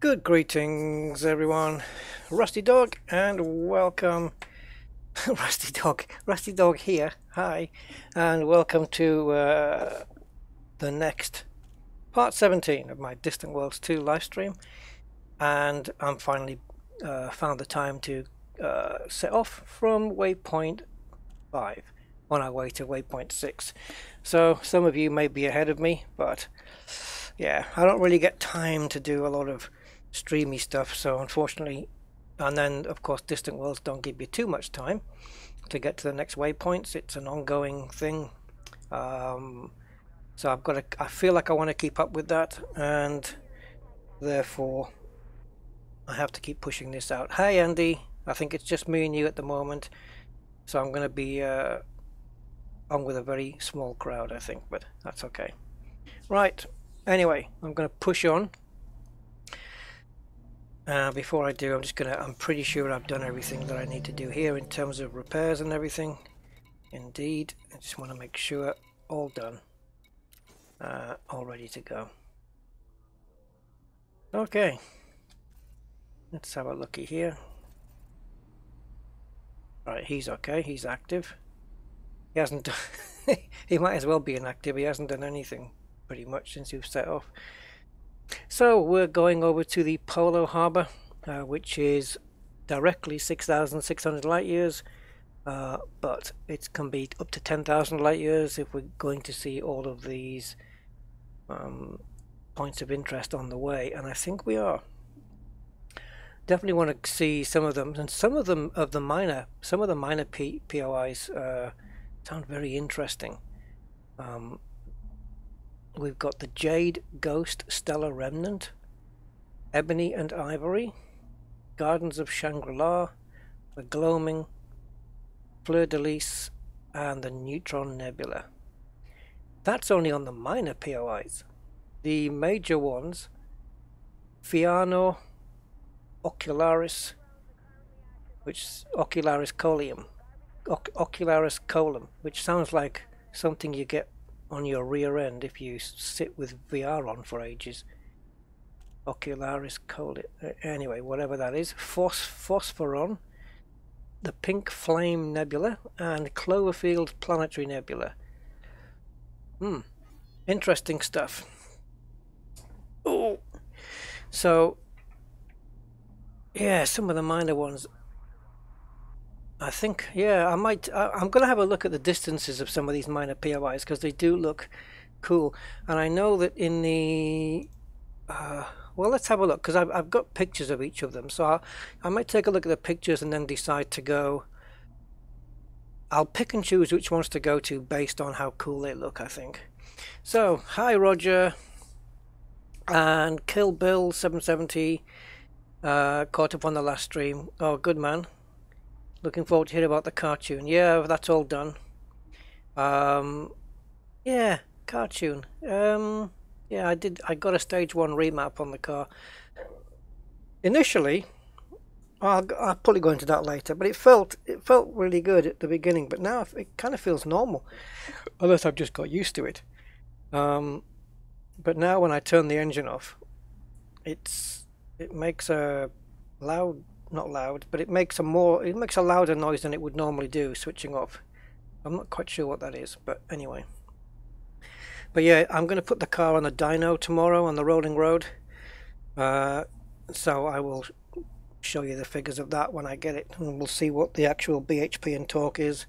Good greetings, everyone. Rusty Dog, and welcome. Rusty Dog here. Hi, and welcome to the next part 17 of my Distant Worlds 2 live stream. And I'm finally found the time to set off from Waypoint 5 on our way to Waypoint 6. So some of you may be ahead of me, but yeah, I don't really get time to do a lot of streamy stuff, so unfortunately, and then of course Distant Worlds don't give you too much time to get to the next waypoints. It's an ongoing thing, so I feel like I want to keep up with that, and therefore I have to keep pushing this out. Hey Andy, I think it's just me and you at the moment, so I'm going to be on with a very small crowd, I think, but that's okay. Right, anyway, I'm going to push on. Before I do, I'm pretty sure I've done everything that I need to do here in terms of repairs and everything. Indeed, I just want to make sure all done, all ready to go. Okay, let's have a looky here. Right, he's okay, he's active. He hasn't done he might as well be inactive. He hasn't done anything pretty much since you've set off. So we're going over to the Polo Harbor, which is directly 6,600 light years, but it can be up to 10,000 light years if we're going to see all of these points of interest on the way, and I think we are. Definitely want to see some of them, and some of the minor POIs sound very interesting. We've got the Jade Ghost Stellar Remnant, Ebony and Ivory, Gardens of Shangri-La, the Gloaming, Fleur de Lis, and the Neutron Nebula. That's only on the minor POIs. The major ones, Fiano, Ocularis, Ocularis Coelum, Ocularis Coelum, which sounds like something you get on your rear end if you sit with VR on for ages. Ocularis Coelum. Anyway, whatever that is. Phosphoron, the Pink Flame Nebula, and Cloverfield Planetary Nebula. Interesting stuff. Oh, so yeah, some of the minor ones. I think, yeah, I'm going to have a look at the distances of some of these minor POIs because they do look cool. And I know that in the, well, let's have a look because I've got pictures of each of them. So I might take a look at the pictures and then decide to go. I'll pick and choose which ones to go to based on how cool they look, I think. So, hi Roger and Kill Bill 770, caught up on the last stream. Oh, good man. Looking forward to hearing about the cartoon. Yeah, that's all done. Yeah, cartoon. Yeah, I got a stage 1 remap on the car. Initially, I'll probably go into that later, but it felt really good at the beginning, but now it kind of feels normal, unless I've just got used to it. But now when I turn the engine off, it makes a loud. Not loud, but it makes a louder noise than it would normally do switching off. I'm not quite sure what that is, but anyway. But yeah, I'm going to put the car on the dyno tomorrow on the rolling road, so I will show you the figures of that when I get it, and we'll see what the actual BHP and torque is.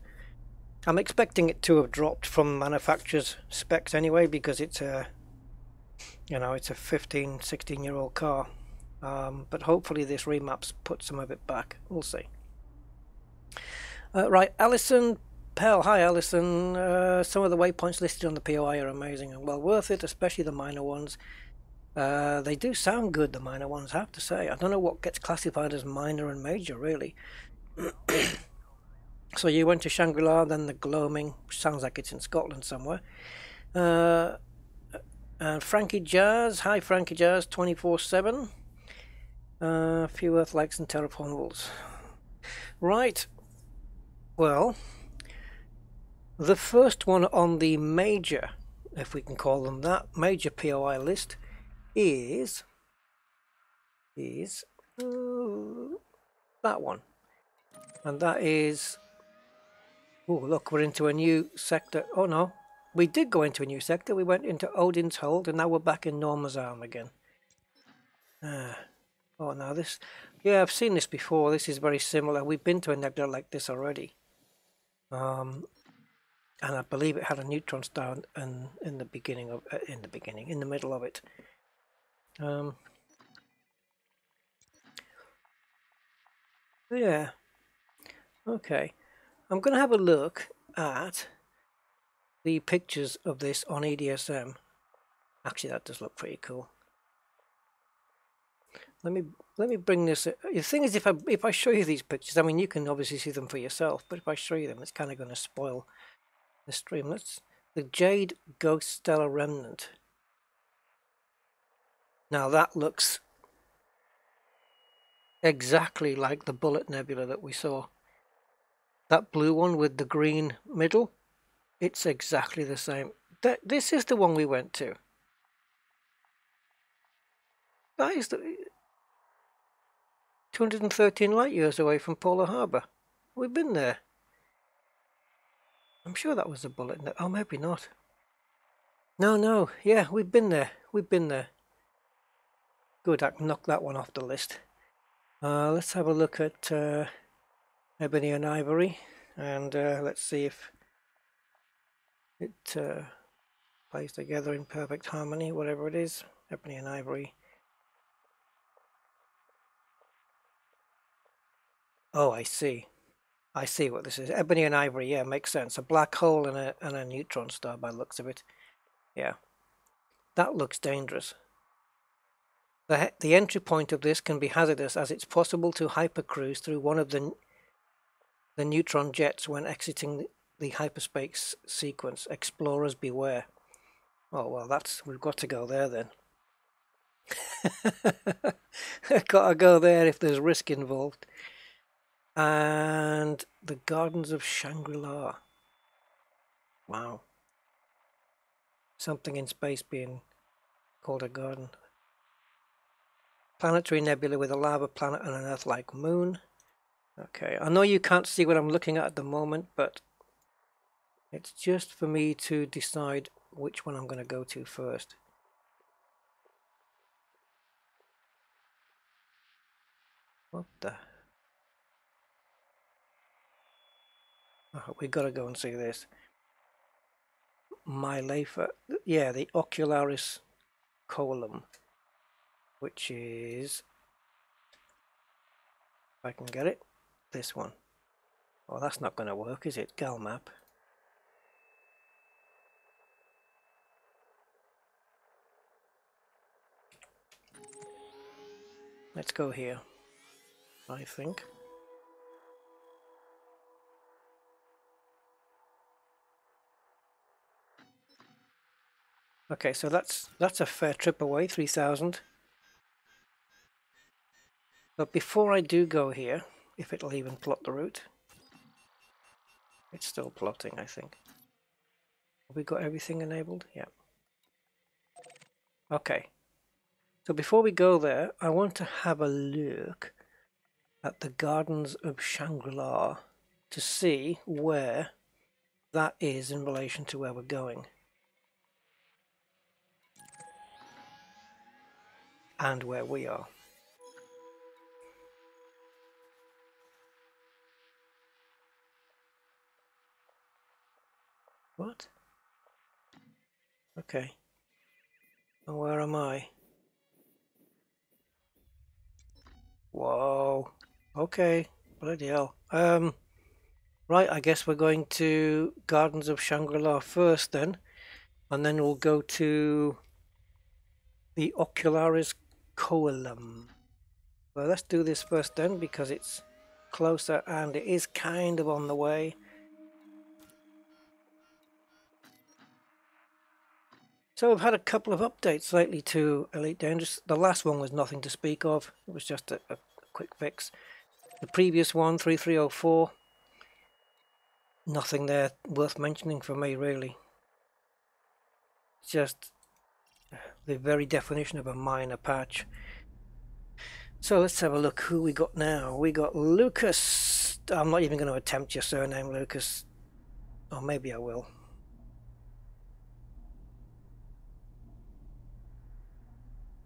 I'm expecting it to have dropped from manufacturer's specs anyway, because it's a, it's a 16-year-old car. But hopefully this remaps put some of it back. We'll see. Right, Alison Pell. Hi, Alison. Some of the waypoints listed on the POI are amazing and well worth it, especially the minor ones. They do sound good, the minor ones, I have to say. I don't know what gets classified as minor and major, really. So you went to Shangri-La, then the Gloaming, which sounds like it's in Scotland somewhere. And Frankie Jazz. Hi, Frankie Jazz, 24/7. A few Earth likes and terraformables. Right. Well, the first one on the major, if we can call them that, major POI list is is that one. And that is... Oh, look, we're into a new sector. Oh, no. We did go into a new sector. We went into Odin's Hold, and now we're back in Norma's Arm again. Oh, now this... Yeah, I've seen this before. This is very similar. We've been to a nebula like this already. And I believe it had a neutron star in the beginning of... in the middle of it. Yeah. Okay. I'm going to have a look at the pictures of this on EDSM. Actually, that does look pretty cool. Let me bring this. The thing is, if I show you these pictures, I mean, you can obviously see them for yourself, but if I show you them, it's kind of going to spoil the stream. The Jade Ghost Stellar Remnant. Now that looks exactly like the Bullet Nebula that we saw. That blue one with the green middle, it's exactly the same. This is the one we went to. That is the 213 light years away from Polar Harbor. We've been there. I'm sure that was the Bullet. Oh, maybe not. No. Yeah, we've been there. We've been there. Good, I can knock that one off the list. Let's have a look at Ebony and Ivory, and let's see if it plays together in perfect harmony, whatever it is. Ebony and Ivory. Oh, I see. I see what this is. Ebony and Ivory, yeah, makes sense. A black hole and a neutron star by the looks of it. Yeah. That looks dangerous. The entry point of this can be hazardous, as it's possible to hypercruise through one of the neutron jets when exiting the hyperspace sequence. Explorers beware. Oh, well, we've got to go there then. Gotta go there if there's risk involved. And the Gardens of Shangri-La. Wow. Something in space being called a garden. Planetary nebula with a lava planet and an Earth-like moon. Okay, I know you can't see what I'm looking at the moment, but it's just for me to decide which one I'm going to go to first. What the... Oh, we got to go and see this. Mylafa, yeah, the Ocularis Colum, which is, if I can get it, this one. Oh, that's not going to work, is it? Gal map. Let's go here, I think. Okay, so that's a fair trip away, 3,000. But before I do go here, if it'll even plot the route, it's still plotting, I think. Have we got everything enabled? Yeah. Okay. So before we go there, I want to have a look at the Gardens of Shangri-La to see where that is in relation to where we're going. And where we are. What? Okay. And where am I? Whoa. Okay. Bloody hell. Right, I guess we're going to Gardens of Shangri-La first then. And then we'll go to the Ocularis Colum. Well, let's do this first then, because it's closer and it is kind of on the way. So we've had a couple of updates lately to Elite Dangerous. The last one was nothing to speak of. It was just a quick fix. The previous one, 3304, nothing there worth mentioning for me, really. Just the very definition of a minor patch. So let's have a look who we got now. We got Lucas. I'm not even going to attempt your surname, Lucas. Or maybe I will.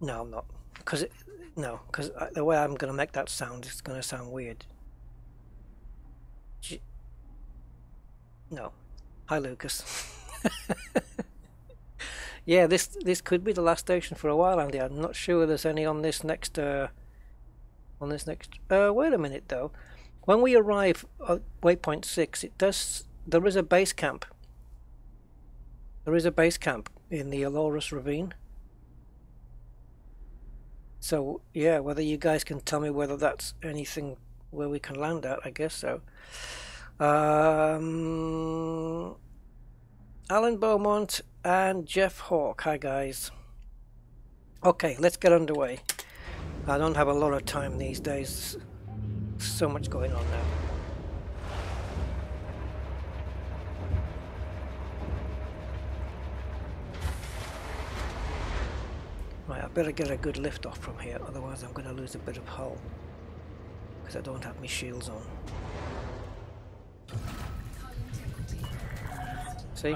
No, I'm not. Because the way I'm going to make that sound is going to sound weird. No. Hi, Lucas. Yeah, this could be the last station for a while, Andy. I'm not sure there's any on this next. Wait a minute though. When we arrive at Waypoint 6, there is a base camp. There is a base camp in the Alorus Ravine. So yeah, whether you guys can tell me whether that's anything where we can land at, I guess so. Alan Beaumont and Jeff Hawk. Hi guys. Okay, let's get underway. I don't have a lot of time these days. So much going on now. Right, I better get a good lift off from here, otherwise I'm going to lose a bit of hull. Because I don't have my shields on. See?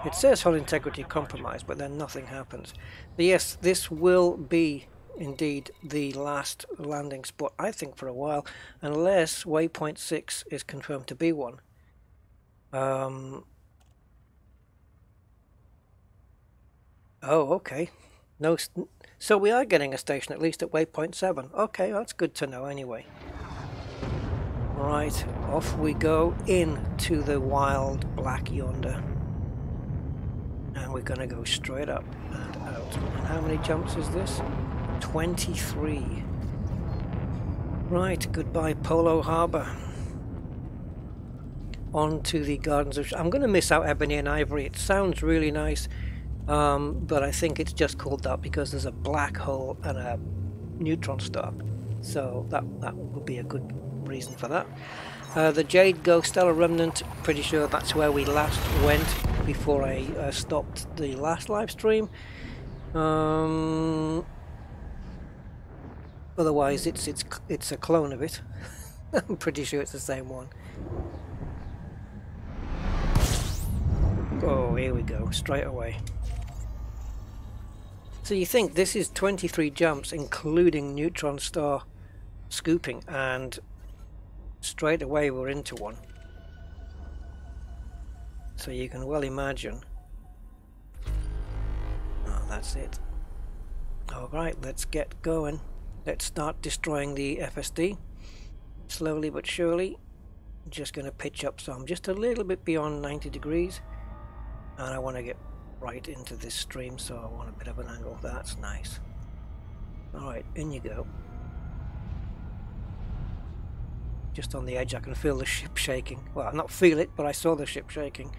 It says hull integrity compromised, but then nothing happens. But yes, this will be indeed the last landing spot, I think, for a while, unless Waypoint 6 is confirmed to be one. Oh, okay. No, so we are getting a station at least at Waypoint 7. Okay, that's good to know anyway. Right, off we go into the wild black yonder. And we're going to go straight up and out. And how many jumps is this? 23. Right, goodbye Polo Harbour. On to the Gardens of... I'm going to miss out Ebony and Ivory. It sounds really nice, but I think it's just called that because there's a black hole and a neutron star. So that would be a good reason for that. The Jade Ghost Stellar Remnant, pretty sure that's where we last went before I stopped the last live stream. Otherwise it's a clone of it. I'm pretty sure it's the same one. Oh, here we go, straight away. So you think this is 23 jumps including neutron star scooping, and straight away we're into one. So you can well imagine. Oh, that's it. Alright, let's get going. Let's start destroying the FSD. Slowly but surely. Just going to pitch up some, just a little bit beyond 90 degrees. And I want to get right into this stream, so I want a bit of an angle. That's nice. Alright, in you go. Just on the edge, I can feel the ship shaking. Well, not feel it, but I saw the ship shaking.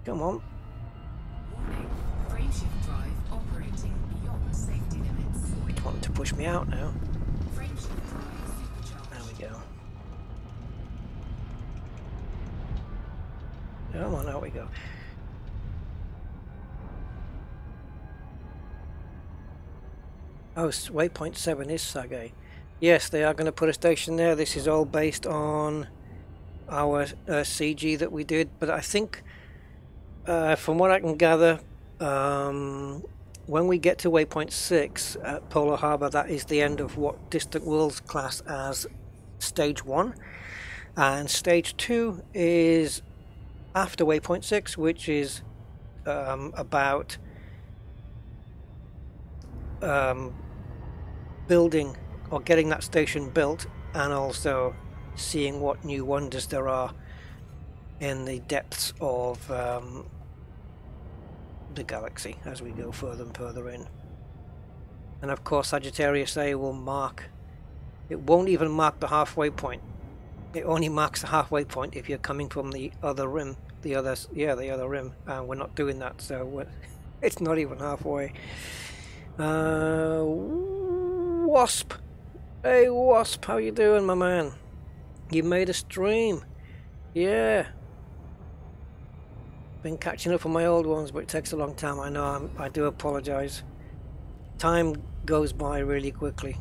Come on. Warning. Frameshift drive operating beyond safety limits. It's wanting to push me out now. Frameshift drive supercharged. There we go. Come on, out we go. Oh, Waypoint 7 is Sage. Yes, they are going to put a station there. This is all based on our CG that we did, but I think from what I can gather, when we get to Waypoint 6 at Polar Harbour, that is the end of what Distant Worlds class as Stage 1, and Stage 2 is after Waypoint 6, which is about building or getting that station built, and also seeing what new wonders there are in the depths of the galaxy as we go further and further in. And of course Sagittarius A will mark, it won't even mark the halfway point. It only marks the halfway point if you're coming from the other rim, the other rim, and we're not doing that, so it's not even halfway. Wasp, hey Wasp, how you doing, my man? You made a stream, yeah. Been catching up on my old ones, but it takes a long time. I know, I do apologise. time goes by really quickly.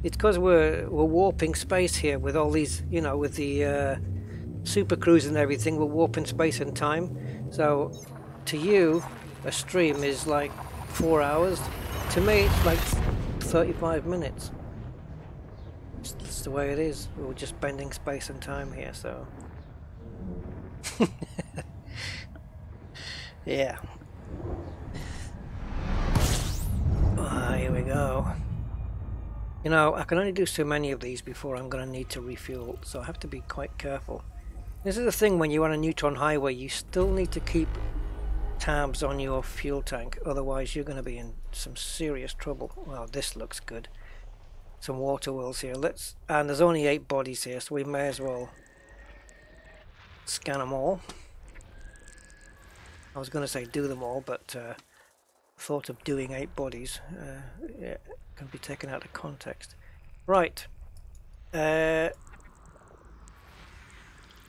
It's because we're warping space here with all these, you know, with the super cruise and everything. We're warping space and time. So to you, a stream is like 4 hours. To me, it's like 35 minutes. It's the way it is. We're just bending space and time here, so. Yeah. Here we go. You know, I can only do so many of these before I'm going to need to refuel, so I have to be quite careful. This is the thing, when you're on a neutron highway, you still need to keep tabs on your fuel tank, otherwise you're going to be in some serious trouble. Well, this looks good. Some water wells here. And there's only 8 bodies here, so we may as well scan them all. I was going to say do them all, but thought of doing 8 bodies yeah, can be taken out of context. Right.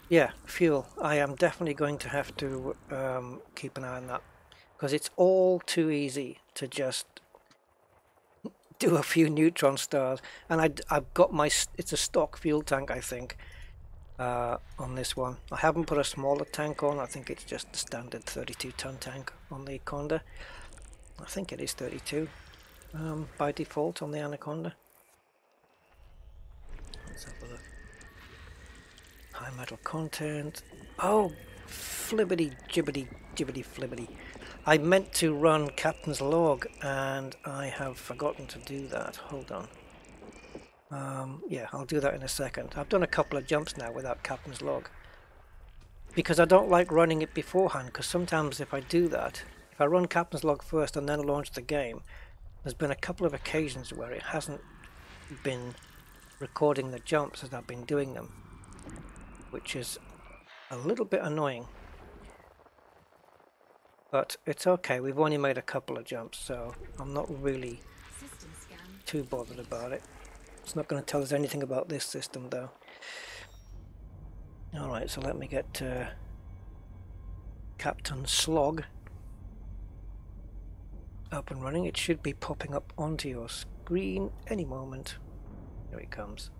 Yeah, fuel. I am definitely going to have to keep an eye on that, because it's all too easy to just do a few neutron stars. And I've got it's a stock fuel tank, I think, on this one. I haven't put a smaller tank on. I think it's just the standard 32-ton tank on the Conda. I think it is 32 by default on the Anaconda. Let's have a look. High metal content. Oh, flibbity jibbity jibbity flibbity. I meant to run Captain's Log and I have forgotten to do that. Hold on. Yeah, I'll do that in a second. I've done a couple of jumps now without Captain's Log, because I don't like running it beforehand, because sometimes if I do that, if I run Captain's Log first and then launch the game, there's been a couple of occasions where it hasn't been recording the jumps as I've been doing them, which is a little bit annoying. But it's okay, we've only made a couple of jumps, so I'm not really too bothered about it. It's not going to tell us anything about this system though. Alright, so let me get Captain Slog up and running. It should be popping up onto your screen any moment. Here it comes.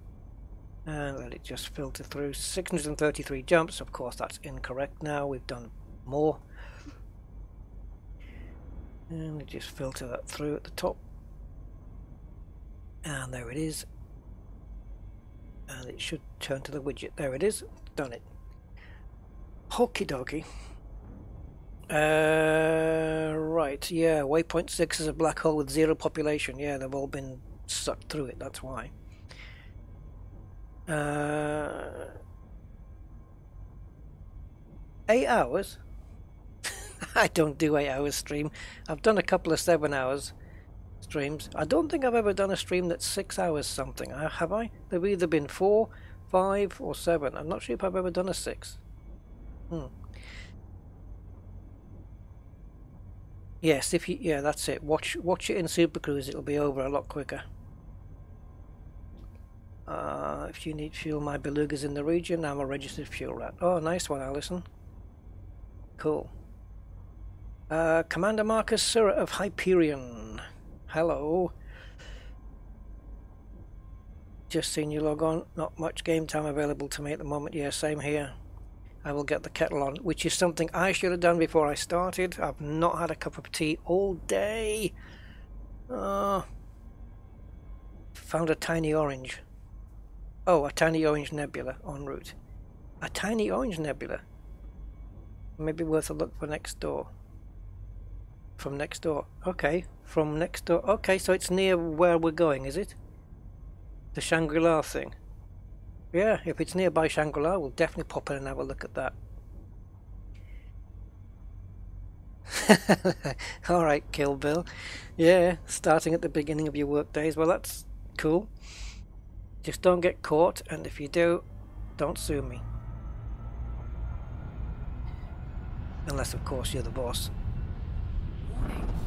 And let it just filter through. 633 jumps, of course that's incorrect now, we've done more. And just filter that through at the top. And there it is. And it should turn to the widget. There it is. Done it. Okie dokie. Right, yeah, Waypoint 6 is a black hole with 0 population. Yeah, they've all been sucked through it, that's why. 8 hours? I don't do 8 hours stream. I've done a couple of 7 hours streams. I don't think I've ever done a stream that's 6 hours something. Have I? They've either been 4, 5 or 7. I'm not sure if I've ever done a 6. Yes, if you, yeah, that's it. Watch it in Super Cruise. It'll be over a lot quicker. If you need fuel, my beluga's in the region. I'm a registered fuel rat. Oh, nice one, Alison. Cool. Commander Marcus Surra of Hyperion. Hello. Just seen you log on. Not much game time available to me at the moment. Yeah, same here. I will get the kettle on, which is something I should have done before I started. I've not had a cup of tea all day. Found a tiny orange. Oh, a tiny orange nebula en route. A tiny orange nebula. Maybe worth a look for next door. From next door. Okay, from next door. Okay, so it's near where we're going, is it? The Shangri-La thing. Yeah, if it's nearby Shangri-La, we'll definitely pop in and have a look at that. Alright, Kill Bill. Yeah, starting at the beginning of your work days. Well, that's cool. Just don't get caught, and if you do, don't sue me. Unless, of course, you're the boss.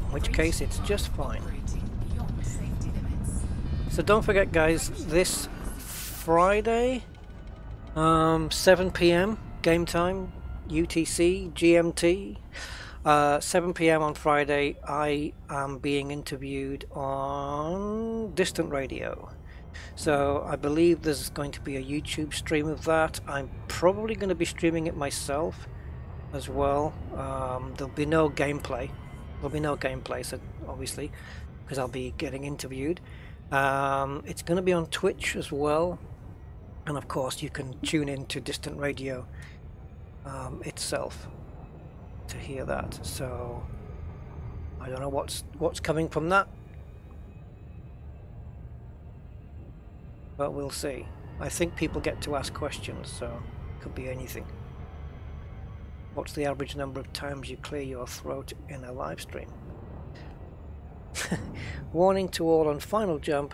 In which case, it's just fine. So don't forget, guys, this Friday, 7 PM game time, UTC, GMT. 7 p.m. on Friday, I am being interviewed on distant radio. So I believe there's going to be a YouTube stream of that. I'm probably going to be streaming it myself as well. There'll be no gameplay. There'll be no gameplay, so obviously, because I'll be getting interviewed. It's going to be on Twitch as well. And of course, you can tune in to distant radio itself to hear that. So I don't know what's coming from that, but we'll see. I think people get to ask questions, so it could be anything. What's the average number of times you clear your throat in a live stream? Warning to all on final jump.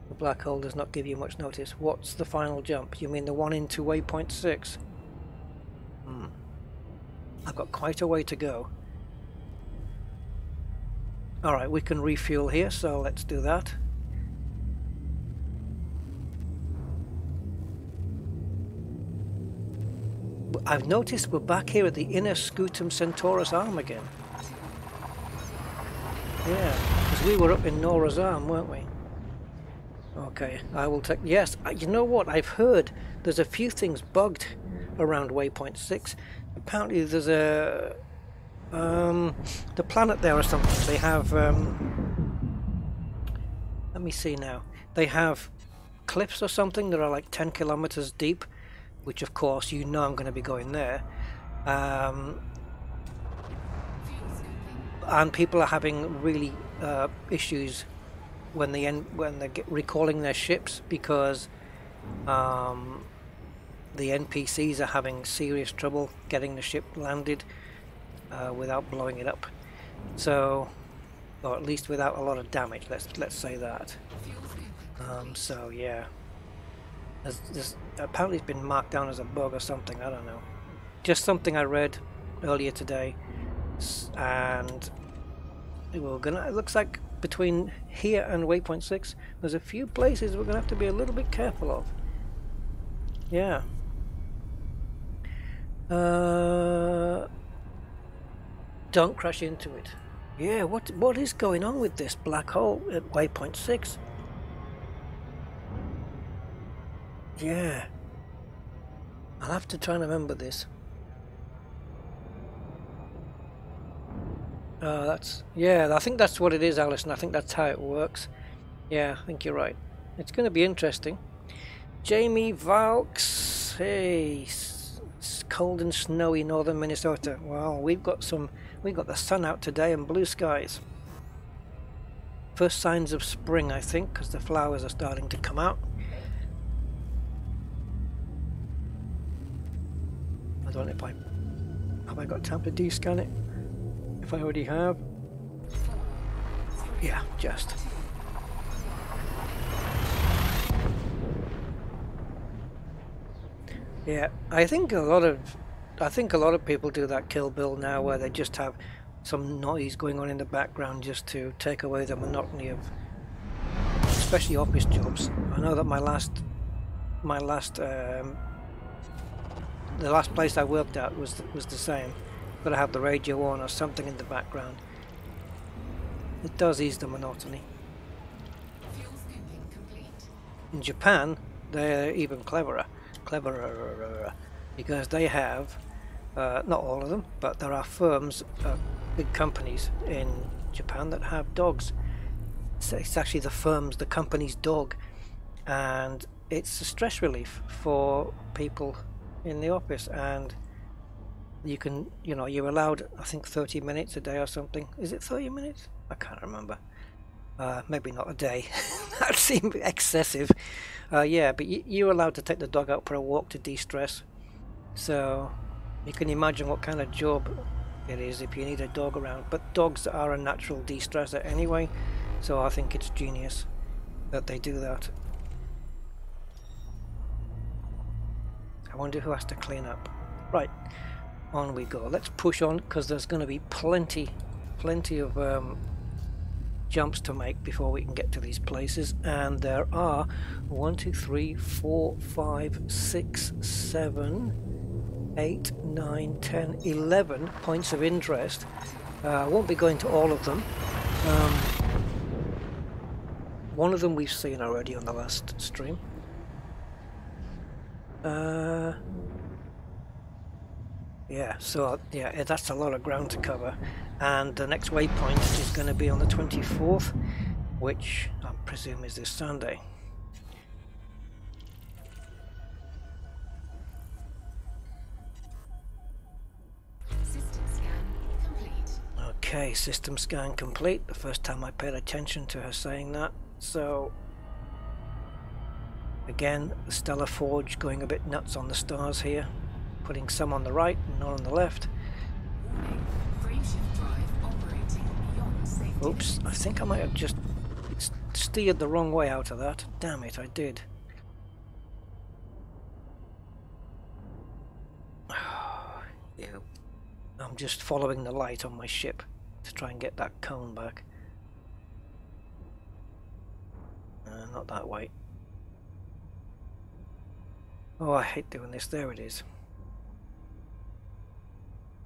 The black hole does not give you much notice. What's the final jump? You mean the one into Waypoint 6? I've got quite a way to go. Alright, we can refuel here, so let's do that. I've noticed we're back here at the inner Scutum Centaurus arm again. Yeah, because we were up in Nora's arm, weren't we? Okay, I will take... Yes, you know what? I've heard there's a few things bugged around Waypoint 6. Apparently there's a... the planet there or something. They have... let me see now. They have cliffs or something that are like 10 kilometers deep, which of course you know I'm going to be going there. And people are having really issues when they're recalling their ships, because the NPCs are having serious trouble getting the ship landed without blowing it up. So, or at least without a lot of damage. Let's say that. So yeah, there's apparently it's been marked down as a bug or something. I don't know. Just something I read earlier today, and we're gonna. It looks like between here and Waypoint 6, there's a few places we're gonna have to be a little bit careful of. Yeah. Don't crash into it. Yeah. What is going on with this black hole at Waypoint 6? Yeah. I'll have to try and remember this. Yeah, I think that's what it is, Alison. I think that's how it works. Yeah, I think you're right. It's going to be interesting. Jamie Valks, hey, it's cold and snowy northern Minnesota. Well, we've got the sun out today and blue skies. First signs of spring, I think, because the flowers are starting to come out. I don't know if have I got time to de-scan it? If I already have. Yeah, just. Yeah, I think a lot of people do that Kill Bill now, where they just have some noise going on in the background just to take away the monotony of, especially office jobs. I know that the last place I worked at was the same. Got to have the radio on or something in the background. It does ease the monotony. In Japan, they're even cleverer, because they have, not all of them, but there are firms, big companies in Japan that have dogs. So it's actually the company's dog, and it's a stress relief for people in the office. And you can, you're allowed, I think, 30 minutes a day or something. Is it 30 minutes? I can't remember. Maybe not a day. That seemed excessive. Yeah, but you're allowed to take the dog out for a walk to de-stress. So you can imagine what kind of job it is if you need a dog around. But dogs are a natural de-stressor anyway, so I think it's genius that they do that. I wonder who has to clean up. Right. On we go. Let's push on, because there's going to be plenty of jumps to make before we can get to these places, and there are 1, 2, 3, 4, 5, 6, 7, 8, 9, 10, 11 points of interest. I won't be going to all of them. One of them we've seen already on the last stream. Yeah, so yeah, that's a lot of ground to cover. And the next waypoint is going to be on the 24th, which I presume is this Sunday. System scan complete. Okay, system scan complete. The first time I paid attention to her saying that. So again, the Stellar Forge going a bit nuts on the stars here, putting some on the right and none on the left. Warning. Frameshift drive operating beyond safety Oops, I limits. think I might have just steered the wrong way out of that. Damn it, I did. Yeah. I'm just following the light on my ship to try and get that cone back. Not that way. Oh, I hate doing this. There it is.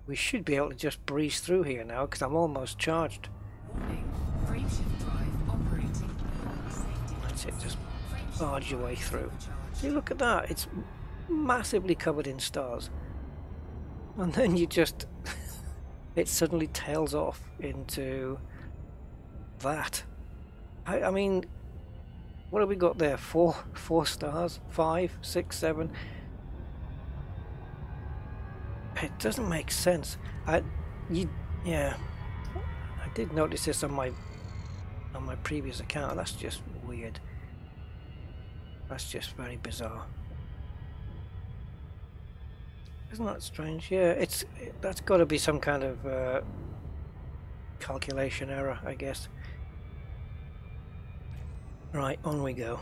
We should be able to just breeze through here now because I'm almost charged. Warning. Frameshift drive operating beyond safety That's it, limits. just Frameshift barge your way drive through. supercharged. See, look at that. It's massively covered in stars. And then you just... it suddenly tails off into that. I mean, what have we got there? Four stars? 5, 6, 7? It doesn't make sense. Yeah, I did notice this on my previous account. That's just weird. That's just very bizarre. Isn't that strange? Yeah, that's got to be some kind of calculation error, I guess. Right, on we go.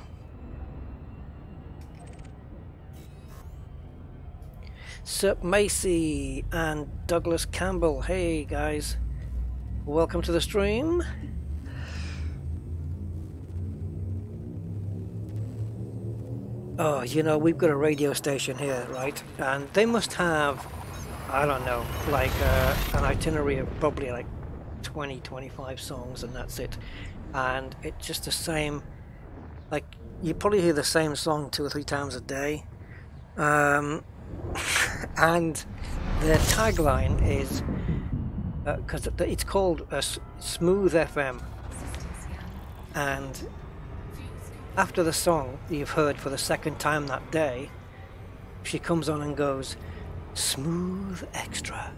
Sir Macy and Douglas Campbell. Hey guys, welcome to the stream. Oh, you know, we've got a radio station here, right? And they must have, I don't know, like an itinerary of probably like 20, 25 songs, and that's it. And it's just the same, like, you probably hear the same song 2 or 3 times a day. And their tagline is, because it's called a Smooth FM, System scan. and Fuel scan. after the song you've heard for the second time that day, she comes on and goes, "Smooth Extra,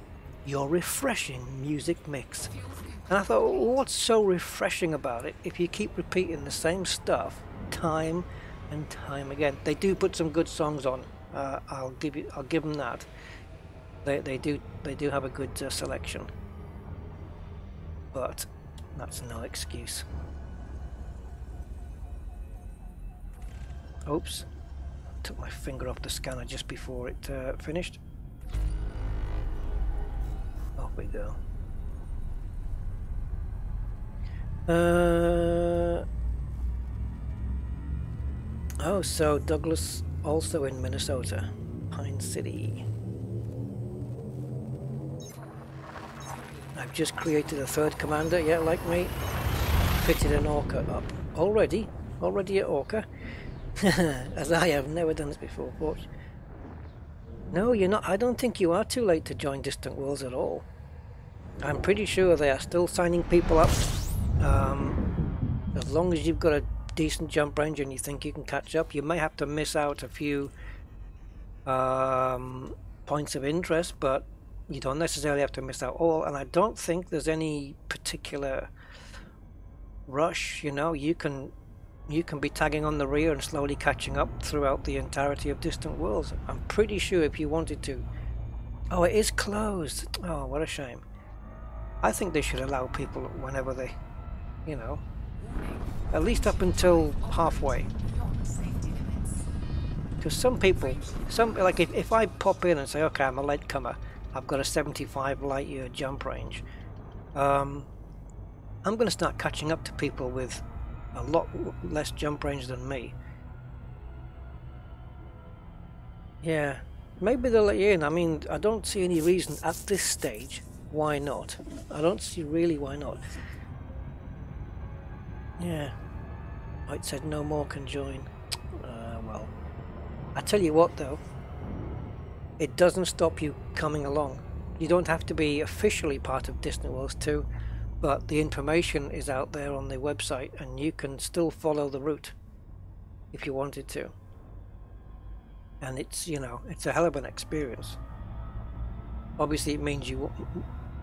your refreshing music mix." Fuel scan. And I thought, well, what's so refreshing about it if you keep repeating the same stuff time and time again? They do put some good songs on. I'll give them that. They do have a good selection, but that's no excuse. Oops, took my finger off the scanner just before it finished. Off we go. Oh, so Douglas also in Minnesota, Pine City. I've just created a third commander, yeah, like me. Fitted an Orca up. Already at Orca. As I have never done this before, but no, you're not. I don't think you are too late to join Distant Worlds at all. I'm pretty sure they are still signing people up. As long as you've got a decent jump range and you think you can catch up, you may have to miss out a few points of interest, but you don't necessarily have to miss out all. And I don't think there's any particular rush. You know, you can be tagging on the rear and slowly catching up throughout the entirety of Distant Worlds. I'm pretty sure if you wanted to. Oh, it is closed. Oh, what a shame. I think they should allow people whenever they, you know, at least up until halfway. Beyond safety limits. Because some people, like if I pop in and say, okay, I'm a latecomer, I've got a 75 light year jump range, I'm going to start catching up to people with a lot less jump range than me. Yeah, Maybe they'll let you in. I mean, I don't see any reason at this stage why not. I don't see really why not. Yeah. Oh, it said no more can join. Well, I tell you what though, it doesn't stop you coming along. You don't have to be officially part of Distant Worlds 2, but the information is out there on the website and you can still follow the route if you wanted to. And it's, you know, it's a hell of an experience. Obviously it means you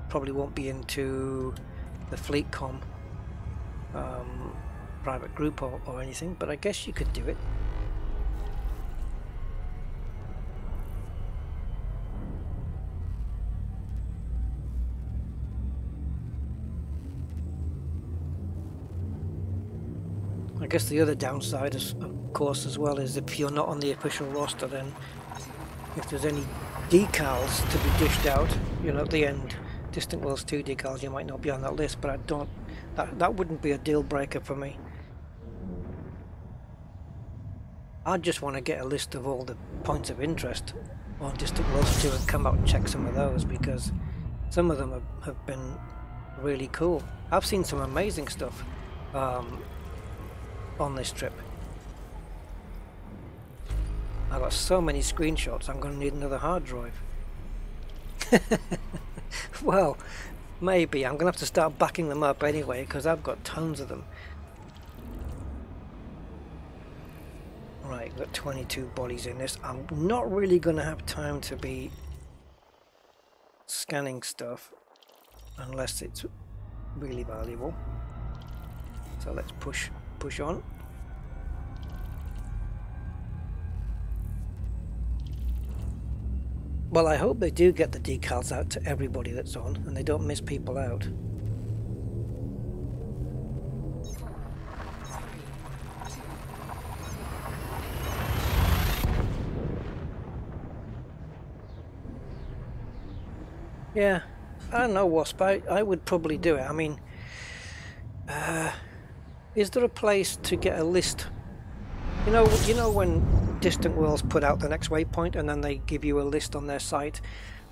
probably won't be into the FleetCom private group or anything, but I guess you could do it. I guess the other downside is, of course, as well, is if you're not on the official roster, then if there's any decals to be dished out, you know, at the end, Distant Worlds 2 decals, you might not be on that list, but I don't, that wouldn't be a deal breaker for me. I just want to get a list of all the points of interest on Distant Worlds 2 and come out and check some of those, because some of them have been really cool. I've seen some amazing stuff on this trip. I've got so many screenshots, I'm going to need another hard drive. Well, maybe. I'm going to have to start backing them up anyway, because I've got tons of them. Right, got 22 bodies in this. I'm not really going to have time to be scanning stuff unless it's really valuable. So let's push on. Well, I hope they do get the decals out to everybody that's on and they don't miss people out. Yeah, I don't know, Wasp. I would probably do it. I mean, is there a place to get a list? You know when Distant Worlds put out the next Waypoint and then they give you a list on their site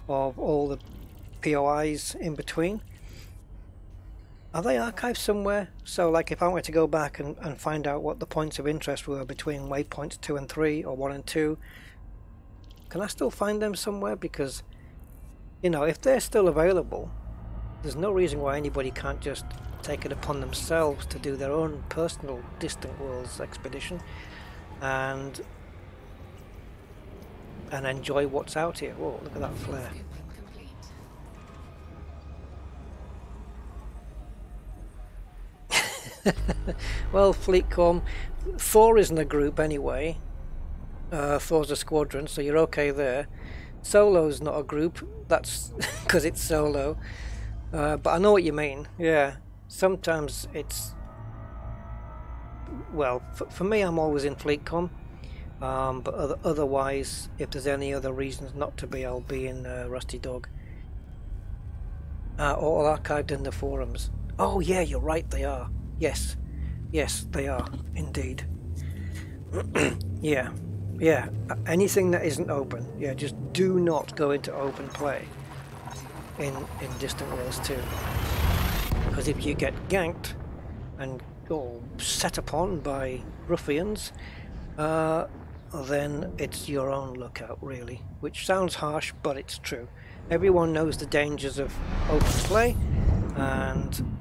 of all the POIs in between? Are they archived somewhere? So like if I were to go back and find out what the points of interest were between Waypoints 2 and 3 or 1 and 2, can I still find them somewhere? Because, you know, if they're still available, there's no reason why anybody can't just take it upon themselves to do their own personal Distant Worlds expedition and enjoy what's out here. Whoa, look at that flare. Well, FleetCom, Thor isn't a group anyway. Thor's a squadron, so you're okay there. Solo's not a group, that's because it's solo. But I know what you mean, yeah. Sometimes it's... Well, for me, I'm always in FleetCom. But otherwise, if there's any other reasons not to be, I'll be in Rusty Dog. All archived in the forums. Oh yeah, you're right, they are. Yes, they are, indeed. Yeah. Anything that isn't open, yeah, just do not go into open play in Distant Worlds 2. Because if you get ganked and set upon by ruffians, then it's your own lookout, really. Which sounds harsh, but it's true. Everyone knows the dangers of open play, and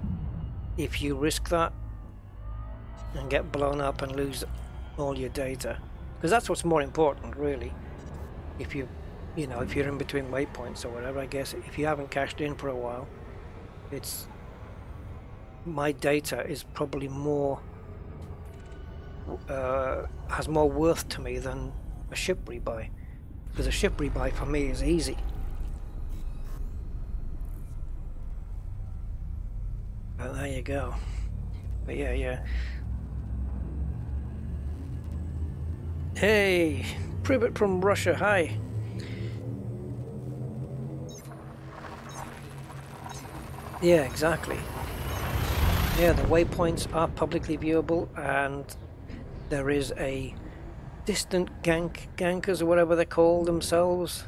if you risk that and get blown up and lose all your data, because that's what's more important, really. If you're in between waypoints or whatever, I guess if you haven't cashed in for a while, it's my data is probably more has more worth to me than a ship rebuy, because a ship rebuy for me is easy. But there you go. But yeah. Hey, Privet from Russia, hi. Yeah, exactly. Yeah, the waypoints are publicly viewable, and there is a distant gankers or whatever they call themselves,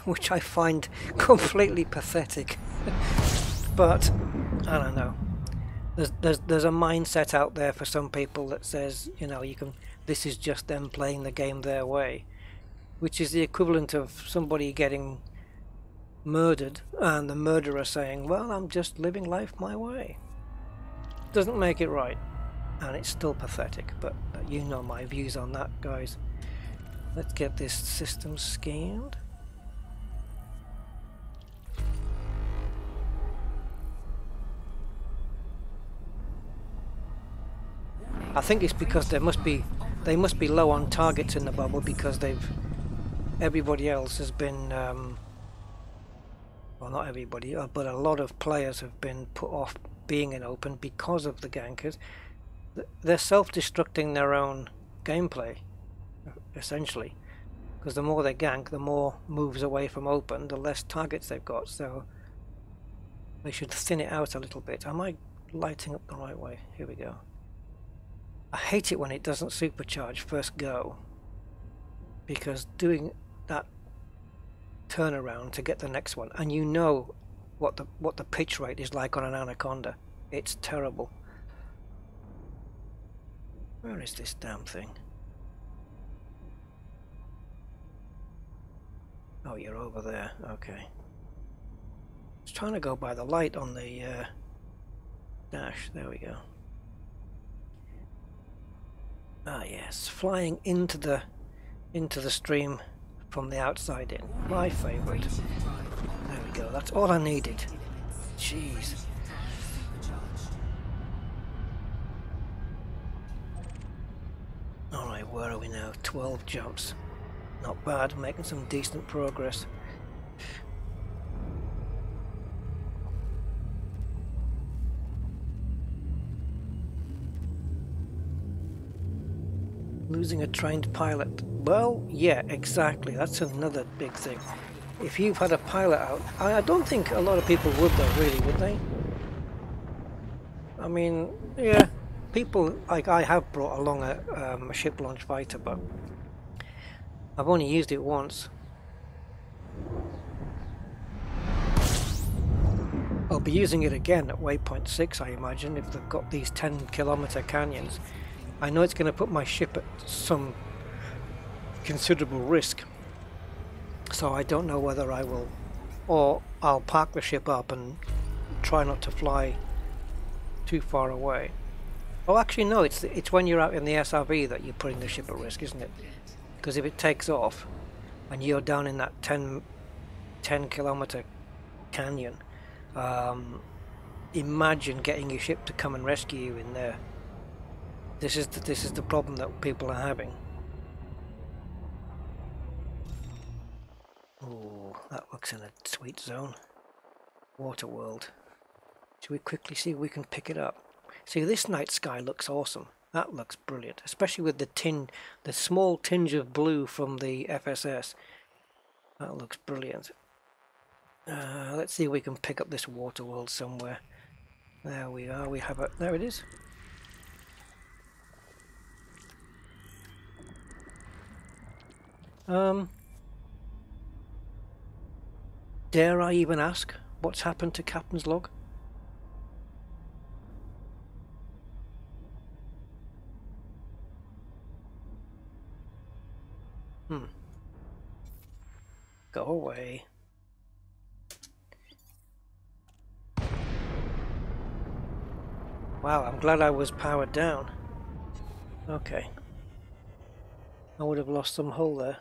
which I find completely pathetic. But I don't know. There's a mindset out there for some people that says, you know, you can. This is just them playing the game their way, which is the equivalent of somebody getting murdered and the murderer saying, well, I'm just living life my way. Doesn't make it right, and it's still pathetic, but you know my views on that, guys. Let's get this system scanned. I think it's because they must be low on targets in the bubble, because everybody else has been well, not everybody, but a lot of players have been put off being in open because of the gankers. They're self-destructing their own gameplay, essentially, because the more they gank, the more moves away from open, the less targets they've got, so they should thin it out a little bit. Am I lighting up the right way? Here we go. I hate it when it doesn't supercharge first go, because doing that turnaround to get the next one, and you know what the pitch rate is like on an Anaconda, it's terrible. Where is this damn thing? Oh, you're over there. Okay. I was trying to go by the light on the dash. There we go. Ah yes, flying into the stream from the outside in. My favourite. There we go, that's all I needed. Jeez. Alright, where are we now? 12 jumps. Not bad, making some decent progress. Losing a trained pilot. Well, yeah, exactly. That's another big thing. If you've had a pilot out, I don't think a lot of people would though, really, would they? I mean, yeah, people, like I have brought along a ship launch fighter, but I've only used it once. I'll be using it again at Waypoint 6, I imagine, if they've got these 10-kilometer canyons. I know it's going to put my ship at some considerable risk, so I don't know whether I will, or I'll park the ship up and try not to fly too far away. Oh, actually no, it's when you're out in the SRV that you're putting the ship at risk, isn't it? Because if it takes off and you're down in that 10-kilometer canyon, imagine getting your ship to come and rescue you in there. This is the problem that people are having. Oh, that looks in a sweet zone. Water world. Should we quickly see if we can pick it up? See, this night sky looks awesome. That looks brilliant, especially with the small tinge of blue from the FSS. That looks brilliant. Let's see if we can pick up this water world somewhere. There we are. We have it. There it is. Dare I even ask what's happened to Captain's log? Go away. Wow, I'm glad I was powered down. Okay. I would have lost some hull there.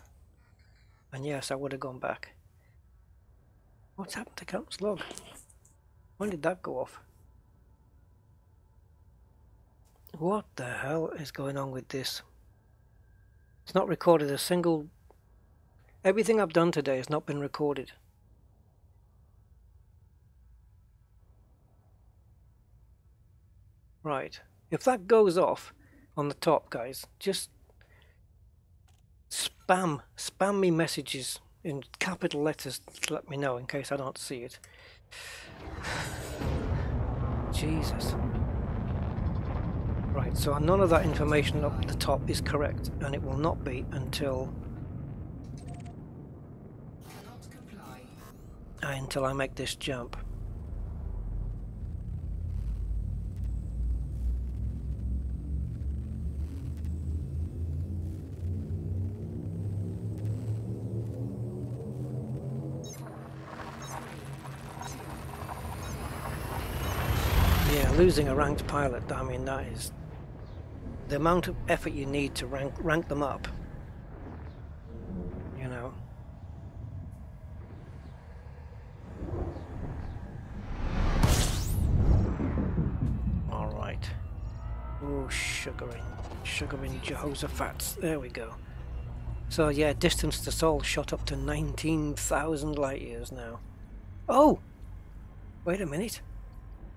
And yes, I would have gone back. What's happened to Captain's log? When did that go off? What the hell is going on with this? It's not recorded a single... Everything I've done today has not been recorded. Right. If that goes off on the top, guys, just spam me messages in capital letters to let me know in case I don't see it. Jesus. Right, so none of that information up the top is correct, and it will not be until Cannot comply. I make this jump. Yeah, losing a ranked pilot, I mean, that is the amount of effort you need to rank them up, you know. All right. Oh, sugaring Jehoshaphat's. There we go. So yeah, distance to Sol shot up to 19,000 light years now. Oh! Wait a minute.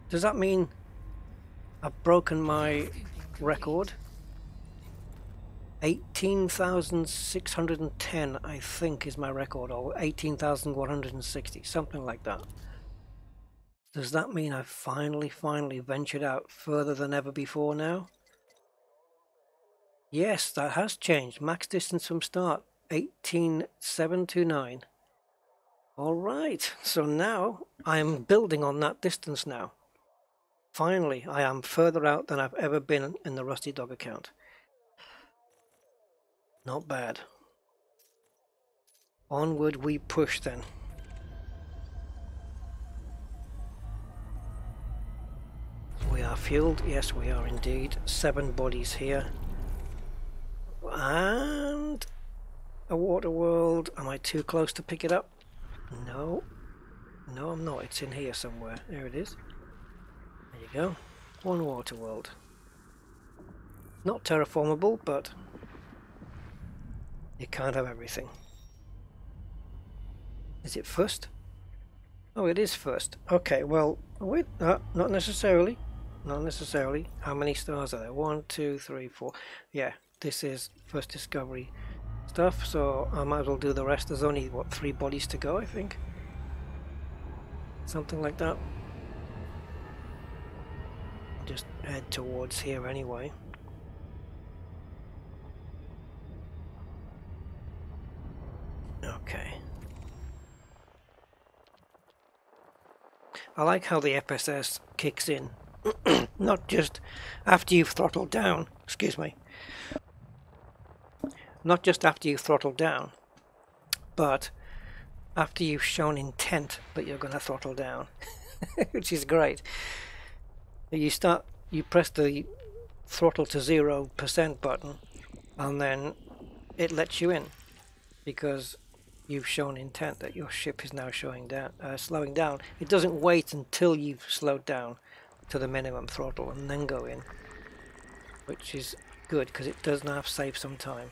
Does that mean I've broken my record? 18,610 I think is my record, or 18,160, something like that. Does that mean I've finally ventured out further than ever before now? Yes, that has changed. Max distance from start, 18,729. Alright, so now I'm building on that distance now. Finally, I am further out than I've ever been in the Rusty Dog account. Not bad. Onward we push then. We are fueled, yes we are indeed. 7 bodies here. And a water world. Am I too close to pick it up? No. No, I'm not. It's in here somewhere. There it is. There you go. 1 water world. Not terraformable, but you can't have everything. Is it first? Oh, it is first. Okay, well, wait, not necessarily. Not necessarily. How many stars are there? 1, 2, 3, 4. Yeah, this is first discovery stuff, so I might as well do the rest. There's only, what, 3 bodies to go, I think? Something like that. Just head towards here anyway. Okay. I like how the FSS kicks in. Not just after you've throttled down, excuse me. Not just after you've throttled down, but after you've shown intent that you're going to throttle down, which is great. You press the throttle to 0% button, and then it lets you in because you've shown intent that your ship is now slowing down. It doesn't wait until you've slowed down to the minimum throttle and then go in, which is good because it does now save some time.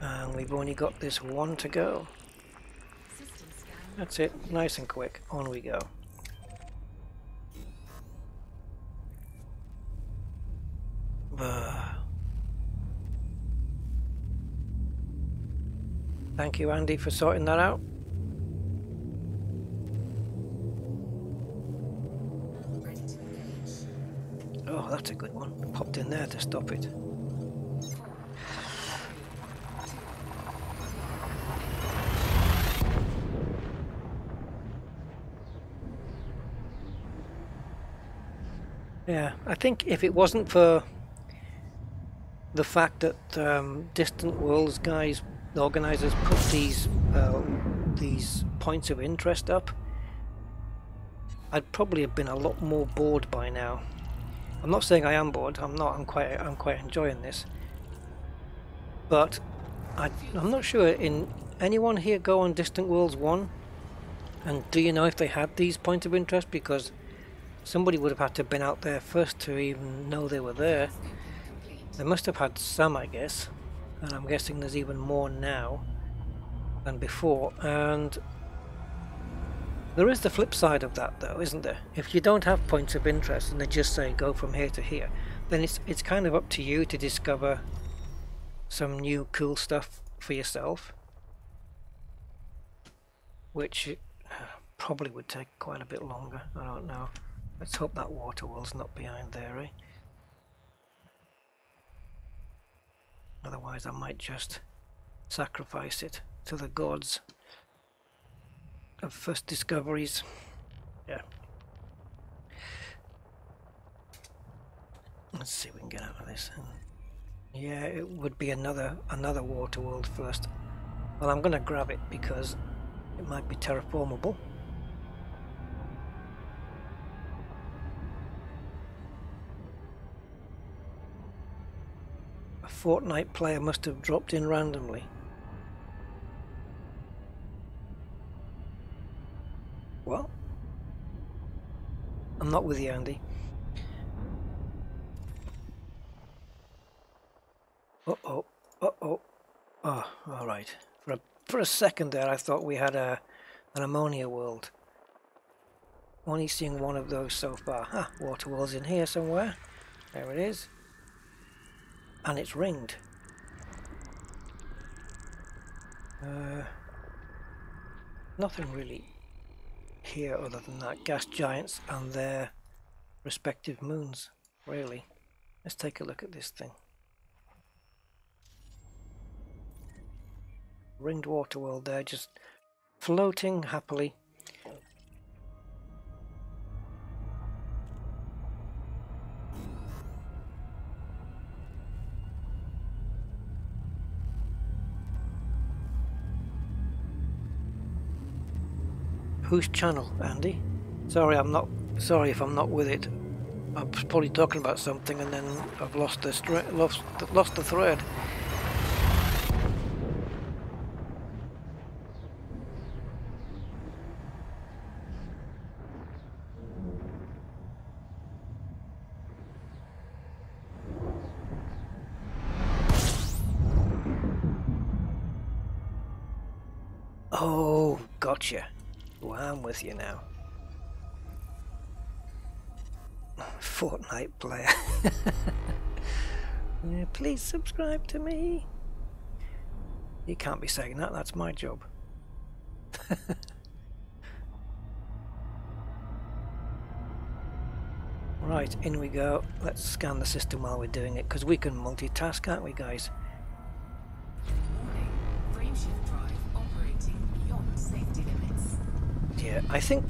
And we've only got this 1 to go. That's it, nice and quick. On we go. Thank you, Andy, for sorting that out. Oh, that's a good one. Popped in there to stop it. Yeah, I think if it wasn't for the fact that Distant Worlds guys, the organisers, put these points of interest up, I'd probably have been a lot more bored by now. I'm not saying I am bored. I'm not. I'm quite enjoying this. But I'm not sure. In anyone here go on Distant Worlds 1? And do you know if they had these points of interest? Because somebody would have had to have been out there first to even know they were there. They must have had some, I guess, and I'm guessing there's even more now than before. And there is the flip side of that, though, isn't there? If you don't have points of interest and they just say go from here to here, then it's kind of up to you to discover some new cool stuff for yourself, which probably would take quite a bit longer. I don't know. Let's hope that water world's not behind there, eh? Otherwise I might just sacrifice it to the gods of first discoveries. Yeah. Let's see if we can get out of this. Yeah, it would be another water world first. Well, I'm going to grab it because it might be terraformable. A Fortnite player must have dropped in randomly. Well, I'm not with you, Andy. Uh-oh, uh-oh. Oh, alright. For a second there I thought we had an ammonia world. Only seeing one of those so far. Ah, water world's in here somewhere. There it is. And it's ringed. Nothing really here other than that. Gas giants and their respective moons, really. Let's take a look at this thing. Ringed water world there, just floating happily. Whose channel, Andy? Sorry, sorry if I'm not with it. I'm probably talking about something and then I've lost the thread. Oh, gotcha. Well, I'm with you now. Fortnite player. Yeah, please subscribe to me. You can't be saying that, that's my job. Right, in we go. Let's scan the system while we're doing it, because we can multitask, can't we, guys? Warning. Frameshift drive operating beyond safety limits. Yeah, I think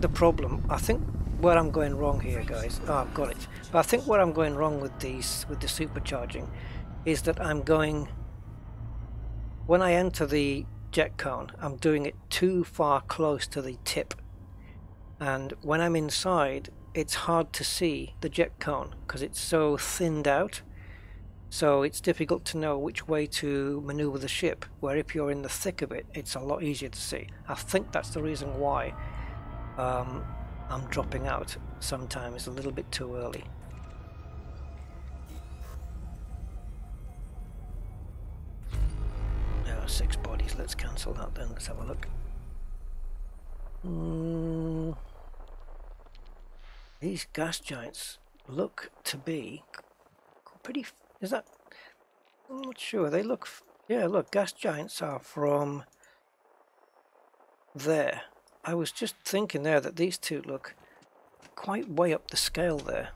where I'm going wrong here, guys. Oh, I've got it. But I think where I'm going wrong with the supercharging is that when I enter the jet cone, I'm doing it too far close to the tip. And when I'm inside, it's hard to see the jet cone because it's so thinned out. So it's difficult to know which way to maneuver the ship, where if you're in the thick of it, it's a lot easier to see. I think that's the reason why I'm dropping out sometimes a little bit too early. Now 6 bodies, let's cancel that then, let's have a look. These gas giants look to be pretty, is that, I'm not sure, they look, yeah, look, gas giants are from there. I was just thinking there that these two look quite way up the scale there.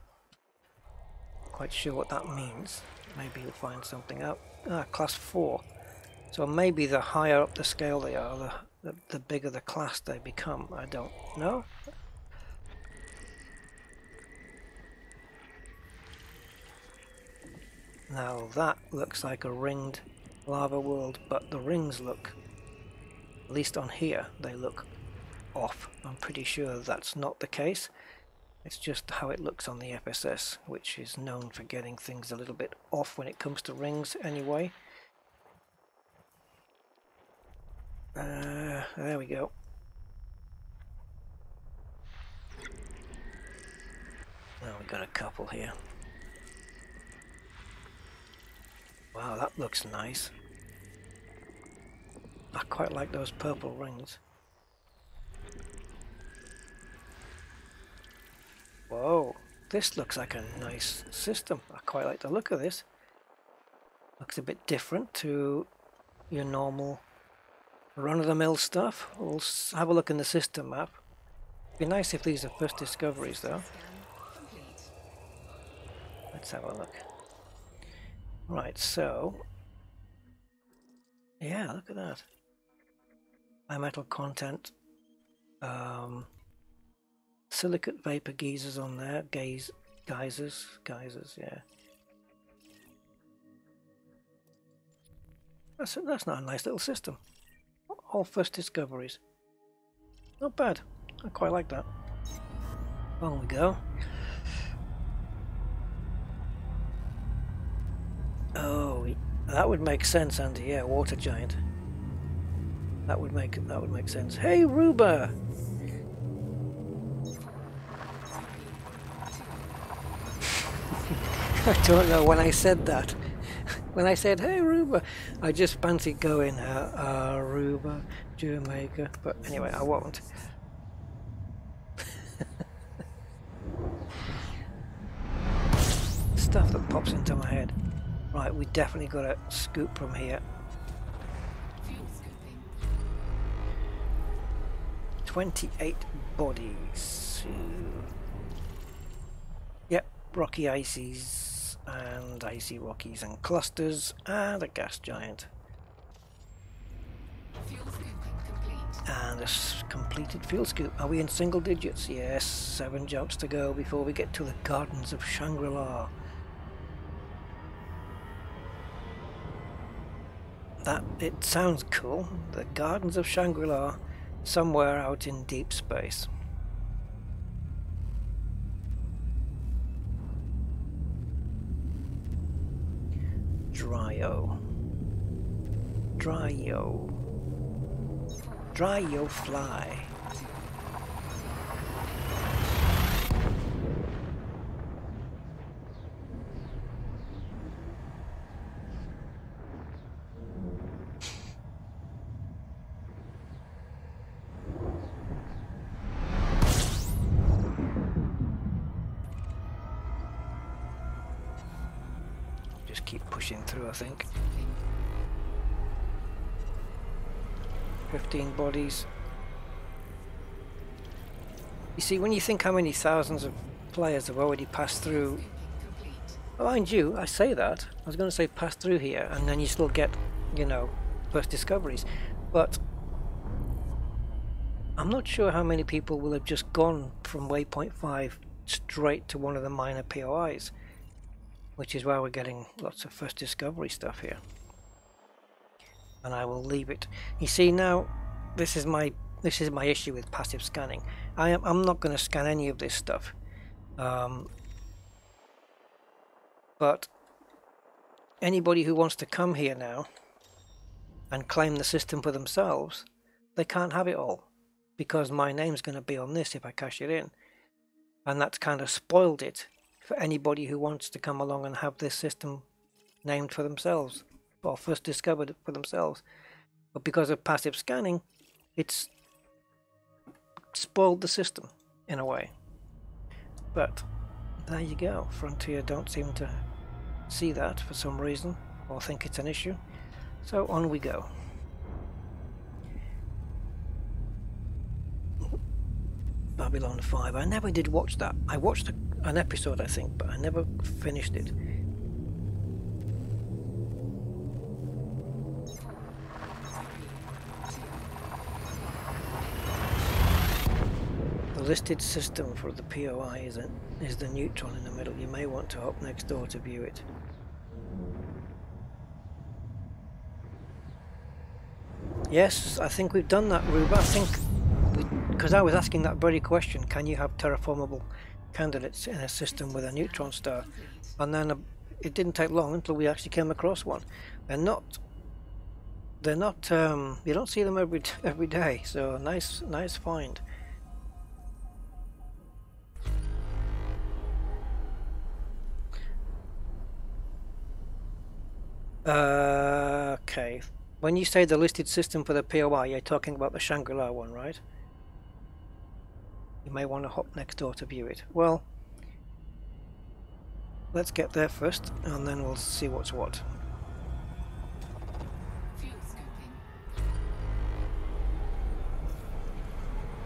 Quite sure what that means. Maybe you'll find something out. Ah, class 4. So maybe the higher up the scale they are, the bigger the class they become. I don't know. Now that looks like a ringed lava world, but the rings look, at least on here, they look off. I'm pretty sure that's not the case. It's just how it looks on the FSS, which is known for getting things a little bit off when it comes to rings anyway. There we go. Now we've got a couple here. Wow, that looks nice. I quite like those purple rings. Whoa, this looks like a nice system. I quite like the look of this. Looks a bit different to your normal run-of-the-mill stuff. We'll have a look in the system map. It'd be nice if these are first discoveries though. Let's have a look. Right, so yeah, look at that. High metal content. Silicate vapor geysers on there. Geysers, yeah. That's not a nice little system. All first discoveries. Not bad. I quite like that. On we go. Oh, that would make sense, Andy. Yeah, water giant. That would make sense. Hey, Ruba. I don't know when I said that. When I said, hey, Ruba, I just fancied going, Aruba, Jamaica. But anyway, I won't. Stuff that pops into my head. Right, we definitely got to scoop from here. 28 bodies. Yep, rocky ices and icy rockies and clusters and a gas giant. And a completed fuel scoop. Are we in single digits? Yes, 7 jumps to go before we get to the Gardens of Shangri-La. It sounds cool. The Gardens of Shangri-La, somewhere out in deep space. Dryo fly. Just keep pushing through, I think. 15 bodies. You see, when you think how many thousands of players have already passed through, mind you, I say that, I was going to say pass through here, and then you still get, you know, first discoveries, but I'm not sure how many people will have just gone from Waypoint 5 straight to one of the minor POIs, which is why we're getting lots of first discovery stuff here. And I will leave it. You see, now this is my issue with passive scanning. I'm not going to scan any of this stuff, but anybody who wants to come here now and claim the system for themselves, they can't have it all, because my name's going to be on this if I cash it in, and that's kind of spoiled it for anybody who wants to come along and have this system named for themselves, or first discovered for themselves. But because of passive scanning, it's spoiled the system in a way. But there you go. Frontier don't seem to see that for some reason, or think it's an issue. So on we go. Babylon 5. I never did watch that. I watched an episode, I think, but I never finished it. The listed system for the POI is the neutron in the middle. You may want to hop next door to view it. Yes, I think we've done that, Ruba. I think, because I was asking that very question, can you have terraformable candidates in a system with a neutron star? And then it didn't take long until we actually came across one. They're not you don't see them every day, so nice find. Okay. When you say the listed system for the POI, you're talking about the Shangri-La one, right? You may want to hop next door to view it. Well, let's get there first, and then we'll see what's what.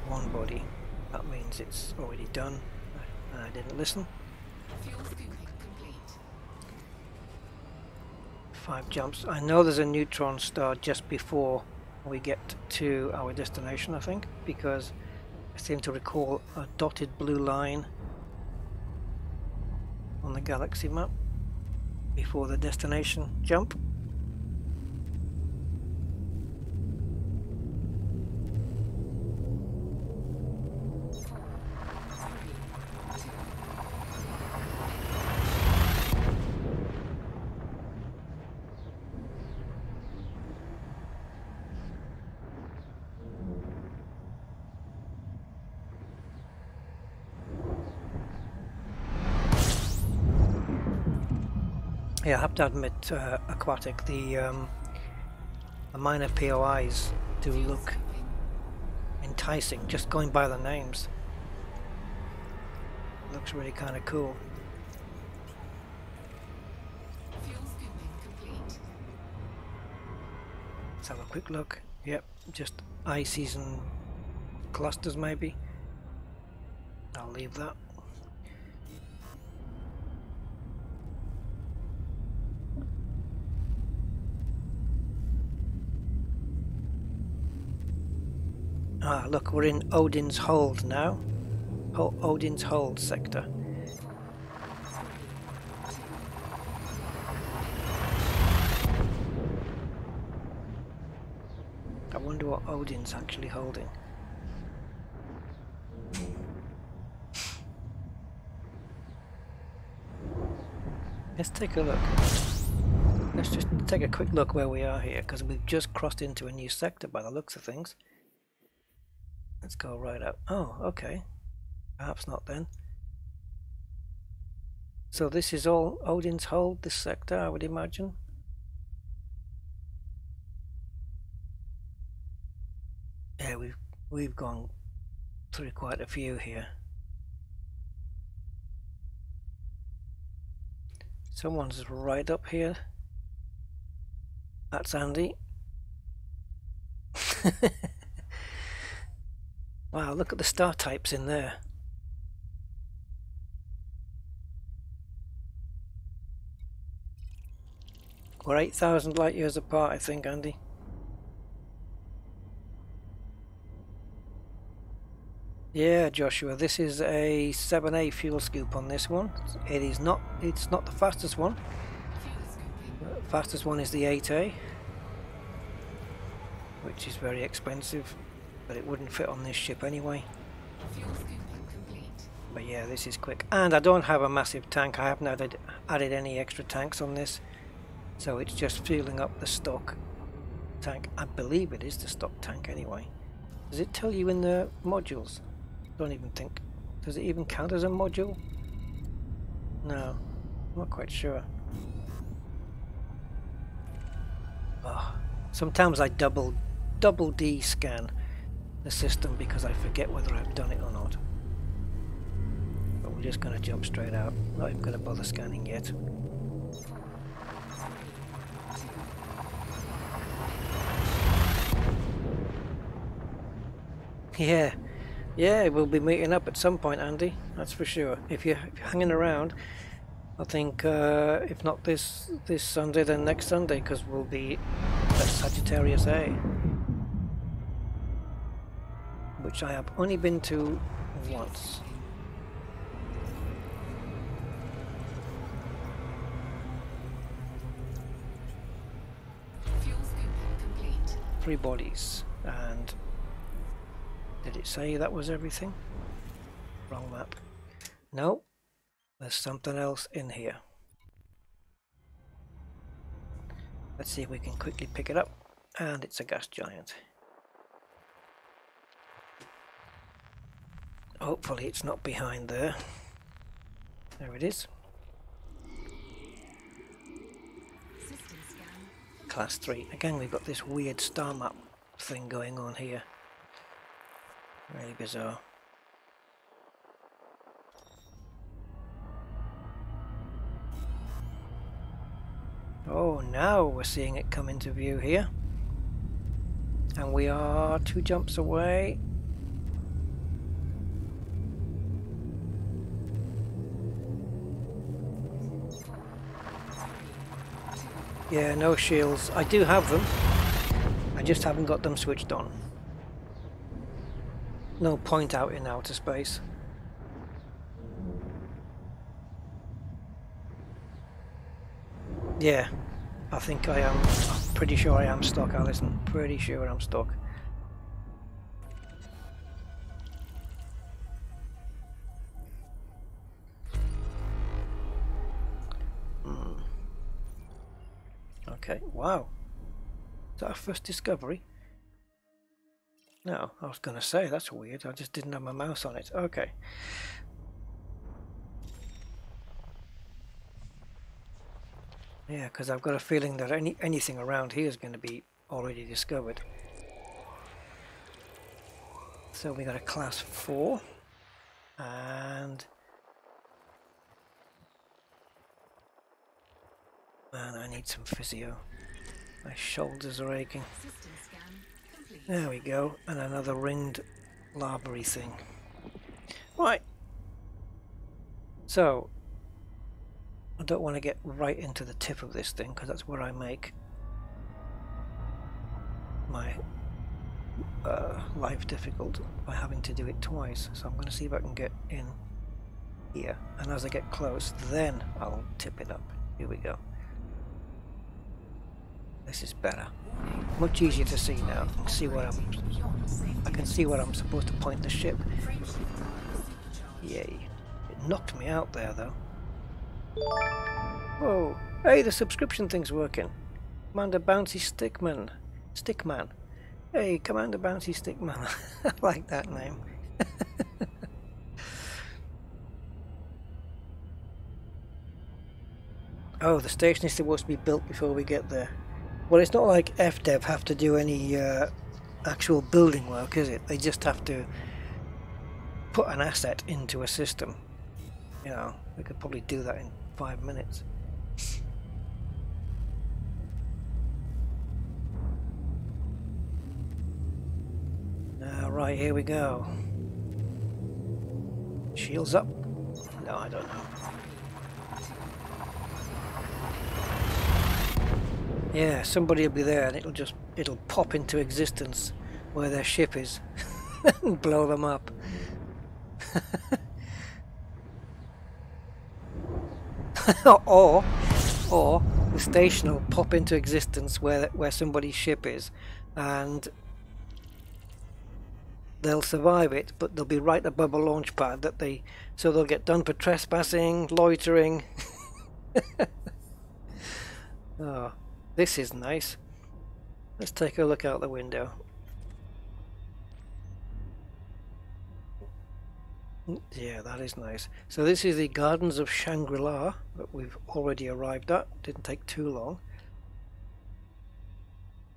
One body. That means it's already done. I didn't listen. Fuel scooping complete. 5 jumps. I know there's a neutron star just before we get to our destination, I think, because I seem to recall a dotted blue line on the galaxy map before the destination jump. Yeah, I have to admit, Aquatic, the minor POIs do look enticing, just going by the names. Looks really kind of cool. Fuel scooping complete. Let's have a quick look. Yep, just eye season clusters maybe. I'll leave that. Ah, look, we're in Odin's Hold now. Odin's Hold sector. I wonder what Odin's actually holding. Let's take a look. Let's just take a quick look where we are here, because we've just crossed into a new sector by the looks of things. Let's go right up. Oh, okay. Perhaps not then. So this is all Odin's Hold, this sector, I would imagine. Yeah, we've gone through quite a few here. Someone's right up here. That's Andy. Wow, look at the star types in there. We're 8,000 light years apart, I think, Andy. Yeah, Joshua, this is a 7A fuel scoop on this one. It's not the fastest one. Fuel scooping. The fastest one is the 8A, which is very expensive, but it wouldn't fit on this ship anyway. Fuel scooping complete. But yeah, this is quick. And I don't have a massive tank. I haven't added any extra tanks on this. So it's just fueling up the stock tank. I believe it is the stock tank anyway. Does it tell you in the modules? Don't even think. Does it even count as a module? No, I'm not quite sure. Oh, sometimes I double D scan the system because I forget whether I've done it or not. But we're just going to jump straight out. Not even going to bother scanning yet. Yeah, we'll be meeting up at some point, Andy. That's for sure. If you're hanging around, I think if not this Sunday, then next Sunday, because we'll be at Sagittarius A, which I have only been to once. Fuel scooping complete. 3 bodies, and did it say that was everything? Wrong map. No, there's something else in here. Let's see if we can quickly pick it up. And it's a gas giant. Hopefully it's not behind there. There it is. System scan. Class 3. Again, we've got this weird star map thing going on here. Really bizarre. Oh, now we're seeing it come into view here. And we are 2 jumps away. Yeah, no shields. I do have them. I just haven't got them switched on. No point out in outer space. Yeah, I think I am. I'm pretty sure I am stuck, Alison. Pretty sure I'm stuck. Okay, wow. Is that our first discovery? No, I was going to say, that's weird. I just didn't have my mouse on it. Okay. Yeah, because I've got a feeling that anything around here is going to be already discovered. So we got a class 4. And... man, I need some physio. My shoulders are aching. System scan complete. There we go. And another ringed larvae thing. Right. So, I don't want to get right into the tip of this thing because that's where I make my life difficult by having to do it twice. So I'm going to see if I can get in here, and as I get close then I'll tip it up. Here we go. This is better. Much easier to see now. I can see what I'm supposed to point the ship. Yay. It knocked me out there though. Whoa. Hey, the subscription thing's working. Commander Bouncy Stickman. Hey, Commander Bouncy Stickman. I like that name. Oh, the station is supposed to be built before we get there. Well, it's not like FDev have to do any actual building work, is it? They just have to put an asset into a system. You know, we could probably do that in 5 minutes. Right, here we go. Shields up. No, I don't know. Yeah, somebody will be there and it'll pop into existence where their ship is and blow them up. or the station will pop into existence where somebody's ship is, and they'll survive it, but they'll be right above a launch pad so they'll get done for trespassing, loitering. Oh, this is nice. Let's take a look out the window. Yeah, that is nice. So this is the Gardens of Shangri-La that we've already arrived at. Didn't take too long.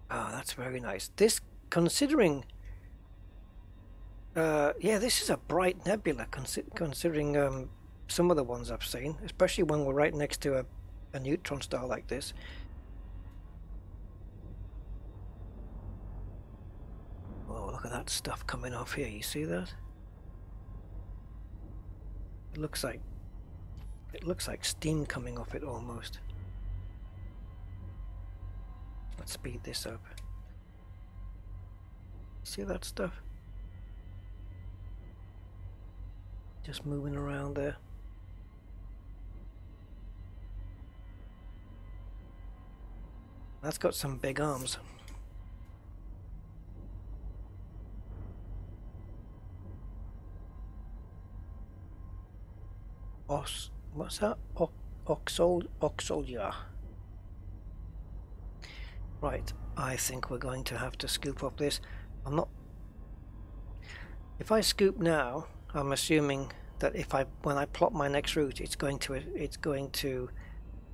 Ah, that's very nice. This, considering yeah, this is a bright nebula considering some of the ones I've seen, especially when we're right next to a neutron star like this. Oh, look at that stuff coming off here. You see that? It looks like steam coming off it almost. Let's speed this up. See that stuff? Just moving around there. That's got some big arms. What's that? Oxolja. Right, I think we're going to have to scoop up this. If I scoop now, I'm assuming that when I plot my next route, it's going to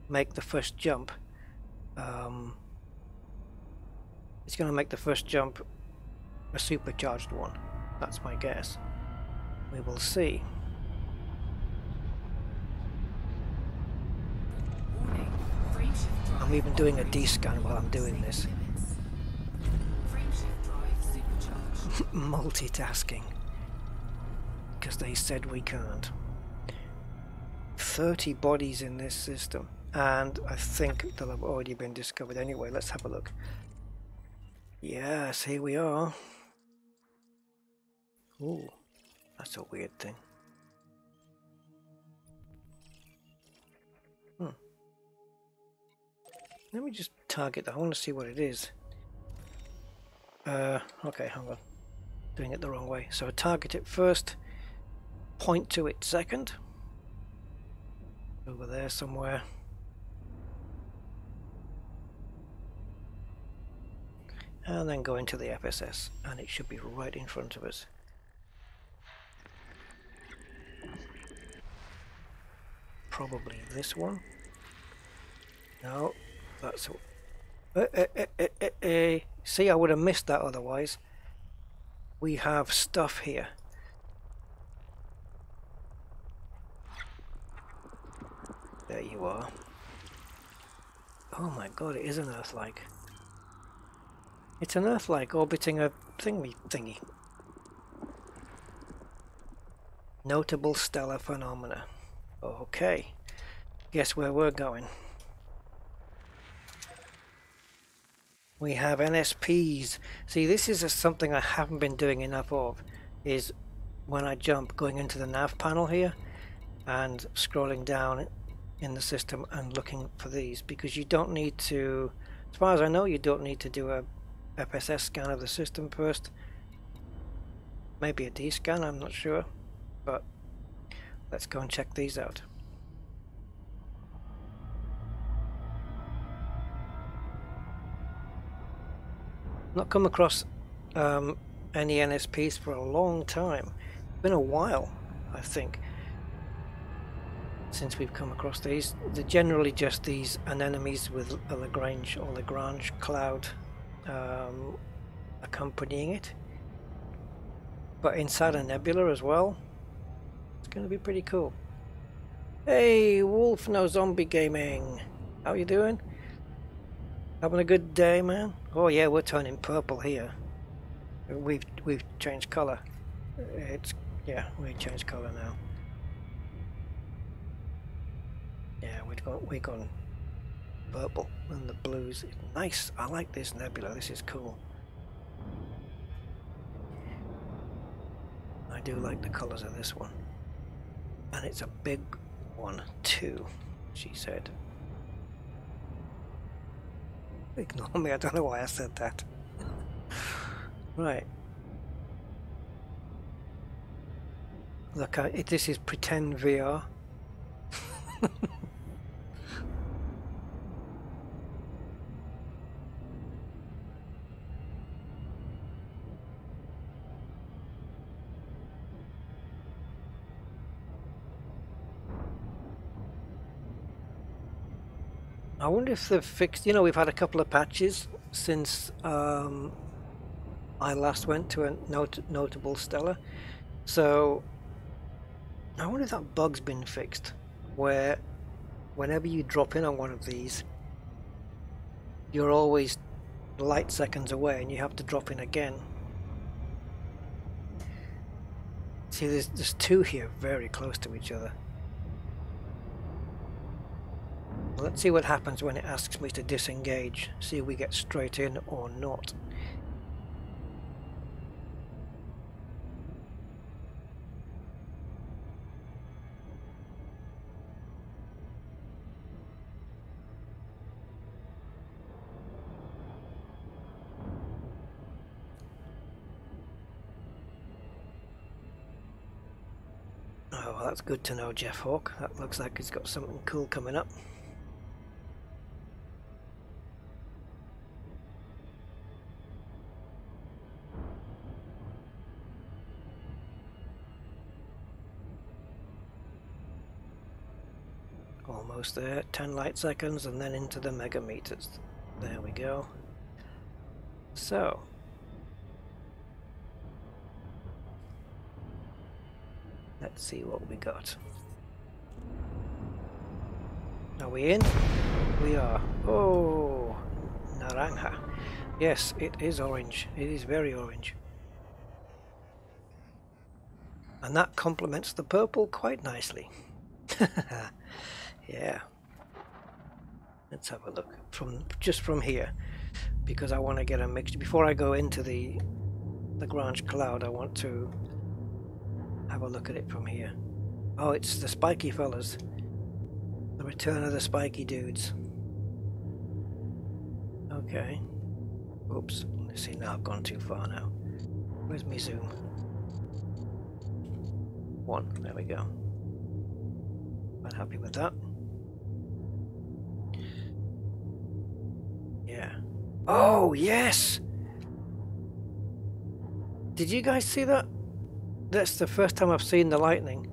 make the first jump. It's going to make the first jump a supercharged one. That's my guess. We will see. I'm even doing a D-scan while I'm doing this. Multitasking. Because they said we can't. 30 bodies in this system. and I think they'll have already been discovered anyway. Let's have a look. Yes, here we are. Ooh, that's a weird thing. Let me just target that. I want to see what it is. Okay, hang on. Doing it the wrong way. So target it first, point to it second. Over there somewhere. And then go into the FSS, and it should be right in front of us. Probably this one. No, that's... See, I would have missed that otherwise. We have stuff here. There you are. Oh my god, it is an Earth-like. It's an Earth-like orbiting a thingy. Notable stellar phenomena. Okay. Guess where we're going. We have NSPs. See, this is something I haven't been doing enough of, is when I jump, going into the nav panel here and scrolling down in the system and looking for these, because you don't need to, as far as I know, you don't need to do a FSS scan of the system first. Maybe a D scan, I'm not sure, but let's go and check these out. Not come across any NSPs for a long time. It's been a while, I think, since we've come across these. They're generally just these anomalies with a Lagrange cloud accompanying it. But inside a nebula as well. It's going to be pretty cool. Hey, Wolf No Zombie Gaming. How you doing? Having a good day, man? Oh yeah, we're turning purple here. We've changed color. Yeah, we changed color now. Yeah, we've gone purple and the blues. Nice. I like this nebula. This is cool. I do like the colors of this one. And it's a big one too, she said. Ignore me, I don't know why I said that. Right. Look, this is pretend VR. I wonder if they've fixed, you know, we've had a couple of patches since I last went to a notable stellar. So I wonder if that bug's been fixed, where whenever you drop in on one of these, you're always light seconds away and you have to drop in again. See, there's two here very close to each other. Well, let's see what happens when it asks me to disengage. See if we get straight in or not. Oh, well, that's good to know, Jeff Hawk. That looks like it's got something cool coming up. Almost there, 10 light seconds and then into the megameters. There we go. So, let's see what we got. Are we in? We are. Oh, naranja. Yes, it is orange. It is very orange. And that complements the purple quite nicely. Yeah. Let's have a look from just from here, because I want to get a mixture before I go into the Lagrange cloud. I want to have a look at it from here. Oh, it's the spiky fellas. The return of the spiky dudes. Okay. Oops. Let's see, now I've gone too far now. Where's my zoom? 1. There we go. I'm happy with that. Yeah. Oh, yes! Did you guys see that? That's the first time I've seen the lightning.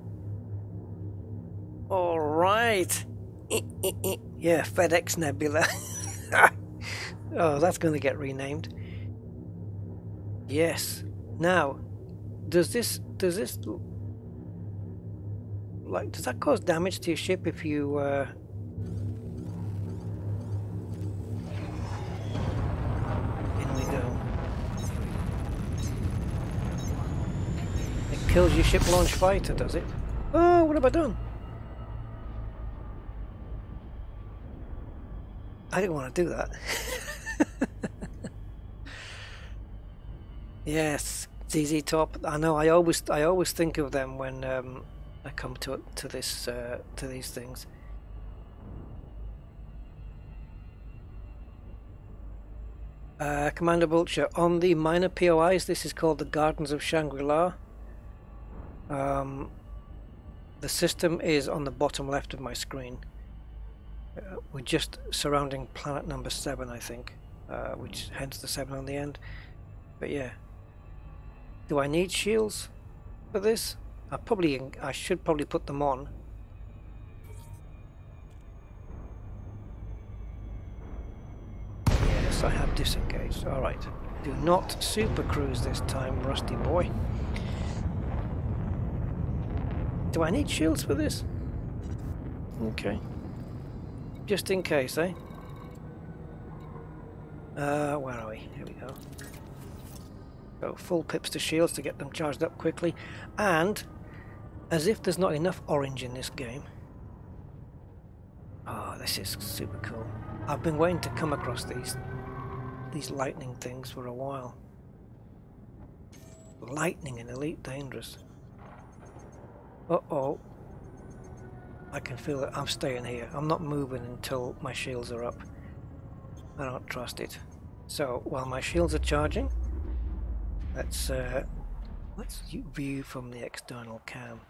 All right. Yeah, FedEx Nebula. Oh, that's going to get renamed. Yes. Now, does that cause damage to your ship if you in we go. It kills your ship launch fighter, does it? Oh, what have I done? I didn't want to do that. Yes, ZZ Top. I know. I always think of them when I come to these things. Commander Vulture, on the minor POIs, this is called the Gardens of Shangri-La. The system is on the bottom left of my screen. We're just surrounding planet number 7, I think, which hence the 7 on the end. But yeah, do I need shields for this? I should probably put them on. Yes, I have disengaged. All right. Do not super cruise this time, Rusty boy. Do I need shields for this? Okay. Just in case, eh? Where are we? Here we go. So full pips to shields to get them charged up quickly. And, as if there's not enough orange in this game. Oh, this is super cool. I've been waiting to come across these lightning things for a while. Lightning in Elite Dangerous. Uh-oh. I can feel it. I'm staying here. I'm not moving until my shields are up. I don't trust it. So, while my shields are charging, let's view from the external cam.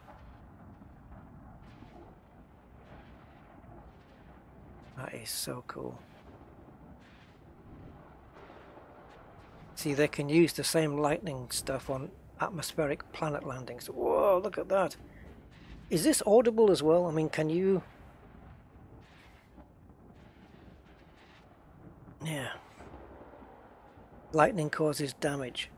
That is so cool. See, they can use the same lightning stuff on atmospheric planet landings. Whoa, look at that. Is this audible as well? I mean, can you... Yeah. Lightning causes damage.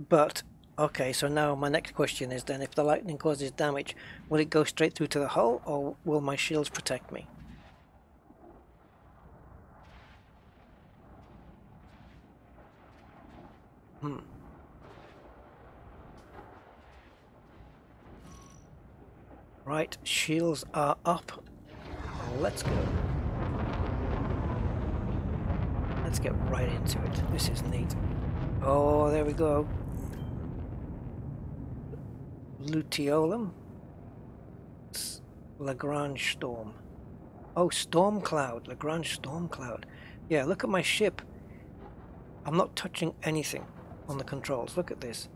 But, okay, so now my next question is then, if the lightning causes damage, will it go straight through to the hull, or will my shields protect me? Right, shields are up. Let's go. Let's get right into it. This is neat. Oh, there we go. Luteolum. Lagrange storm. Oh, storm cloud. Lagrange storm cloud. Yeah, look at my ship. I'm not touching anything on the controls. Look at this.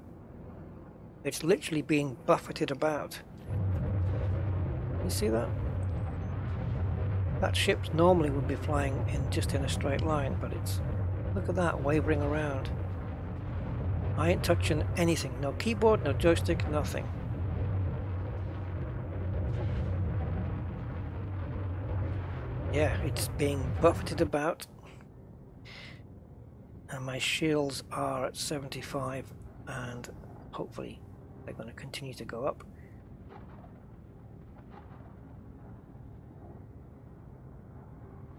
It's literally being buffeted about. You see that? That ship normally would be flying just in a straight line, but it's... Look at that, wavering around. I ain't touching anything. No keyboard, no joystick, nothing. Yeah, it's being buffeted about. And my shields are at 75, and hopefully they're going to continue to go up.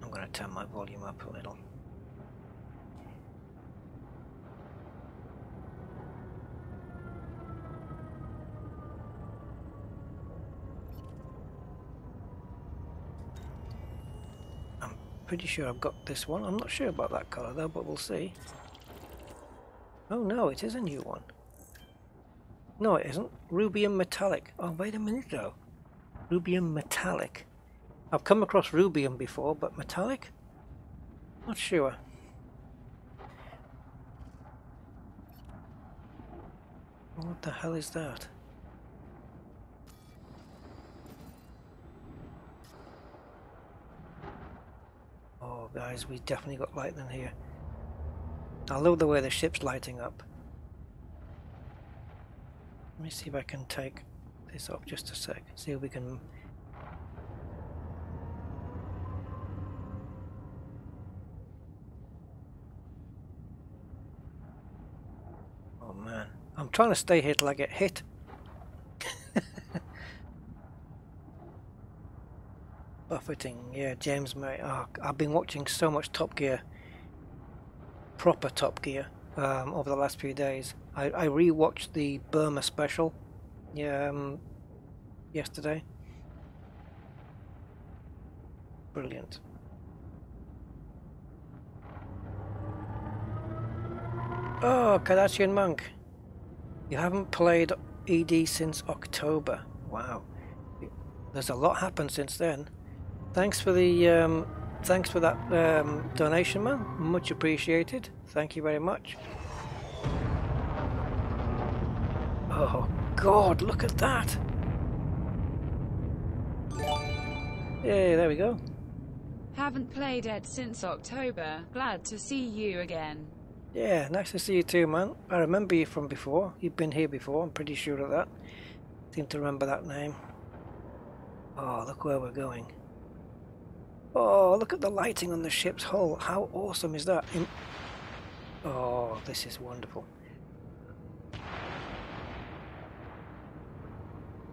I'm going to turn my volume up a little. pretty sure I've got this one. I'm not sure about that colour though, but we'll see. Oh no, it is a new one. No, it isn't. Rubium metallic. Oh, wait a minute though. Rubium metallic. I've come across rubium before, but metallic? Not sure. What the hell is that? Oh guys, we definitely got lightning here. I love the way the ship's lighting up. Let me see if I can take this off just a sec. See if we can... Oh man, I'm trying to stay here till I get hit. Buffeting, yeah, James May. Oh, I've been watching so much Top Gear, proper Top Gear, over the last few days. I re-watched the Burma special, yeah, yesterday. Brilliant. Oh, Kardashian Monk, you haven't played ED since October. Wow, there's a lot happened since then. Thanks for the thanks for that donation, man. Much appreciated. Thank you very much. Oh God, look at that! Yeah, there we go. Haven't played Ed since October. Glad to see you again. Yeah, nice to see you too, man. I remember you from before. You've been here before. I'm pretty sure of that. Seem to remember that name. Oh, look where we're going. Oh, look at the lighting on the ship's hull. How awesome is that? Oh, this is wonderful.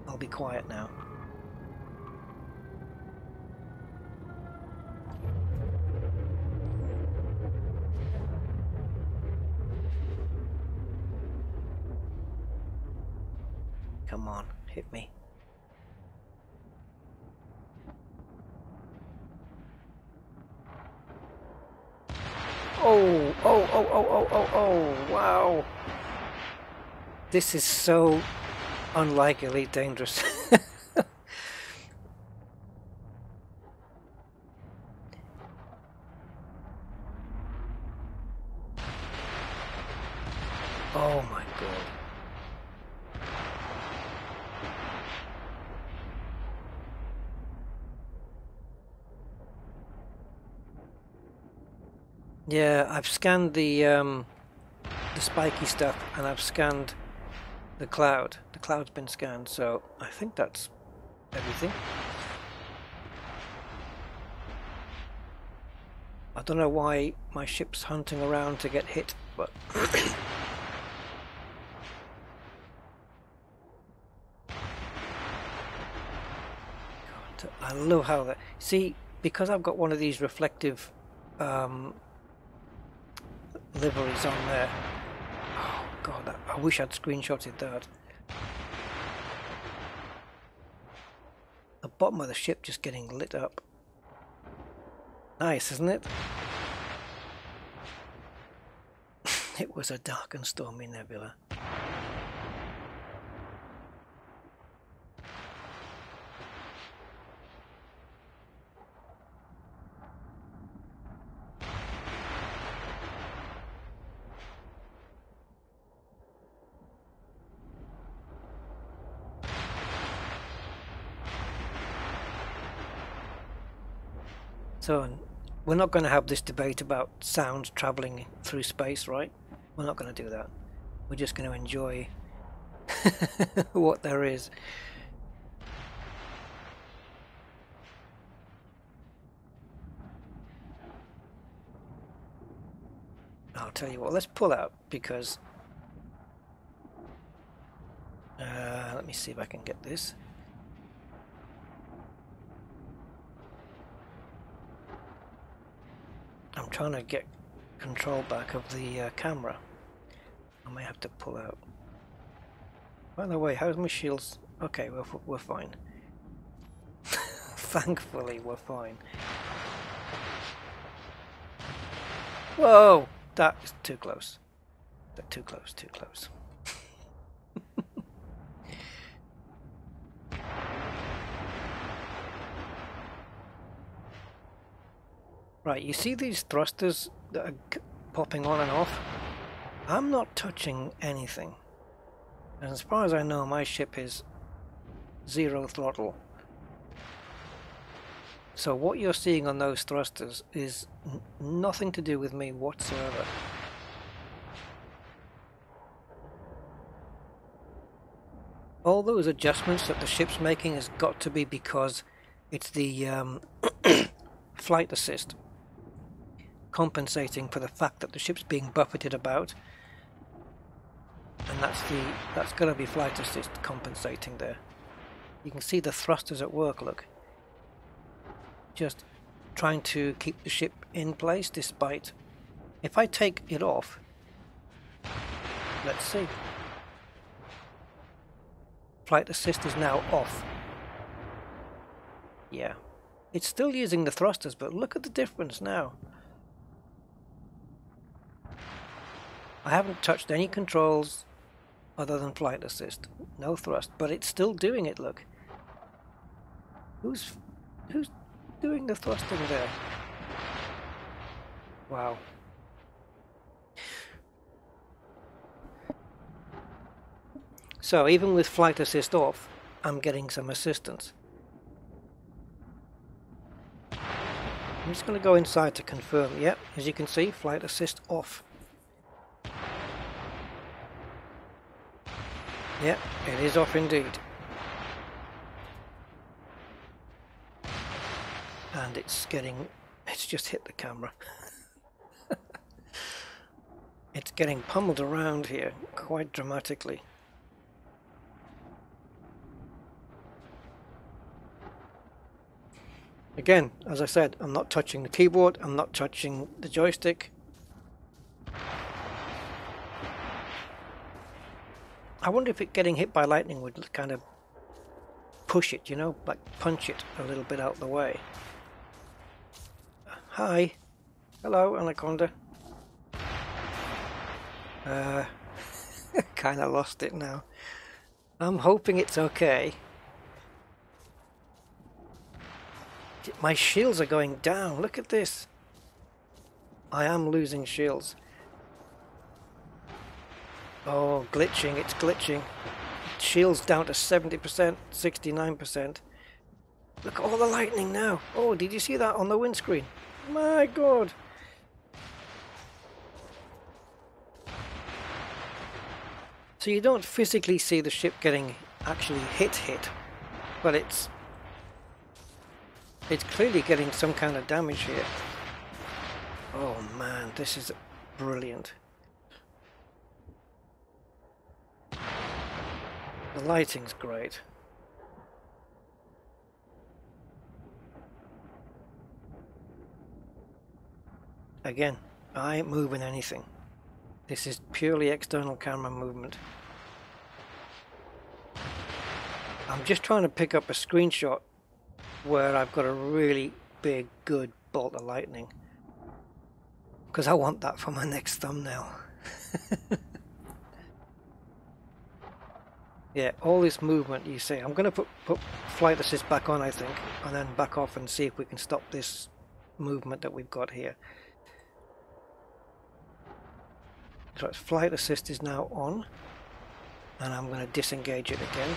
I'll be quiet now. Come on, hit me. Oh, oh, oh, oh, oh, oh, oh, wow. This is so unlike Elite Dangerous. Oh my God. Yeah, I've scanned the spiky stuff, and I've scanned the cloud. The cloud's been scanned, so I think that's everything. I don't know why my ship's hunting around to get hit, but God, I love how that. See, because I've got one of these reflective liveries on there. Oh God, I wish I'd screenshotted that. The bottom of the ship just getting lit up. Nice, isn't it? It was a dark and stormy nebula. So, we're not going to have this debate about sound travelling through space, right? We're not going to do that. We're just going to enjoy what there is. I'll tell you what, let's pull out, because let me see if I can get this. I'm trying to get control back of the camera. I may have to pull out. By the way, how's my shields? Okay, we're fine. Thankfully, we're fine. Whoa! That is too close. Too close, too close. Right, you see these thrusters that are popping on and off? I'm not touching anything. And as far as I know, my ship is 0 throttle. So what you're seeing on those thrusters is nothing to do with me whatsoever. All those adjustments that the ship's making has got to be because it's the flight assist compensating for the fact that the ship's being buffeted about, and that's going to be flight assist compensating there. You can see the thrusters at work, look, just trying to keep the ship in place despite. If I take it off, let's see, flight assist is now off. Yeah, it's still using the thrusters, but look at the difference now. I haven't touched any controls other than flight assist, no thrust, but it's still doing it, look. Who's doing the thrusting there? Wow. So even with flight assist off, I'm getting some assistance. I'm just going to go inside to confirm. Yep, as you can see, flight assist off. Yep, it is off indeed. And it's just hit the camera. It's getting pummeled around here quite dramatically. Again, as I said, I'm not touching the keyboard, I'm not touching the joystick. I wonder if getting hit by lightning would kind of push it, you know, like punch it a little bit out the way. Hi. Hello, Anaconda. Kind of lost it now. I'm hoping it's okay. My shields are going down. Look at this. I am losing shields. Oh, glitching. It's glitching. Shields down to 70%, 69%. Look at all the lightning now. Oh, did you see that on the windscreen? My God. So you don't physically see the ship getting actually hit, but it's clearly getting some kind of damage here. Oh man, this is brilliant. The lighting's great. Again, I ain't moving anything. This is purely external camera movement. I'm just trying to pick up a screenshot where I've got a really big, good bolt of lightning, because I want that for my next thumbnail. Yeah, all this movement you see. I'm going to put flight assist back on, I think, and then back off and see if we can stop this movement that we've got here. So flight assist is now on, and I'm going to disengage it again.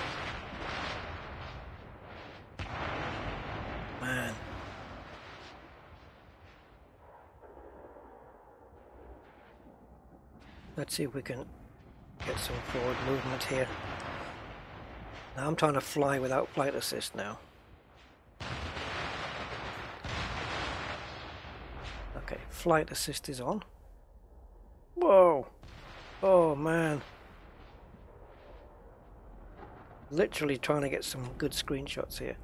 Man. Let's see if we can get some forward movement here. Now I'm trying to fly without flight assist now. Okay, flight assist is on. Whoa! Oh man. Literally trying to get some good screenshots here.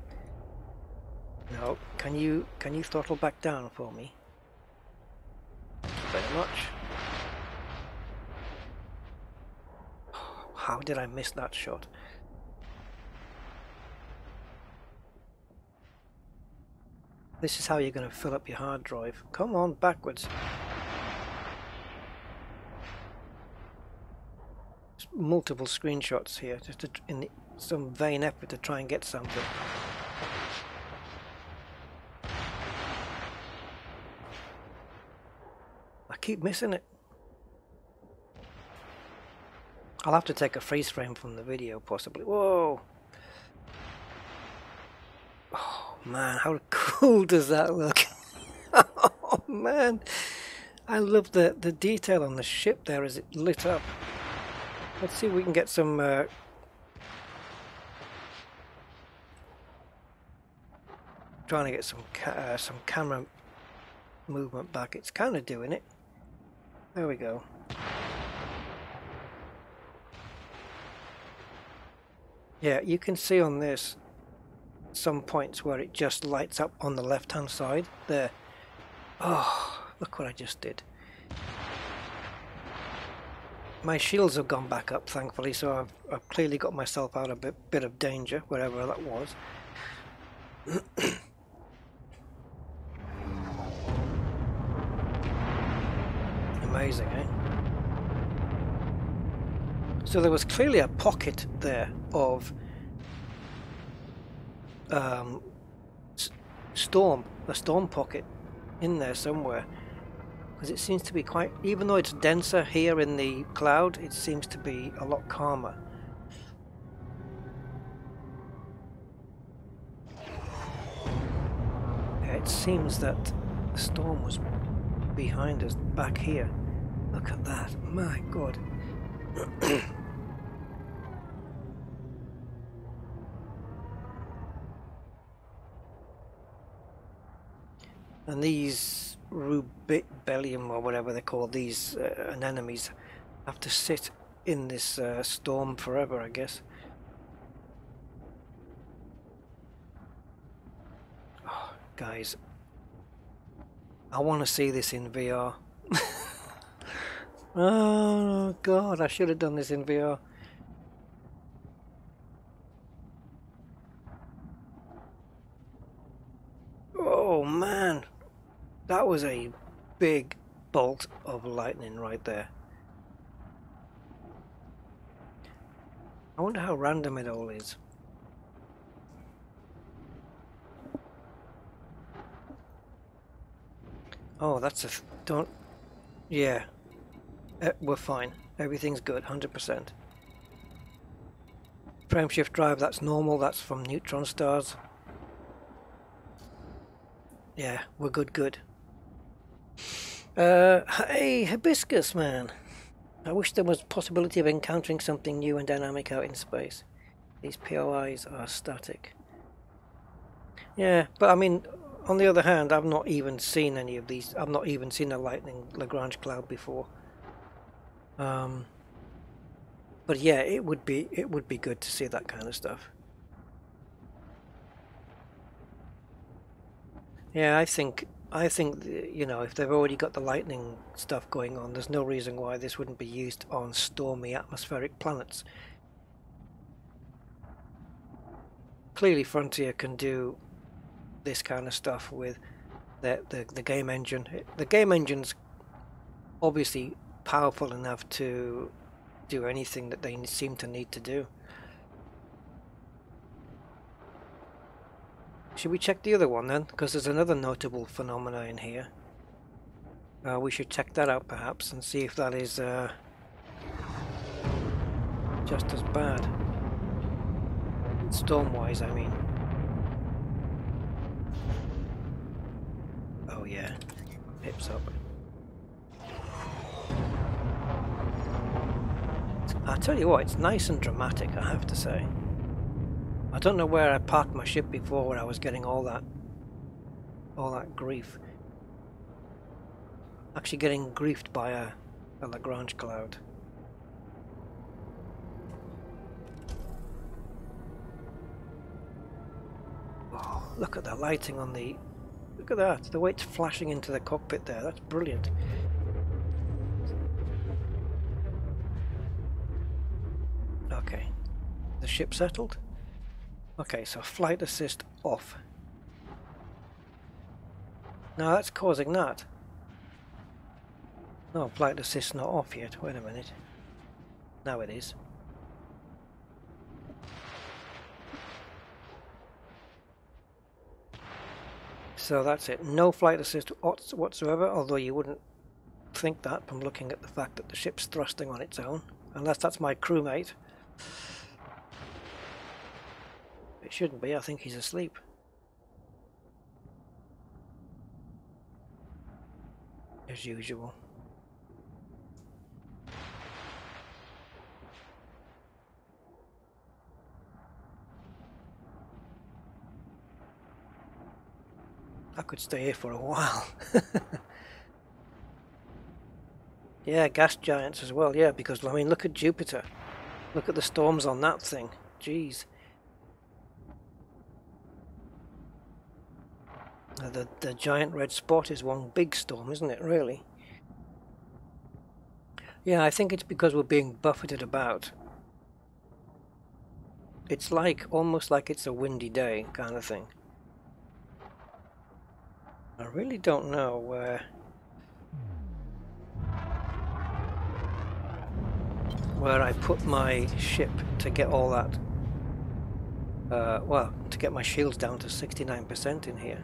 No, can you throttle back down for me? Thank you very much. How did I miss that shot? This is how you're going to fill up your hard drive. Come on, backwards. multiple screenshots here, just in some vain effort to try and get something. I keep missing it. I'll have to take a freeze frame from the video, possibly. Whoa! Oh man, how cool does that look? Oh man, I love the detail on the ship there as it lit up. Let's see if we can get some trying to get some camera movement back. It's kind of doing it. There we go. Yeah, you can see on this some points where it just lights up on the left hand side there. Oh, look what I just did. My shields have gone back up, thankfully, so I've clearly got myself out of a bit of danger, wherever that was. Amazing, eh? So there was clearly a pocket there of storm, a storm pocket in there somewhere, because it seems to be quite, even though it's denser here in the cloud, it seems to be a lot calmer. Yeah, it seems that the storm was behind us back here. Look at that, my god. And these rubellum or whatever they're called, these anemones, have to sit in this storm forever, I guess. Oh, guys, I want to see this in VR. Oh god, I should have done this in VR. Oh man, that was a big bolt of lightning right there. I wonder how random it all is. Oh, that's a... don't... yeah. We're fine. Everything's good, 100%. Frameshift drive, that's normal, that's from neutron stars. Yeah, we're good. Hey, Hibiscus, man. I wish there was possibility of encountering something new and dynamic out in space. These POIs are static. Yeah, but I mean, on the other hand, I've not even seen any of these. I've not even seen a lightning Lagrange cloud before. But yeah, it would be good to see that kind of stuff. Yeah, I think you know, if they've already got the lightning stuff going on, there's no reason why this wouldn't be used on stormy atmospheric planets. Clearly Frontier can do this kind of stuff with the game engine. The game engine's obviously powerful enough to do anything that they seem to need to do. Should we check the other one then? Because there's another notable phenomena in here. We should check that out perhaps and see if that is just as bad. Storm-wise, I mean. Oh yeah, hips up. I tell you what, it's nice and dramatic, I have to say. I don't know where I parked my ship before where I was getting all that grief. Actually getting griefed by a Lagrange cloud. Oh, look at the lighting on the... look at that, the way it's flashing into the cockpit there, that's brilliant. Okay, the ship settled? Okay, so flight assist off. Now that's causing that. No, flight assist not off yet, wait a minute. Now it is. So that's it. No flight assist whatsoever, although you wouldn't think that from looking at the fact that the ship's thrusting on its own. Unless that's my crewmate. It shouldn't be. I think he's asleep. As usual. I could stay here for a while. Yeah, gas giants as well. Yeah, because I mean, look at Jupiter. Look at the storms on that thing. Jeez. The giant red spot is one big storm, isn't it, really? Yeah, I think it's because we're being buffeted about. It's like, almost like it's a windy day kind of thing. I really don't know where I put my ship to get all that, well, to get my shields down to 69% in here.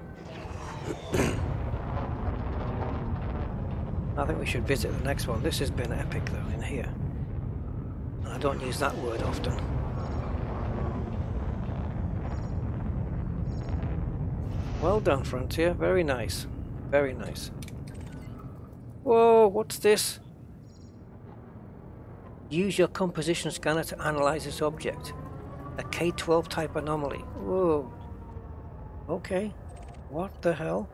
I think we should visit the next one. This has been epic though in here. I don't use that word often. Well done, Frontier. Very nice. Very nice. Whoa, what's this? Use your composition scanner to analyze this object. A K12 type anomaly. Whoa. Okay. What the hell?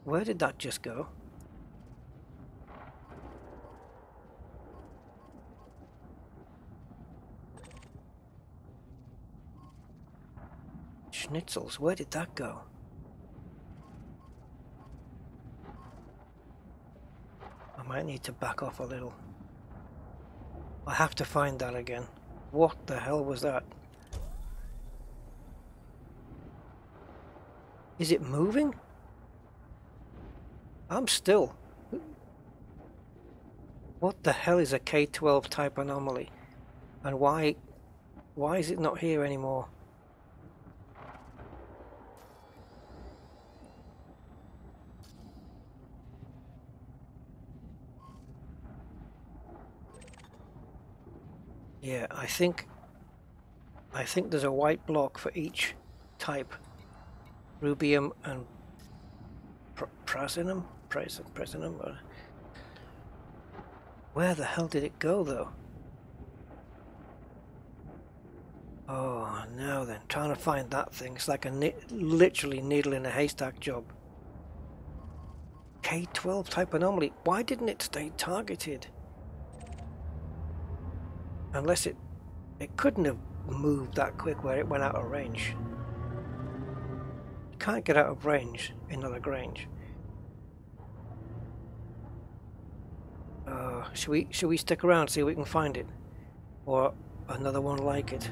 Where did that just go? Schnitzels, where did that go? I might need to back off a little. I have to find that again. What the hell was that? Is it moving? I'm still. What the hell is a K12 type anomaly? And why is it not here anymore? Yeah, I think there's a white block for each type. Rubium and prasinum? Prasinum? Where the hell did it go though? Oh, now then, trying to find that thing. It's like a literally needle in a haystack job. K12 type anomaly. Why didn't it stay targeted? Unless it couldn't have moved that quick where it went out of range. You can't get out of range in Lagrange. Should we stick around, see if we can find it? Or another one like it?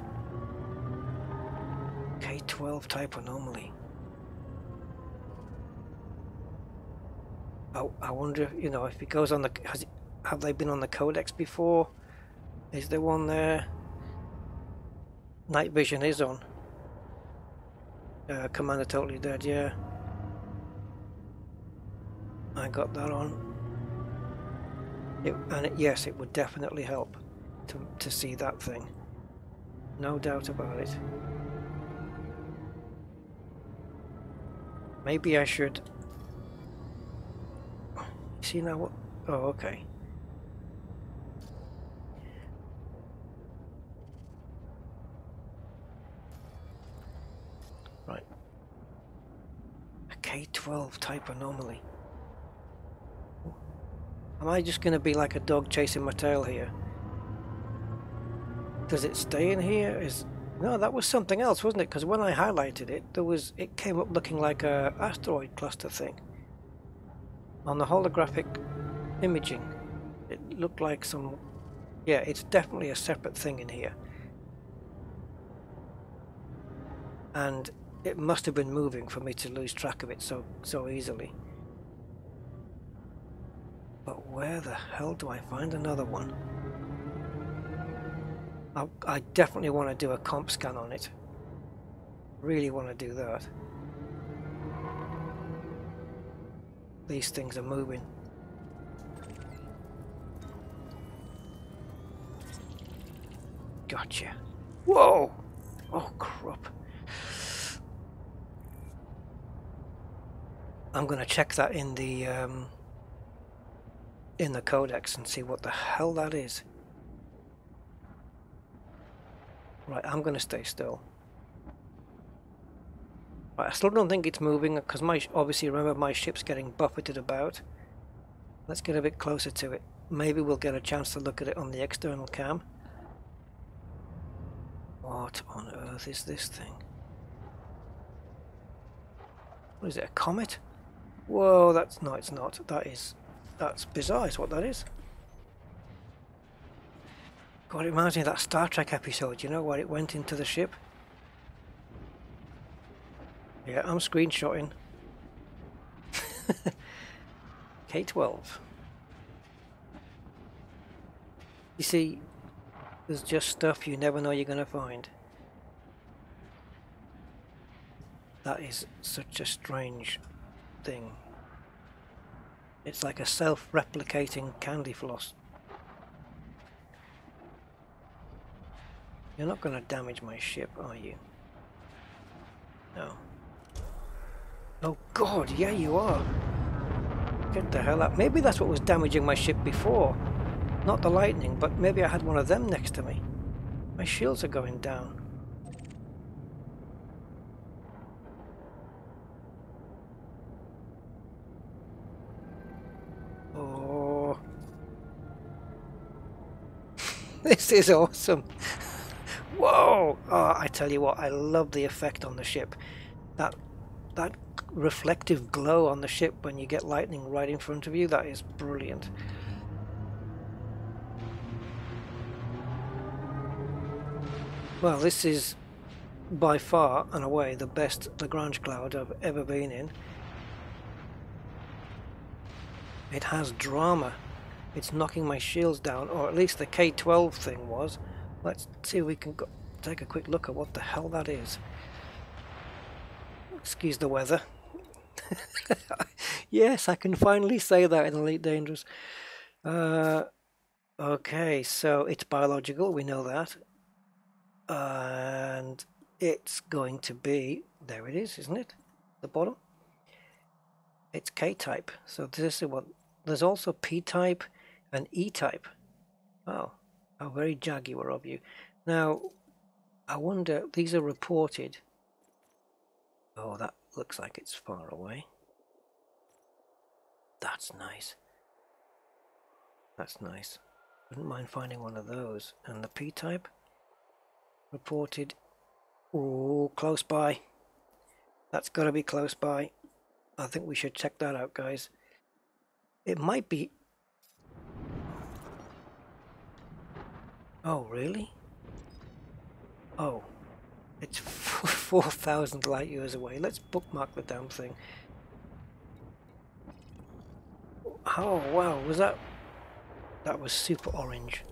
K12 type anomaly. Oh, I wonder if, you know, if it goes on the... have they been on the codex before? Is there one there? Night vision is on. Commander Totally Dead, yeah. I got that on. Yes, it would definitely help to see that thing. No doubt about it. Maybe I should... See now what... Oh, okay. Right. A K12 type anomaly. Am I just going to be like a dog chasing my tail here? Does it stay in here? No, that was something else, wasn't it? Because when I highlighted it, it came up looking like a asteroid cluster thing. On the holographic imaging, it looked like some... Yeah, it's definitely a separate thing in here. And It must have been moving for me to lose track of it so easily. But where the hell do I find another one? I definitely want to do a comp scan on it. Really want to do that. These things are moving. Gotcha. Whoa! Oh crap. I'm gonna check that in the codex and see what the hell that is. Right, I'm gonna stay still. Right, I still don't think it's moving because obviously remember my ship's getting buffeted about. Let's get a bit closer to it. Maybe we'll get a chance to look at it on the external cam. What on earth is this thing? What is it, a comet? Whoa, no, it's not. That's bizarre is what that is. God, it reminds me of that Star Trek episode, you know, where it went into the ship? Yeah, I'm screenshotting. K12. You see, there's just stuff you never know you're going to find. That is such a strange thing. It's like a self-replicating candy floss. You're not going to damage my ship, are you? No. Oh God, yeah you are. Get the hell out. Maybe that's what was damaging my ship before. Not the lightning, but maybe I had one of them next to me. My shields are going down. Oh. This is awesome. Whoa! Oh, I tell you what, I love the effect on the ship. That reflective glow on the ship when you get lightning right in front of you, that is brilliant. Well, this is by far and away the best Lagrange cloud I've ever been in. It has drama. It's knocking my shields down, or at least the K12 thing was. Let's see if we can take a quick look at what the hell that is. Excuse the weather. Yes, I can finally say that in Elite Dangerous. Okay, so it's biological, we know that. And it's going to be, there it is, isn't it? The bottom. It's K-type. So this is what, there's also P-type and E-type. Oh, how very jaguar of you. Now, I wonder, these are reported. Oh, that looks like it's far away. That's nice. That's nice. Wouldn't mind finding one of those. And the P-type? Reported. Oh, close by. That's got to be close by. I think we should check that out, guys. It might be... Oh, really? Oh. It's 4,000 light years away. Let's bookmark the damn thing. Oh, wow. Was that... That was super orange.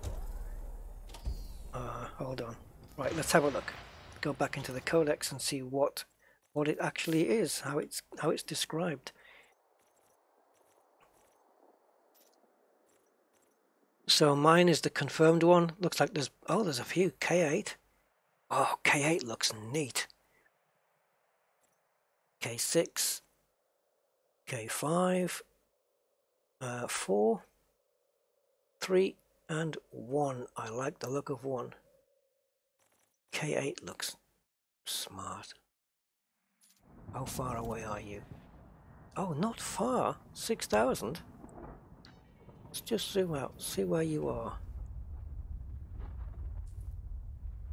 Hold on. Right, let's have a look. Go back into the codex and see what it actually is, how it's described. So mine is the confirmed one. Looks like there's a few. K8. Oh, K8 looks neat. K6, K5, 4, 3, and 1. I like the look of 1. K8 looks smart. How far away are you? Oh, not far. 6,000. Let's just zoom out, see where you are.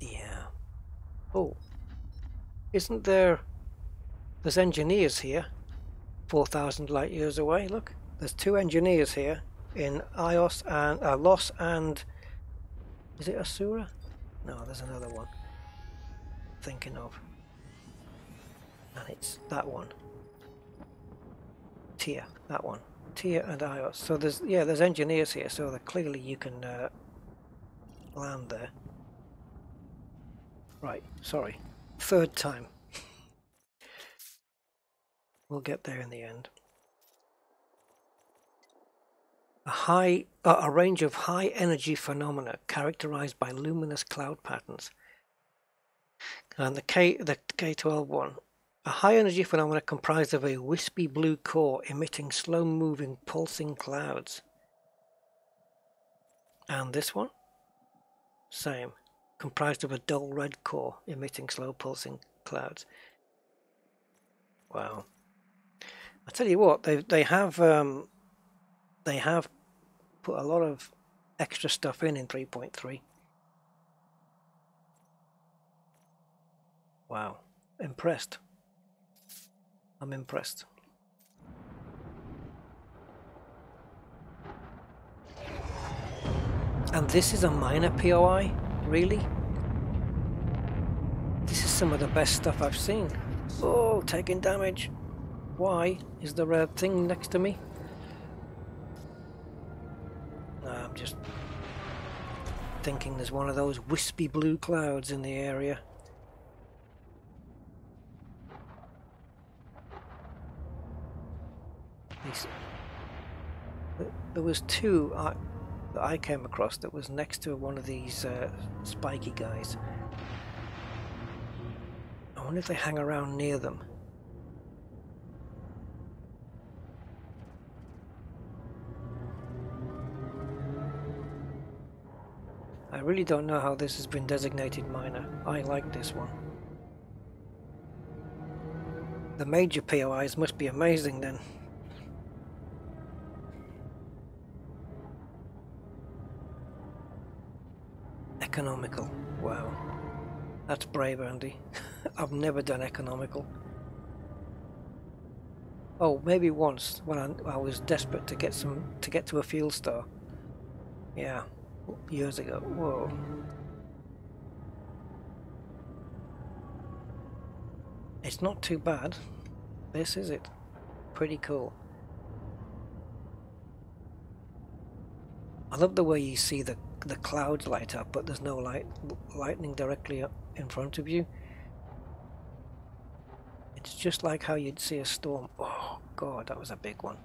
Yeah. Oh, isn't there... There's engineers here. 4,000 light years away, look. There's 2 engineers here in Ios and Los and... Is it Asura? No, there's another one. Thinking of. and it's that one. Tier, that one. Tier and IOS. So there's engineers here, so that clearly you can land there. Right, sorry. Third time. We'll get there in the end. A range of high energy phenomena characterized by luminous cloud patterns. And the K12 one. A high energy phenomena comprised of a wispy blue core emitting slow moving pulsing clouds. And this one? Same. Comprised of a dull red core emitting slow pulsing clouds. Wow. I tell you what, they have put a lot of extra stuff in 3.3. Wow. Impressed. I'm impressed. And this is a minor POI? Really? This is some of the best stuff I've seen. Oh, taking damage. Why? Is there a thing next to me? No, I'm just thinking there's one of those wispy blue clouds in the area. There was two that I came across that was next to one of these spiky guys. I wonder if they hang around near them. I really don't know how this has been designated minor. I like this one. The major POIs must be amazing then. Economical. Wow. That's brave, Andy. I've never done economical. Oh, maybe once when I was desperate to get to a field star. Yeah, years ago. Whoa. It's not too bad. This is it. Pretty cool. I love the way you see the clouds light up, but there's no lightning directly up in front of you. It's just like how you'd see a storm. Oh god, that was a big one.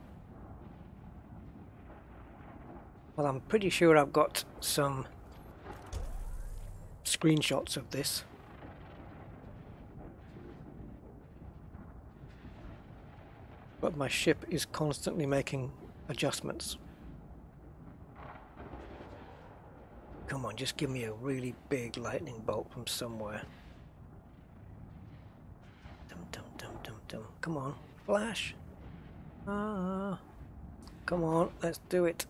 Well, I'm pretty sure I've got some screenshots of this. But my ship is constantly making adjustments. Come on, just give me a really big lightning bolt from somewhere. Dum dum dum dum dum. Come on, flash. Ah, come on, let's do it.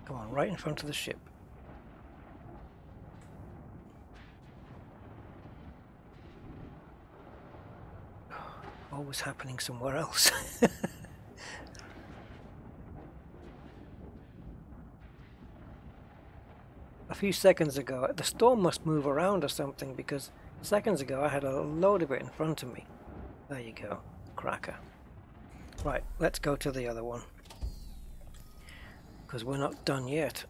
Come on, right in front of the ship. Always happening somewhere else. A few seconds ago, the storm must move around or something, because seconds ago I had a load of it in front of me. There you go, cracker. Right, let's go to the other one, because we're not done yet.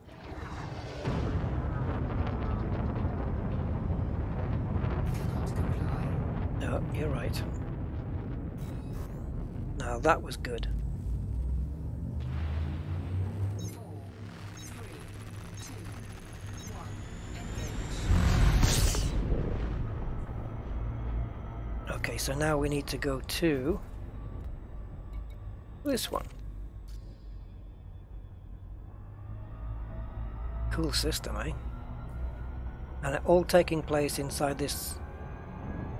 No, you're right. Now that was good. Okay, so now we need to go to this one. Cool system, eh? And it all taking place inside this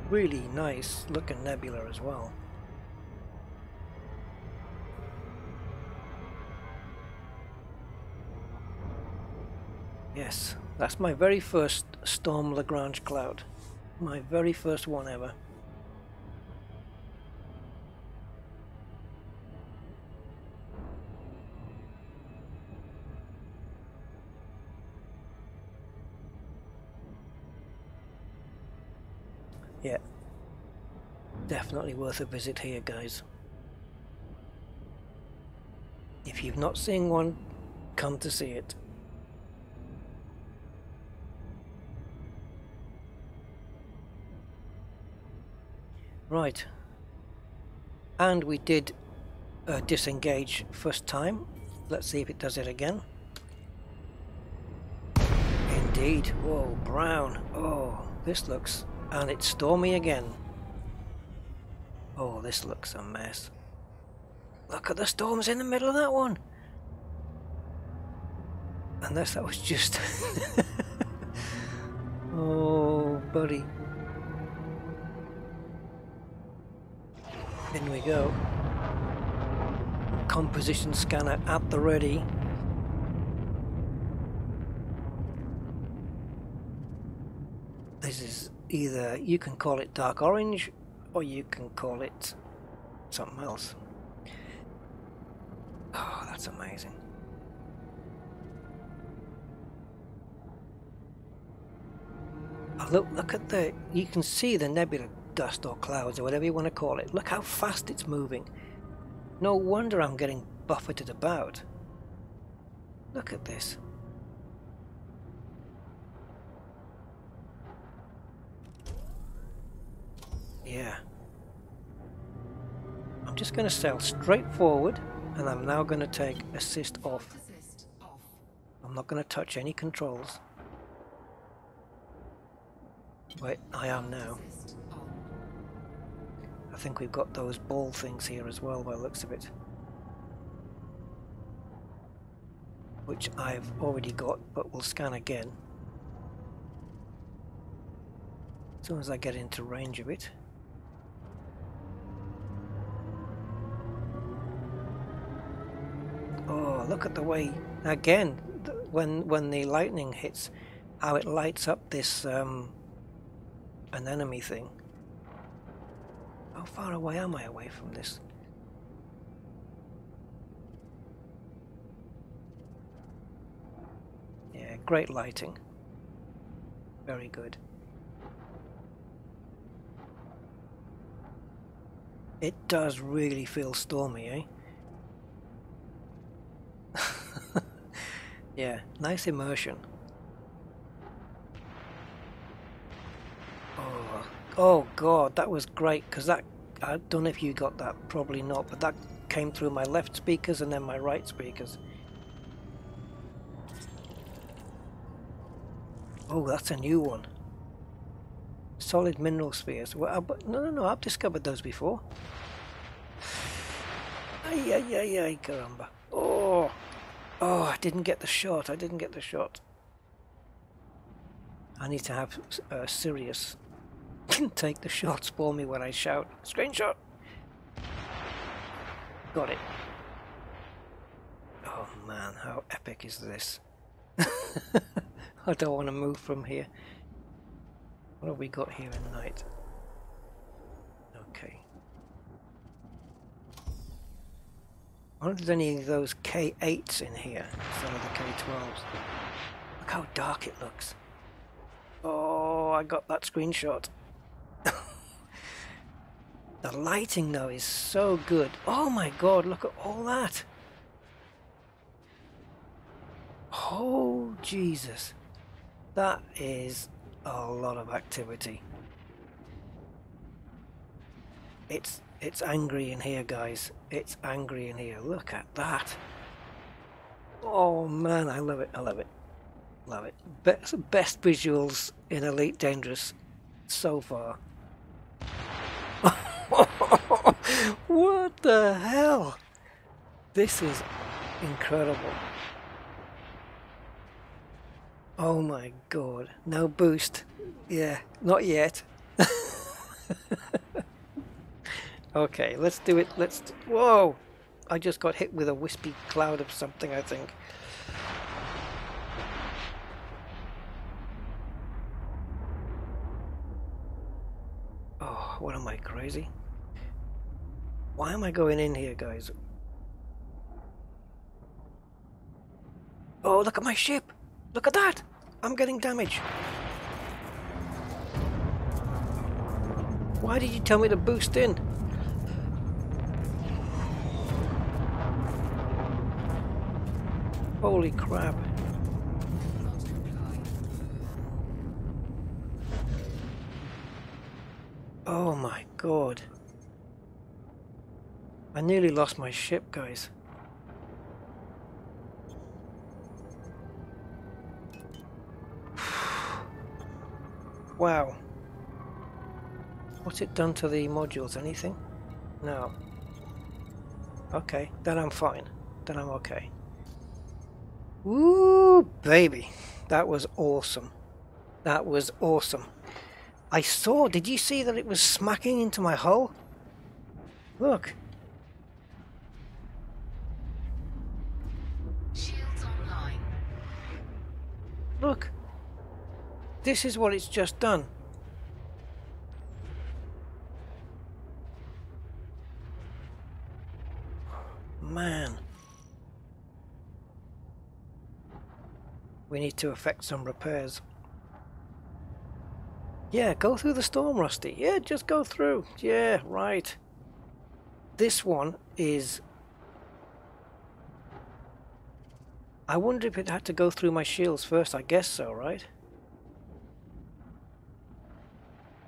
really nice looking nebula as well. Yes, that's my very first storm Lagrange cloud. My very first one ever. Yeah, definitely worth a visit here, guys. If you've not seen one, come to see it. Right, and we did disengage first time. Let's see if it does it again. Indeed. Whoa, brown. Oh, this looks... and it's stormy again. Oh, this looks a mess. Look at the storms in the middle of that one. Unless that was just... oh, buddy. In we go. Composition scanner at the ready. This is either, you can call it dark orange, or you can call it something else. Oh, that's amazing. Oh, look at the, you can see the nebula dust or clouds or whatever you want to call it. Look how fast it's moving. No wonder I'm getting buffeted about. Look at this. Yeah. I'm just going to sail straight forward, and I'm now going to take assist off. I'm not going to touch any controls. Wait, I am now. I think we've got those ball things here as well by the looks of it. Which I've already got, but we'll scan again. As soon as I get into range of it. Oh, look at the way, again, when the lightning hits, how it lights up this anemone thing. How far away am I away from this? Yeah, great lighting. Very good. It does really feel stormy, eh? Yeah, nice immersion. Oh god, that was great, because that, I don't know if you got that, probably not, but that came through my left speakers and then my right speakers. Oh, that's a new one. Solid mineral spheres. Well, no, I've discovered those before. Ay, ay, ay, ay, caramba. Oh, I didn't get the shot. I need to have Sirius take the shots for me when I shout. Screenshot! Got it. Oh man, how epic is this? I don't want to move from here. What have we got here in night? Okay. I wonder if there's any of those K8s in here instead of the K12s. Look how dark it looks. Oh, I got that screenshot. The lighting though is so good. Oh my god, look at all that. Oh Jesus. That is a lot of activity. It's angry in here, guys. It's angry in here. Look at that. Oh man, I love it. Love it. Best visuals in Elite Dangerous so far. What the hell? This is incredible. Oh my god. No boost. Yeah, not yet. Okay, let's do it. Whoa! I just got hit with a wispy cloud of something, I think. Oh, what am I, crazy? Why am I going in here, guys? Oh, look at my ship! Look at that! I'm getting damage. Why did you tell me to boost in? Holy crap. Oh my god. I nearly lost my ship, guys. Wow. What's it done to the modules? Anything? No. Okay, then I'm fine. Then I'm okay. Woo, baby. That was awesome. That was awesome. I saw, did you see that it was smacking into my hull? Look. Shields online. Look. This is what it's just done. Man. We need to effect some repairs. Yeah, go through the storm, Rusty. Yeah, just go through. Yeah, right. This one is... I wonder if it had to go through my shields first. I guess so, right?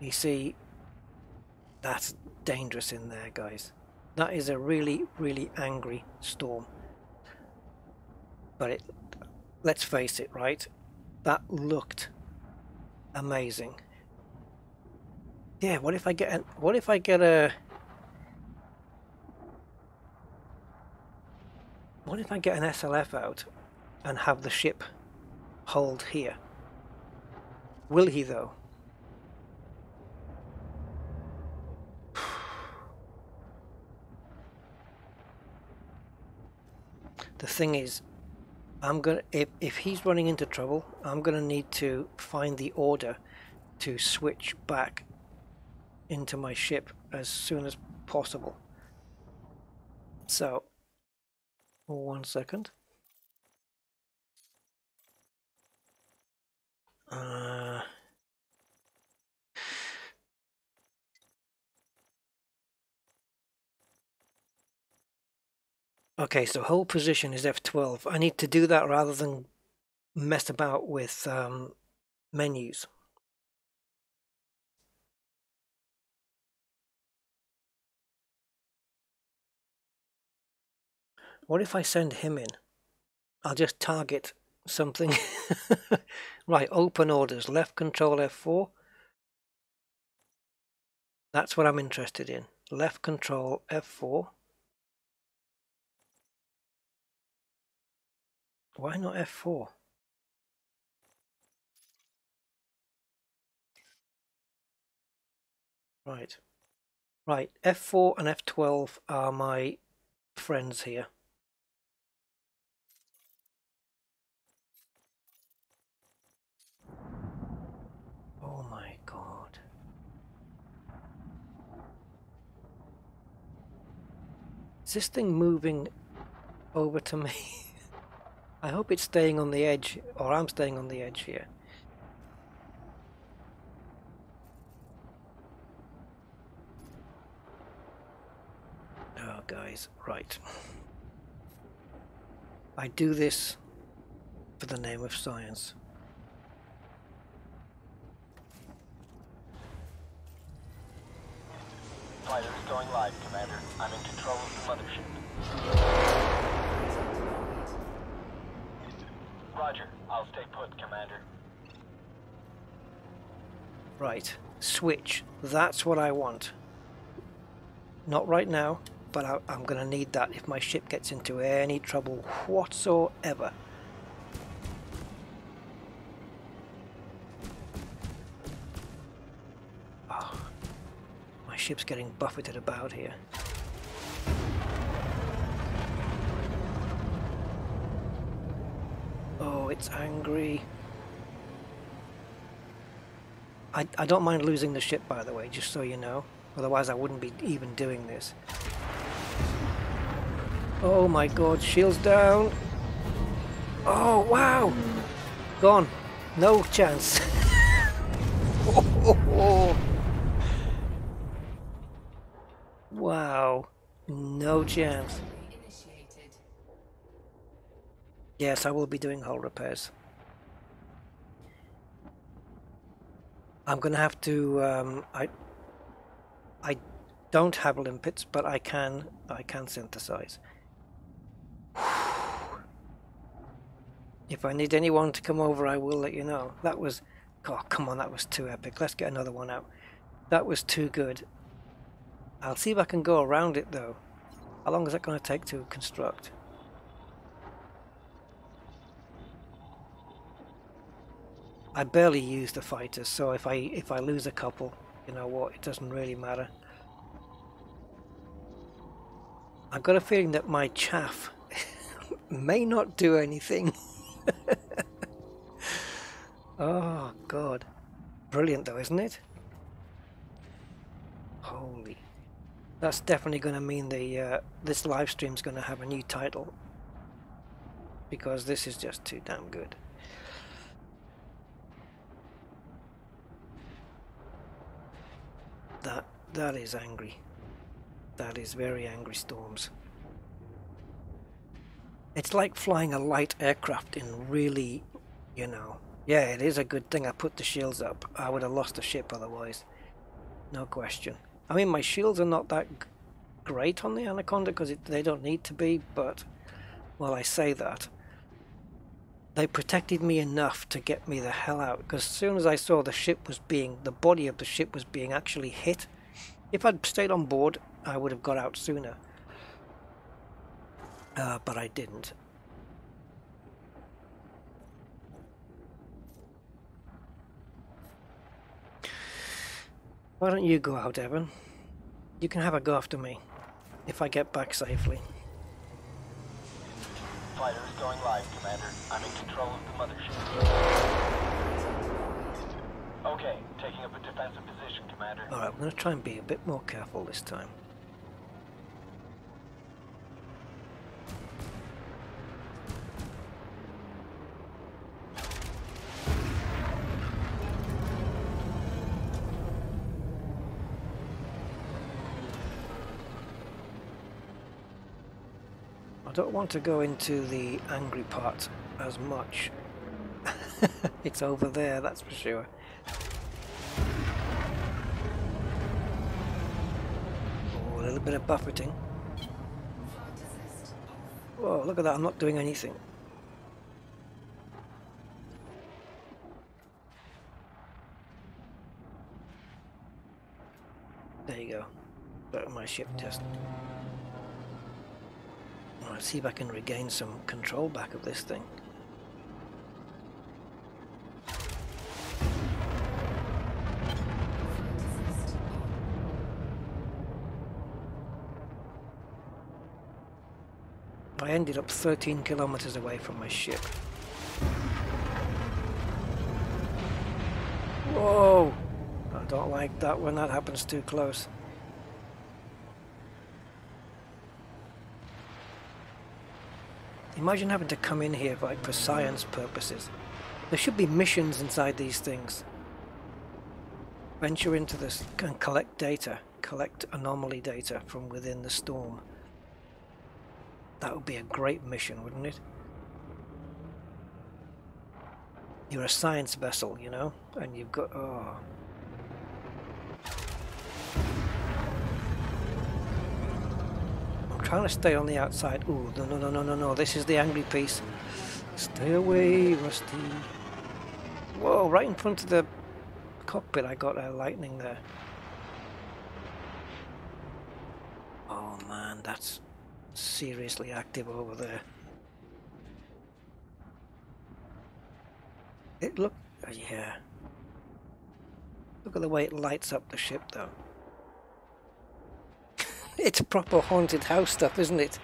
You see, that's dangerous in there, guys. That is a really, really angry storm. But it, let's face it, right? That looked amazing. Yeah, what if I get an, what if I get an SLF out and have the ship hold here? Will he though? The thing is, I'm gonna if he's running into trouble, I'm gonna need to find the order to switch back into my ship as soon as possible. So, 1 second. Okay, so hold position is F12. I need to do that rather than mess about with menus. What if I send him in? I'll just target something. Right, open orders, left control F4. That's what I'm interested in. Left control F4. Why not F4? Right. Right, F4 and F12 are my friends here. Oh my god. Is this thing moving over to me? I hope it's staying on the edge, or I'm staying on the edge here. Oh, guys, right. I do this for the name of science. Fighters going live, Commander. I'm in control of the mothership. Roger. I'll stay put, Commander. Right, switch. That's what I want. Not right now, but I'm going to need that if my ship gets into any trouble whatsoever. Oh, my ship's getting buffeted about here. Oh, it's angry. I don't mind losing the ship, by the way, just so you know. Otherwise I wouldn't be even doing this. Oh my god, shields down. Oh wow. Gone. No chance. Wow. No chance. Yes, I will be doing hull repairs. I'm gonna have to. I don't have limpets, but I can synthesize. If I need anyone to come over, I will let you know. That was, oh come on, that was too epic. Let's get another one out. That was too good. I'll see if I can go around it though. How long is that going to take to construct? I barely use the fighters, so if I lose a couple, you know what, it doesn't really matter. I've got a feeling that my chaff may not do anything. Oh god. Brilliant though, isn't it? Holy. That's definitely going to mean this live stream's going to have a new title. Because this is just too damn good. That is angry. That is very angry storms. It's like flying a light aircraft in really, you know. Yeah, it is a good thing I put the shields up. I would have lost the ship otherwise. No question. I mean, my shields are not that great on the Anaconda because they don't need to be, but while I say that, they protected me enough to get me the hell out. Because as soon as I saw the body of the ship was being actually hit, if I'd stayed on board, I would have got out sooner. But I didn't. Why don't you go out, Evan? You can have a go after me, if I get back safely. Fighters going live, Commander. I'm in control of the mothership. Okay, taking up a defensive position, Commander. Alright, I'm going to try and be a bit more careful this time. I don't want to go into the angry part as much. It's over there, that's for sure. Oh, a little bit of buffeting. Whoa, look at that, I'm not doing anything. There you go. Got my ship test. Let's see if I can regain some control back of this thing. I ended up 13 kilometers away from my ship. Whoa! I don't like that when that happens too close. Imagine having to come in here for science purposes. There should be missions inside these things. Venture into this and collect data. Collect anomaly data from within the storm. That would be a great mission, wouldn't it? You're a science vessel, you know? And you've got... oh... trying to stay on the outside. Ooh, no, this is the angry piece. Stay away, Rusty. Whoa, right in front of the cockpit I got a lightning there. Oh man, that's seriously active over there. It look, yeah. Look at the way it lights up the ship though. It's proper haunted house stuff, isn't it?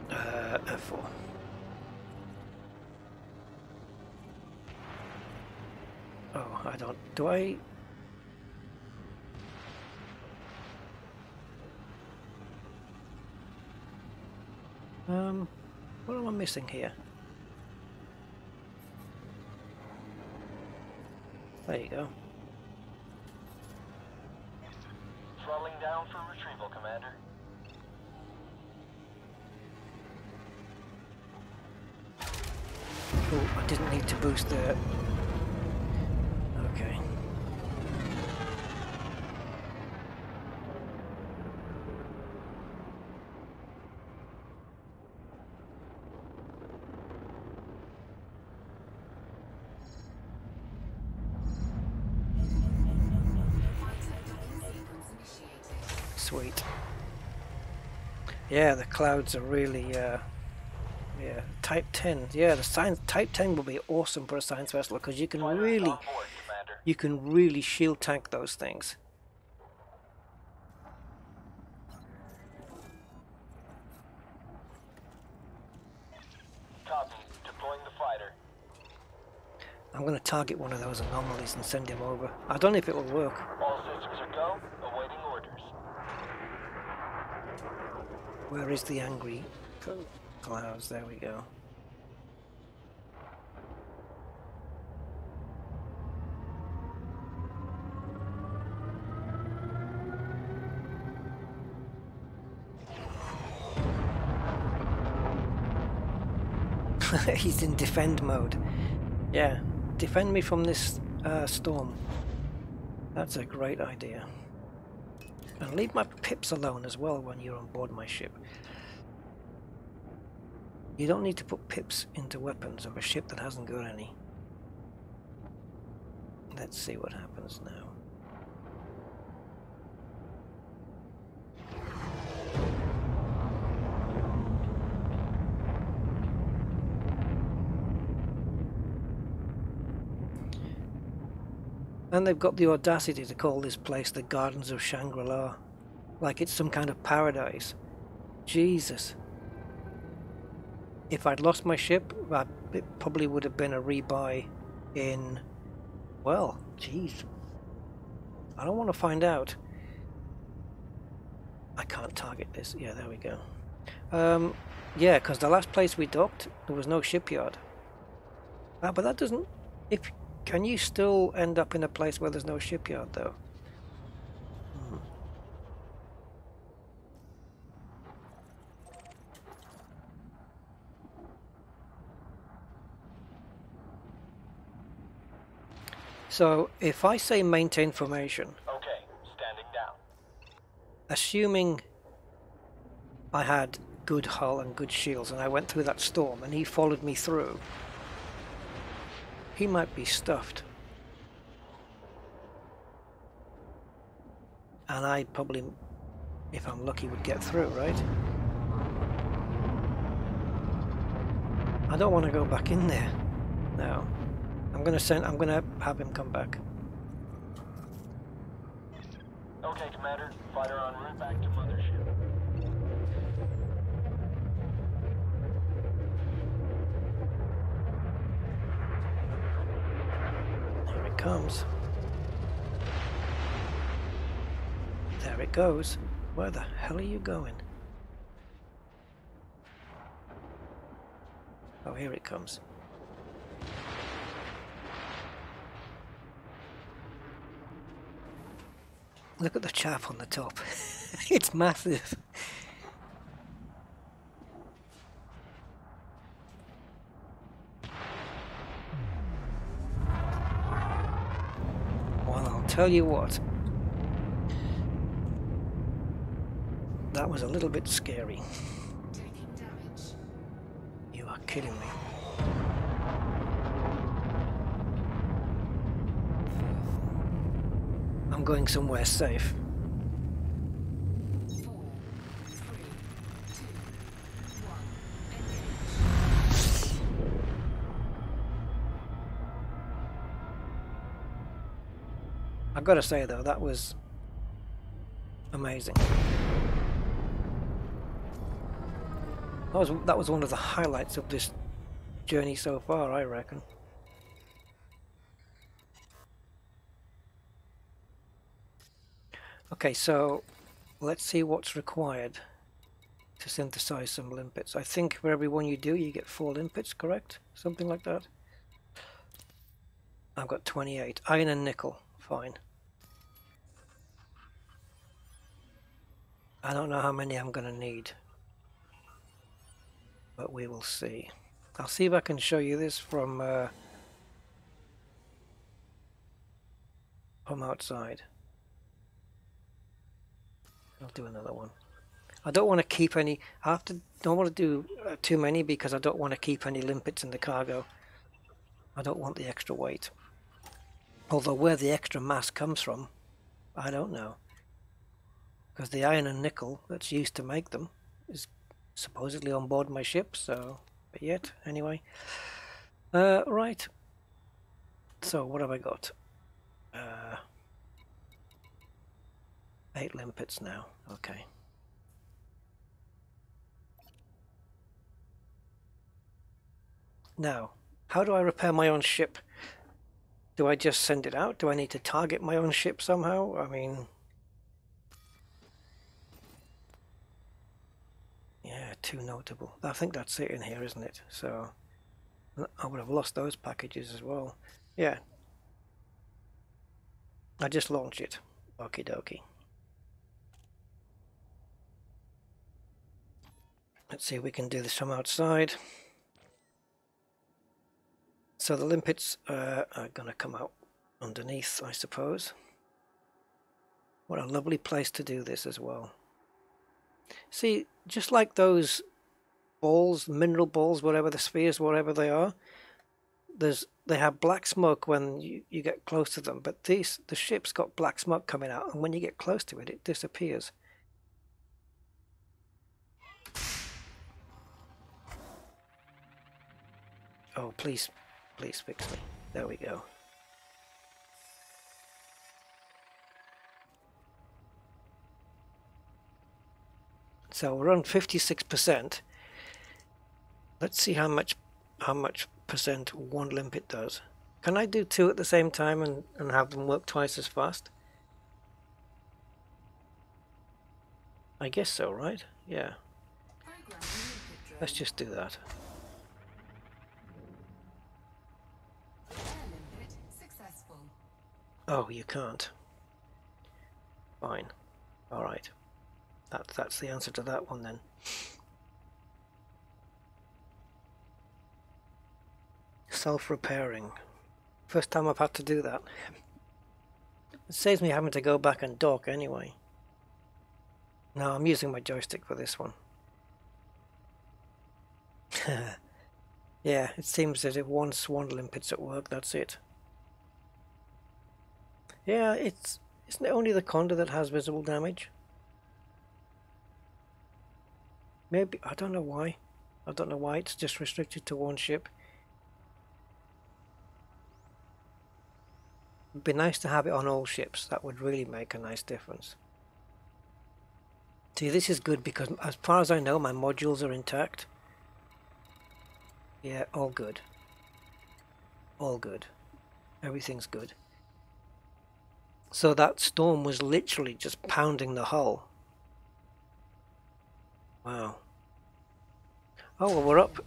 F4. Oh, I don't... do I... What am I missing here? There you go. Throttling down for retrieval, Commander. Oh, I didn't need to boost there. Okay. Sweet. Yeah, the clouds are really, yeah, Type 10. Yeah, the science Type 10 will be awesome for a science vessel because you can Fighters really, on board, Commander. you can really shield tank those things. Copy. Deploying the fighter. I'm going to target one of those anomalies and send him over. I don't know if it will work. All systems are go. Awaiting orders. Where is the angry clouds? There we go. He's in defend mode. Yeah, defend me from this storm. That's a great idea. And leave my pips alone as well when you're on board my ship. You don't need to put pips into weapons of a ship that hasn't got any. Let's see what happens now. And they've got the audacity to call this place the Gardens of Shangri-La. Like it's some kind of paradise. Jesus. If I'd lost my ship, it probably would have been a rebuy in... Well, jeez. I don't want to find out. I can't target this. Yeah, there we go. Yeah, because the last place we docked, there was no shipyard. But that doesn't... Can you still end up in a place where there's no shipyard, though? So, if I say maintain formation... Okay, standing down. Assuming I had good hull and good shields and I went through that storm and he followed me through, he might be stuffed. And I probably, if I'm lucky, would get through, right? I don't want to go back in there. No. I'm gonna have him come back. Okay, Commander. Fighter en route back to mothership. Here it comes. There it goes. Where the hell are you going? Oh, here it comes. Look at the chaff on the top. It's massive. Well, I'll tell you what. That was a little bit scary. Taking damage. You are kidding me. I'm going somewhere safe. 4, 3, 2, 1. I've got to say though, that was amazing. That was one of the highlights of this journey so far, I reckon. Okay, so let's see what's required. to synthesize some limpets. I think for every one you do, you get 4 limpets, correct? Something like that. I've got 28. Iron and nickel, fine. I don't know how many I'm going to need, but we will see. I'll see if I can show you this from outside. I'll do another one. I don't want to keep any. Don't want to do too many because I don't want to keep any limpets in the cargo. I don't want the extra weight. Although where the extra mass comes from, I don't know. Because the iron and nickel that's used to make them is supposedly on board my ship, so... But yet, anyway. Right. So, what have I got? 8 limpets now. Okay. Now, how do I repair my own ship? Do I just send it out? Do I need to target my own ship somehow? I mean... Yeah, too notable. I think that's it in here, isn't it? So, I would have lost those packages as well. Yeah. I just launch it. Okie dokie. Let's see if we can do this from outside. So the limpets are going to come out underneath, I suppose. What a lovely place to do this as well. See, just like those balls, mineral balls, whatever the spheres, whatever they are, they have black smoke when you get close to them, but the ship's got black smoke coming out, and when you get close to it, it disappears. Oh, please fix me. There we go. So we're on 56%. Let's see how much percent one limpet does. Can I do 2 at the same time and have them work twice as fast? I guess so, right? Yeah. Let's just do that. Oh, you can't. Fine. Alright. That's the answer to that one then. Self-repairing. First time I've had to do that. It saves me having to go back and dock anyway. No, I'm using my joystick for this one. Yeah, it seems that if once one limpet's at work, that's it. Yeah, isn't it only the Conda that has visible damage? Maybe, I don't know why. I don't know why it's just restricted to one ship. It'd be nice to have it on all ships. That would really make a nice difference. See, this is good because as far as I know, my modules are intact. Yeah, all good. All good. Everything's good. So that storm was literally just pounding the hull. Wow. Oh, well, we're up.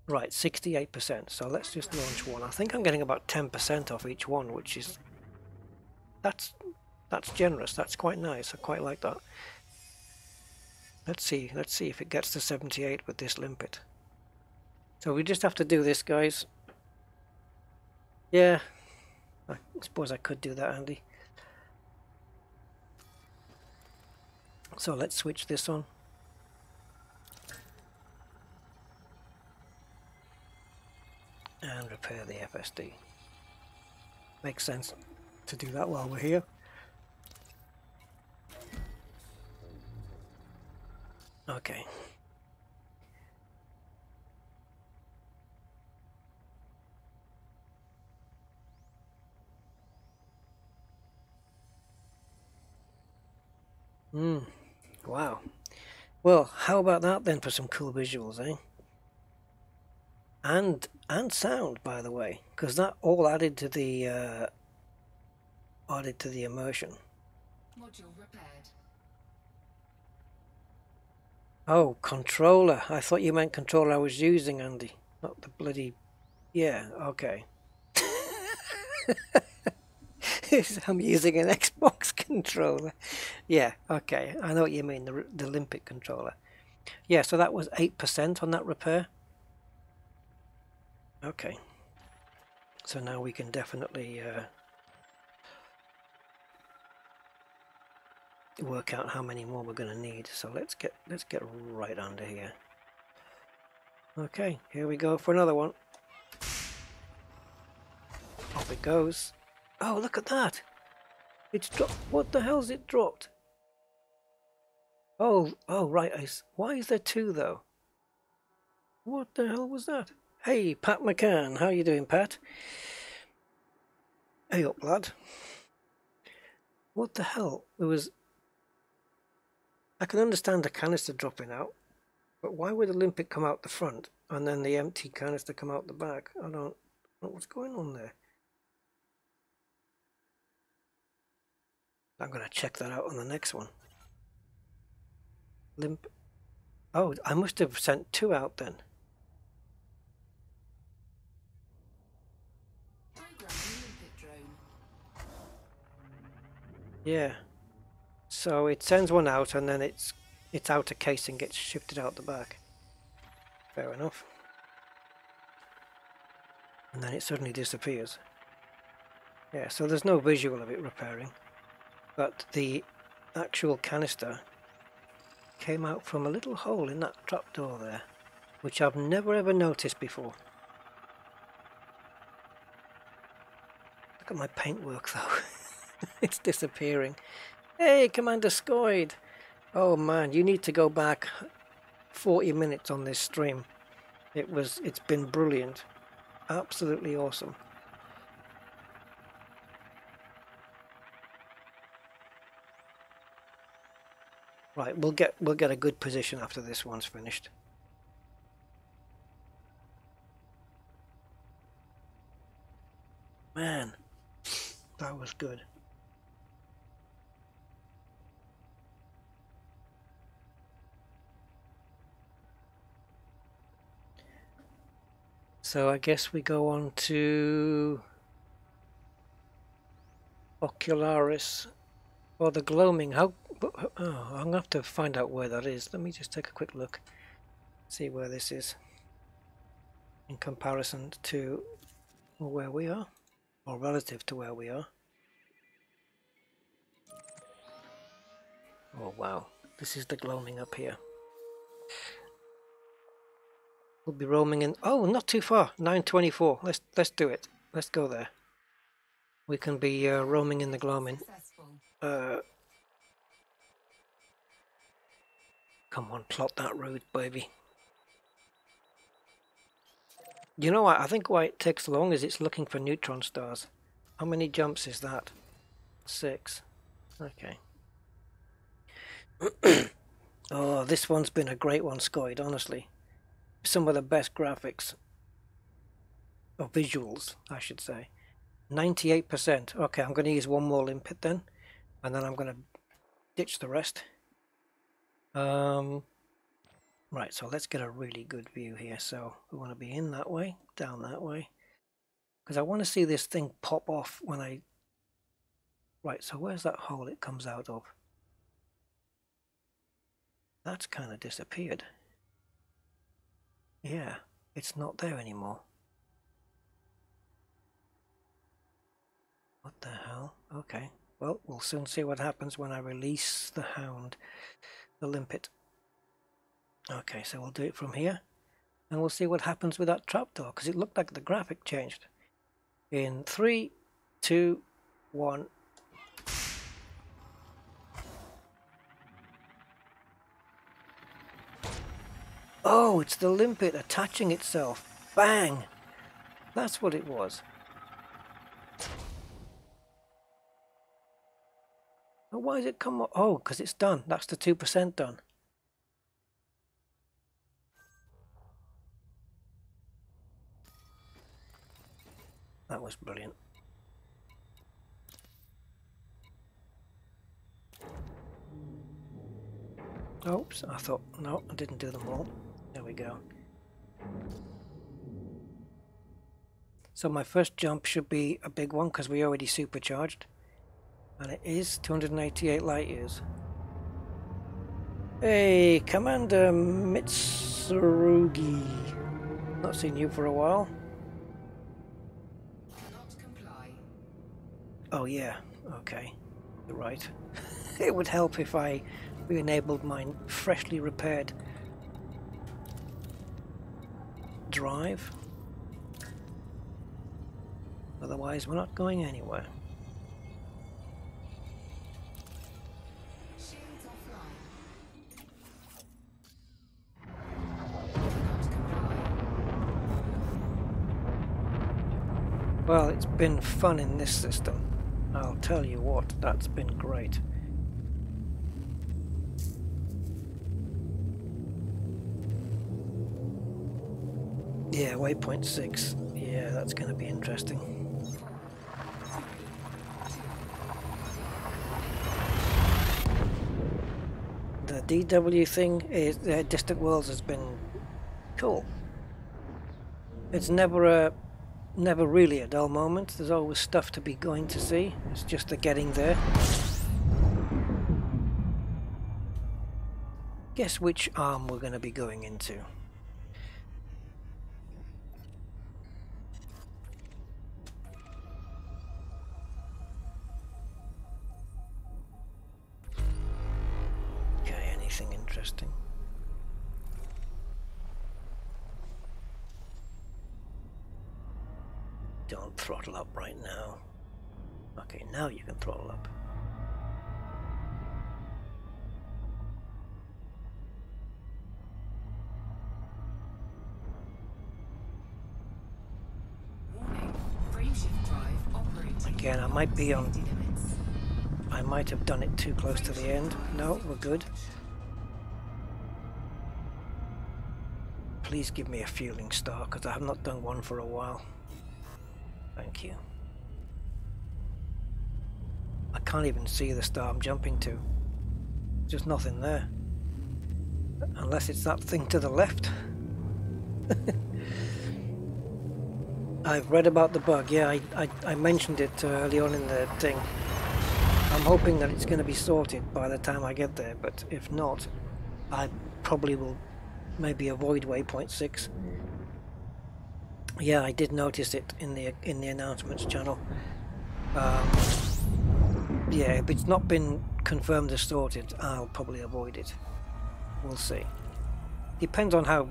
Right, 68%. So let's just launch one. I think I'm getting about 10% off each one, which is... That's generous. That's quite nice. I quite like that. Let's see if it gets to 78 with this limpet. So we just have to do this, guys. Yeah. I suppose I could do that, Andy. So let's switch this on. And repair the FSD. Makes sense to do that while we're here. Okay. Wow. Well, how about that then for some cool visuals, eh? And sound, by the way, because that all added to the immersion. Module repaired. Oh, controller. I thought you meant controller I was using, Andy. Not the bloody... Yeah, okay. I'm using an Xbox controller. Yeah, okay. I know what you mean, the Olympic controller. Yeah, so that was 8% on that repair. Okay. So now we can definitely work out how many more we're going to need. So let's get right under here. Okay, here we go for another one. Off it goes. Oh, look at that! It's dropped. What the hell's it dropped? Oh, right. Why is there two though? What the hell was that? Hey, Pat McCann. How you doing, Pat? Hey up, lad. What the hell? It was... I can understand the canister dropping out, but why would Olympic come out the front and then the empty canister come out the back? I don't know what's going on there. I'm going to check that out on the next one. Oh, I must have sent two out then. Yeah. So it sends one out and then its outer casing gets shifted out the back. Fair enough. And then it suddenly disappears. Yeah, so there's no visual of it repairing. But the actual canister came out from a little hole in that trapdoor there, which I've never ever noticed before. Look at my paintwork though. It's disappearing. Hey, Commander Scoid! Oh man, you need to go back 40 minutes on this stream. It's been brilliant. Absolutely awesome. Right, we'll get a good position after this one's finished. Man, that was good. So I guess we go on to Ocularis or the gloaming. I'm gonna have to find out where that is. Let me just take a quick look, see where this is in comparison to where we are, or relative to where we are. Oh wow, this is the gloaming up here. We'll be roaming in. Oh, not too far. 924. Let's do it. Let's go there. We can be roaming in the gloaming. Come on, plot that route, baby. You know what? I think why it takes long is it's looking for neutron stars. How many jumps is that? 6. Okay. Oh, this one's been a great one, Scoid, honestly. Some of the best graphics. Or visuals, I should say. 98%. Okay, I'm going to use one more limpet then. And then I'm going to ditch the rest. Right, so let's get a really good view here. So we want to be in that way, down that way. Because I want to see this thing pop off when I... Right, so where's that hole it comes out of? That's kind of disappeared. Yeah, it's not there anymore. What the hell? Okay, well, we'll soon see what happens when I release the hound, the limpet. Okay, so we'll do it from here, and we'll see what happens with that trapdoor, because it looked like the graphic changed. In 3, 2, 1... Oh, it's the limpet attaching itself. Bang! That's what it was. But why does it come up? Oh, because it's done. That's the 2% done. That was brilliant. Oops, I thought, no, I didn't do them all. There we go. So my first jump should be a big one because we already supercharged. And it is 288 light years. Hey, Commander Mitsurugi. Not seen you for a while. Oh yeah, okay. You're right. It would help if I re-enabled my freshly repaired drive. Otherwise we're not going anywhere. Well, it's been fun in this system. I'll tell you what, that's been great. Yeah, Waypoint 6. Yeah, that's going to be interesting. The DW thing is Distant Worlds has been cool. It's never really a dull moment. There's always stuff to be going to see. It's just the getting there. Guess which arm we're going to be going into. Okay, anything interesting? Don't throttle up right now. Okay, now you can throttle up. Again, I might be on... I might have done it too close to the end. No, we're good. Please give me a fueling star, because I have not done one for a while. Thank you. I can't even see the star I'm jumping to. Just nothing there. Unless it's that thing to the left. I've read about the bug. Yeah, I mentioned it early on in the thing. I'm hoping that it's going to be sorted by the time I get there, but if not, I probably will maybe avoid Waypoint 6. Yeah, I did notice it in the announcements channel. Yeah, if it's not been confirmed as sorted, I'll probably avoid it. We'll see. Depends on how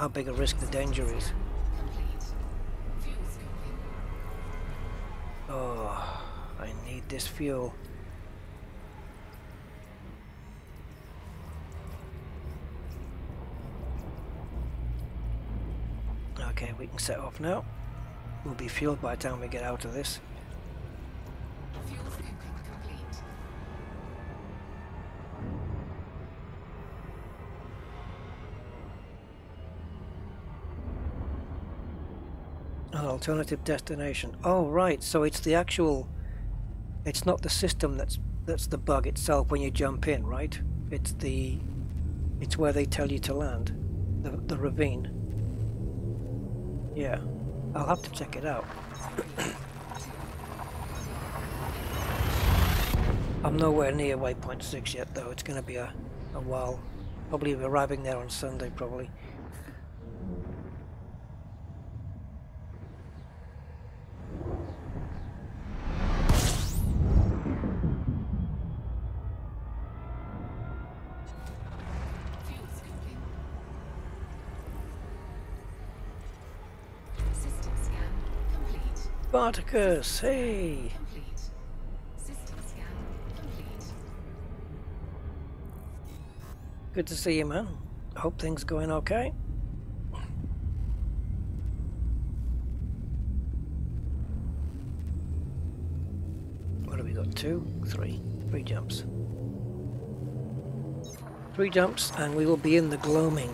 big a risk the danger is. Oh, I need this fuel. Okay, we can set off now. We'll be fueled by the time we get out of this. An alternative destination. Oh right, so it's the actual... It's not the system that's the bug itself when you jump in, right? It's where they tell you to land. The ravine. Yeah, I'll have to check it out. I'm nowhere near Waypoint 6 yet though. It's going to be a while. Probably arriving there on Sunday probably. Spartacus, hey! Good to see you, man. Hope things are going okay. What have we got? 2, 3. 3 jumps. 3 jumps and we will be in the gloaming.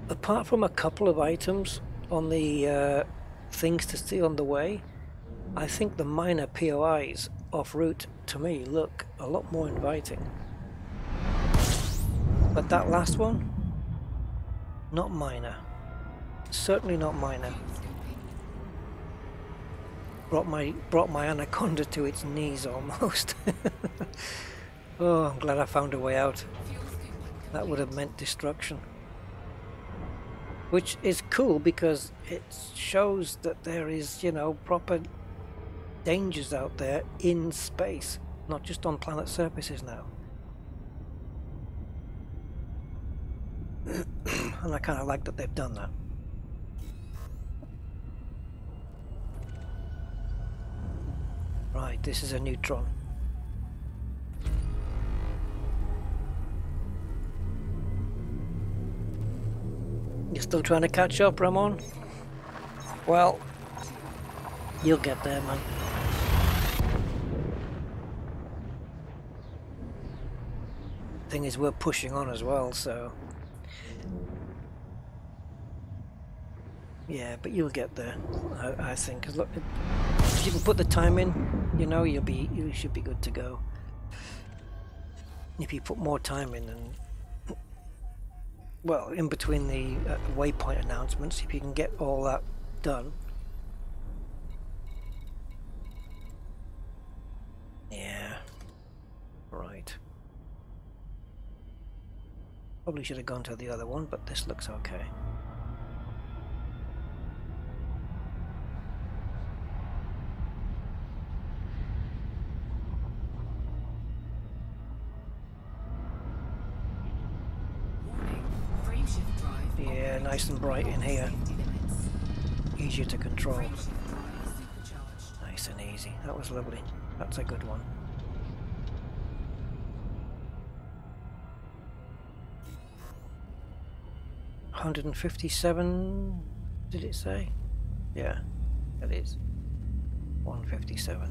Apart from a couple of items on the things to see on the way, I think the minor POIs en route to me look a lot more inviting. But that last one, not minor. Certainly not minor. Brought my anaconda to its knees almost. Oh, I'm glad I found a way out. That would have meant destruction. Which is cool because it shows that there is, you know, proper dangers out there in space, not just on planet surfaces now. And I kind of like that they've done that. Right, this is a neutron. You're still trying to catch up, Ramon? Well, you'll get there, man. Thing is, we're pushing on as well, so... Yeah, but you'll get there, I think. 'Cause look, if you can put the time in, you know, you should be good to go. If you put more time in, and well, in between the Waypoint announcements, if you can get all that done. Yeah. Right. Probably should have gone to the other one, but this looks okay. Yeah, nice and bright in here. Easier to control. Nice and easy. That was lovely. That's a good one. $157, did it say? Yeah, it is. 157.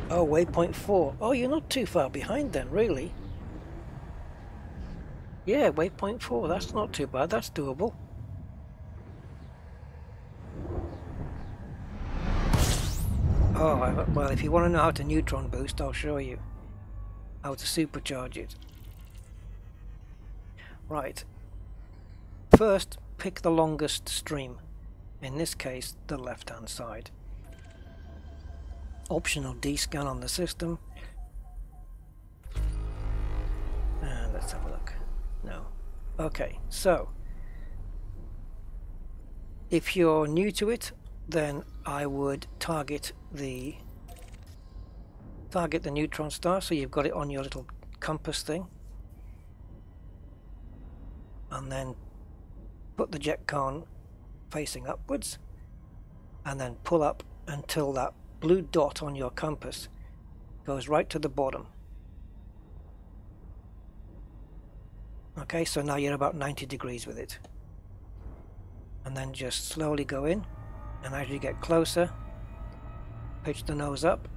Oh, waypoint 4. Oh, you're not too far behind then, really. Yeah, waypoint 4, that's not too bad, that's doable. Oh, well, if you want to know how to neutron boost, I'll show you how to supercharge it. Right. First, pick the longest stream. In this case, the left-hand side. Optional D-scan on the system. And let's have a look. No. Okay, so if you're new to it, then I would target the neutron star, so you've got it on your little compass thing, and then put the jet cone facing upwards, and then pull up until that blue dot on your compass goes right to the bottom. Okay, so now you're about 90 degrees with it, and then just slowly go in, and as you get closer, pitch the nose up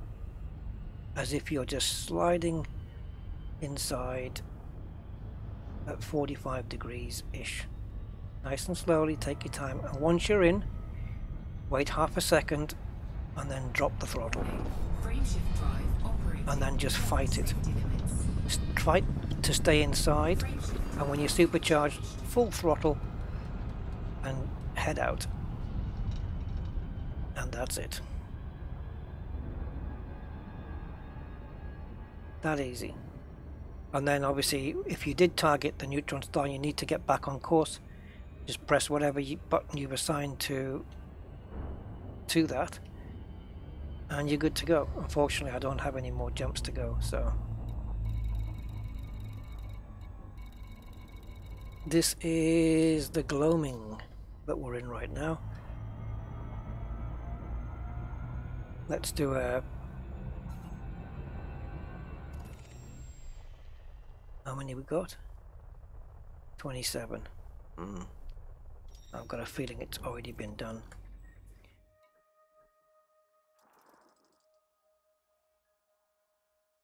as if you're just sliding inside at 45 degrees ish. Nice and slowly, take your time, and once you're in, wait half a second and then drop the throttle, and then just fight it. Fight to stay inside, and when you're supercharged, full throttle and head out, and that's it. That easy. And then obviously if you did target the neutron star, you need to get back on course. Just press whatever button you've assigned to that, and you're good to go. Unfortunately, I don't have any more jumps to go, so this is the gloaming that we're in right now. Let's do a... How many we got? 27. I've got a feeling it's already been done.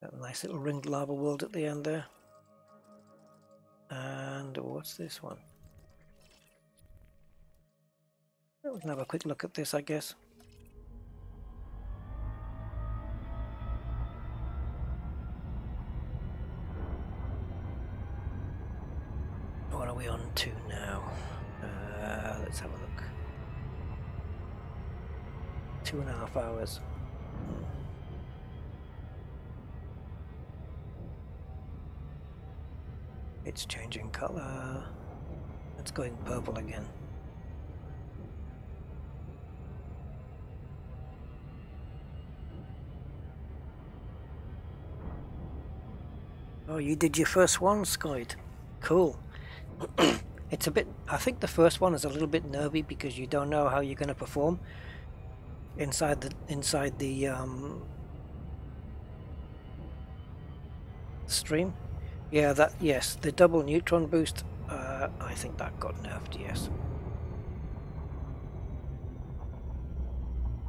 Got a nice little ringed lava world at the end there. And what's this one? We can have a quick look at this, I guess. What are we on to now? Let's have a look. 2.5 hours. It's changing color. It's going purple again. Oh, you did your first one, Scoid. Cool. It's a bit, I think the first one is a little bit nervy because you don't know how you're going to perform inside the stream. Yeah, yes, the double neutron boost, I think that got nerfed, yes.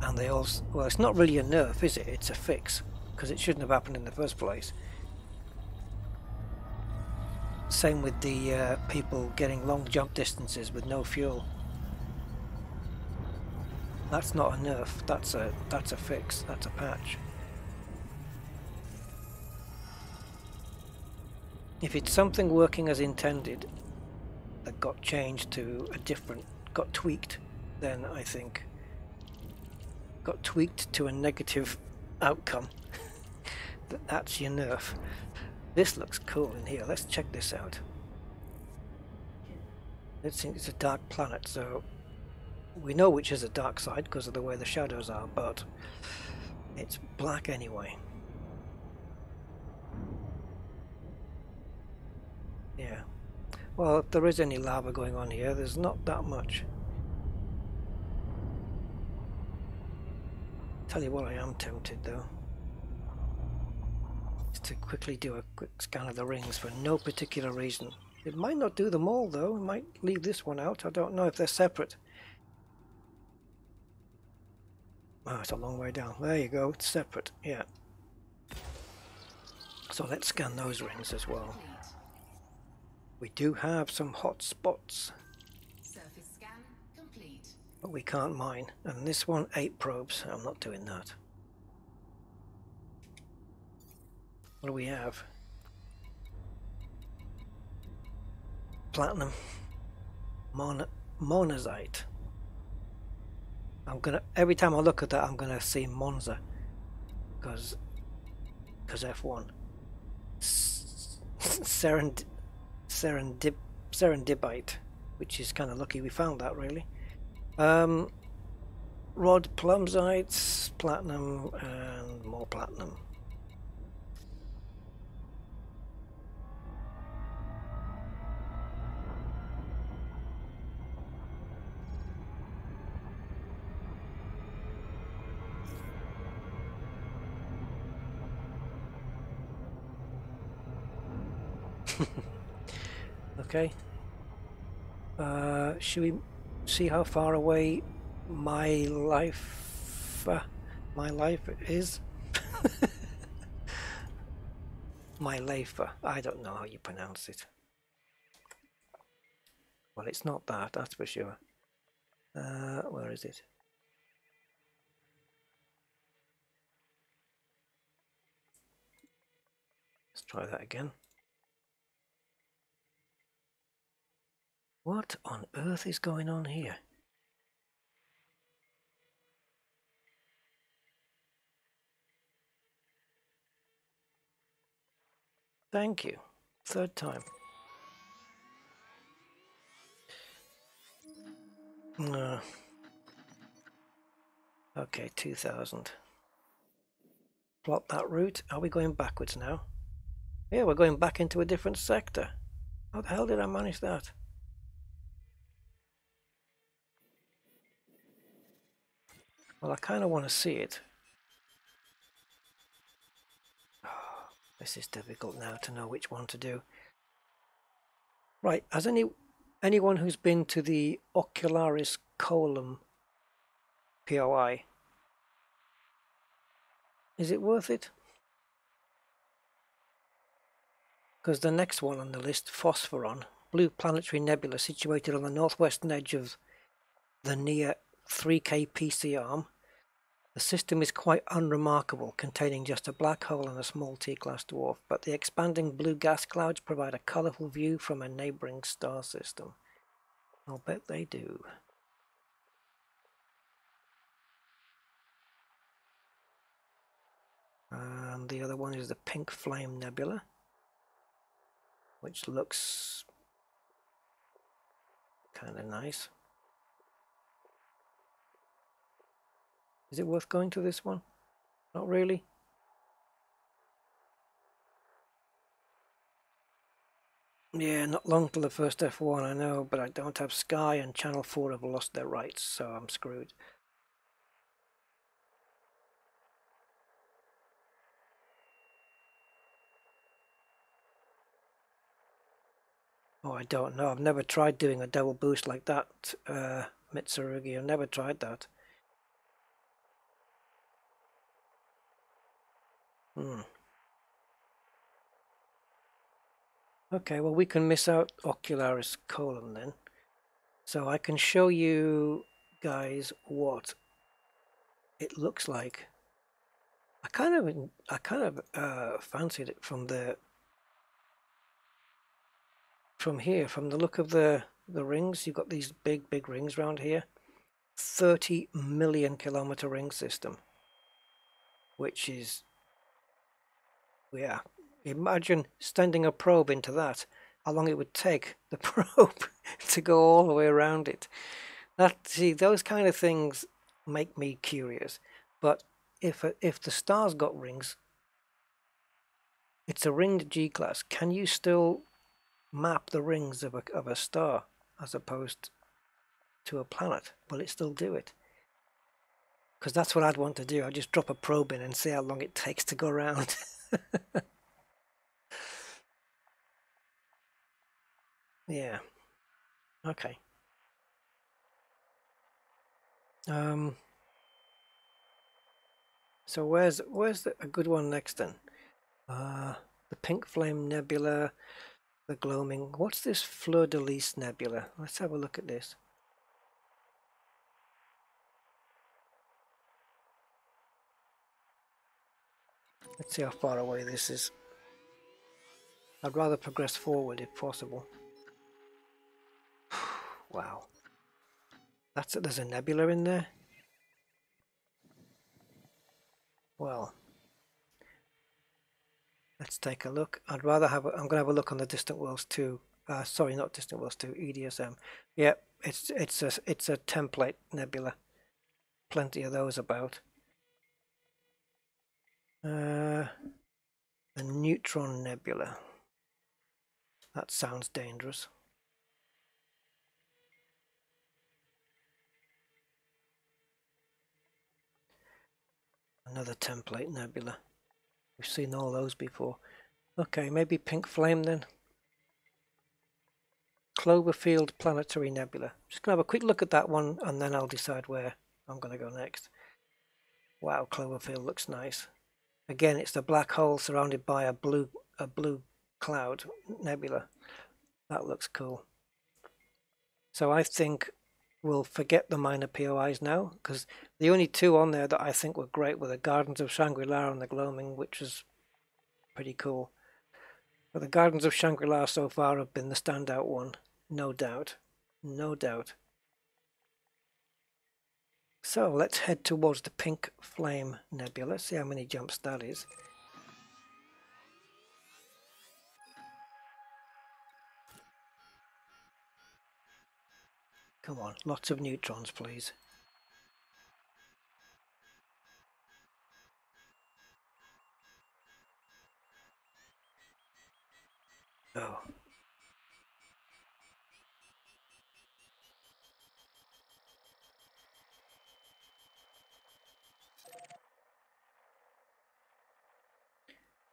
And they also, well, it's not really a nerf, is it? It's a fix, because it shouldn't have happened in the first place. Same with the people getting long jump distances with no fuel. That's not a nerf, that's a fix, that's a patch. If it's something working as intended that got changed to a different, got tweaked, then I think got tweaked to a negative outcome, that's your nerf. This looks cool in here, let's check this out. Let's think it's a dark planet, so we know which is a dark side because of the way the shadows are, but it's black anyway. Yeah. Well, if there is any lava going on here, there's not that much. Tell you what, I am tempted though. Is to quickly do a quick scan of the rings for no particular reason. It might not do them all though, it might leave this one out. I don't know if they're separate. Oh, it's a long way down. There you go, it's separate, yeah. So let's scan those rings as well. We do have some hot spots. Surface scan complete. But we can't mine. And this one, 8 probes. I'm not doing that. What do we have? Platinum. Monazite. I'm gonna, every time I look at that, I'm gonna see Monza. Because F1. Serendipite, which is kind of lucky we found that, really. Rod plumzites, platinum, and more platinum. Okay. Should we see how far away my life is? My life. I don't know how you pronounce it. Well, it's not that, that's for sure. Where is it? Let's try that again. What on earth is going on here? Thank you. Third time. No. Okay, 2000. Plot that route. Are we going backwards now? Yeah, we're going back into a different sector. How the hell did I manage that? Well, I kind of want to see it. Oh, this is difficult now to know which one to do. Right, has anyone who's been to the Ocularis Colum POI, is it worth it? because the next one on the list, Phosphoron, blue planetary nebula situated on the northwestern edge of the near 3K PC arm. The system is quite unremarkable, containing just a black hole and a small T-class dwarf, but the expanding blue gas clouds provide a colourful view from a neighbouring star system. I'll bet they do. And the other one is the Pink Flame Nebula, which looks kind of nice. Is it worth going to this one? Not really. Yeah, not long till the first F1, I know, but I don't have Sky, and Channel 4 have lost their rights, so I'm screwed. Oh, I don't know. I've never tried doing a double boost like that, Mitsurugi. I've never tried that. Okay, well, we can miss out Ocularis colon then. So I can show you guys what it looks like. I kind of fancied it from here, from the look of the rings. You've got these big rings around here. 30 million kilometer ring system, which is, yeah, imagine sending a probe into that, how long it would take the probe to go all the way around it. See, those kind of things make me curious. But if the star's got rings, it's a ringed G-class. Can you still map the rings of a star as opposed to a planet? Will it still do it? Because that's what I'd want to do. I'd just drop a probe in and see how long it takes to go around. Yeah. Okay. So where's a good one next then? The Pink Flame Nebula, the gloaming. What's this Fleur de Lis Nebula? Let's have a look at this. Let's see how far away this is. I'd rather progress forward if possible. Wow. There's a nebula in there? Well, let's take a look. I'm going to have a look on the Distant Worlds 2. Sorry, not Distant Worlds 2, EDSM. Yep, it's a template nebula. Plenty of those about. The Neutron Nebula. That sounds dangerous. Another template nebula. We've seen all those before. Okay, maybe Pink Flame then. Cloverfield Planetary Nebula. Just going to have a quick look at that one and then I'll decide where I'm going to go next. Wow, Cloverfield looks nice. Again, it's the black hole surrounded by a blue cloud nebula. That looks cool. So I think we'll forget the minor POIs now, because the only two on there that I think were great were the Gardens of Shangri-La and the Gloaming, which was pretty cool. But the Gardens of Shangri-La so far have been the standout one, no doubt. No doubt. So let's head towards the Pink Flame Nebula. Let's see how many jumps that is. Come on, lots of neutrons, please. Oh.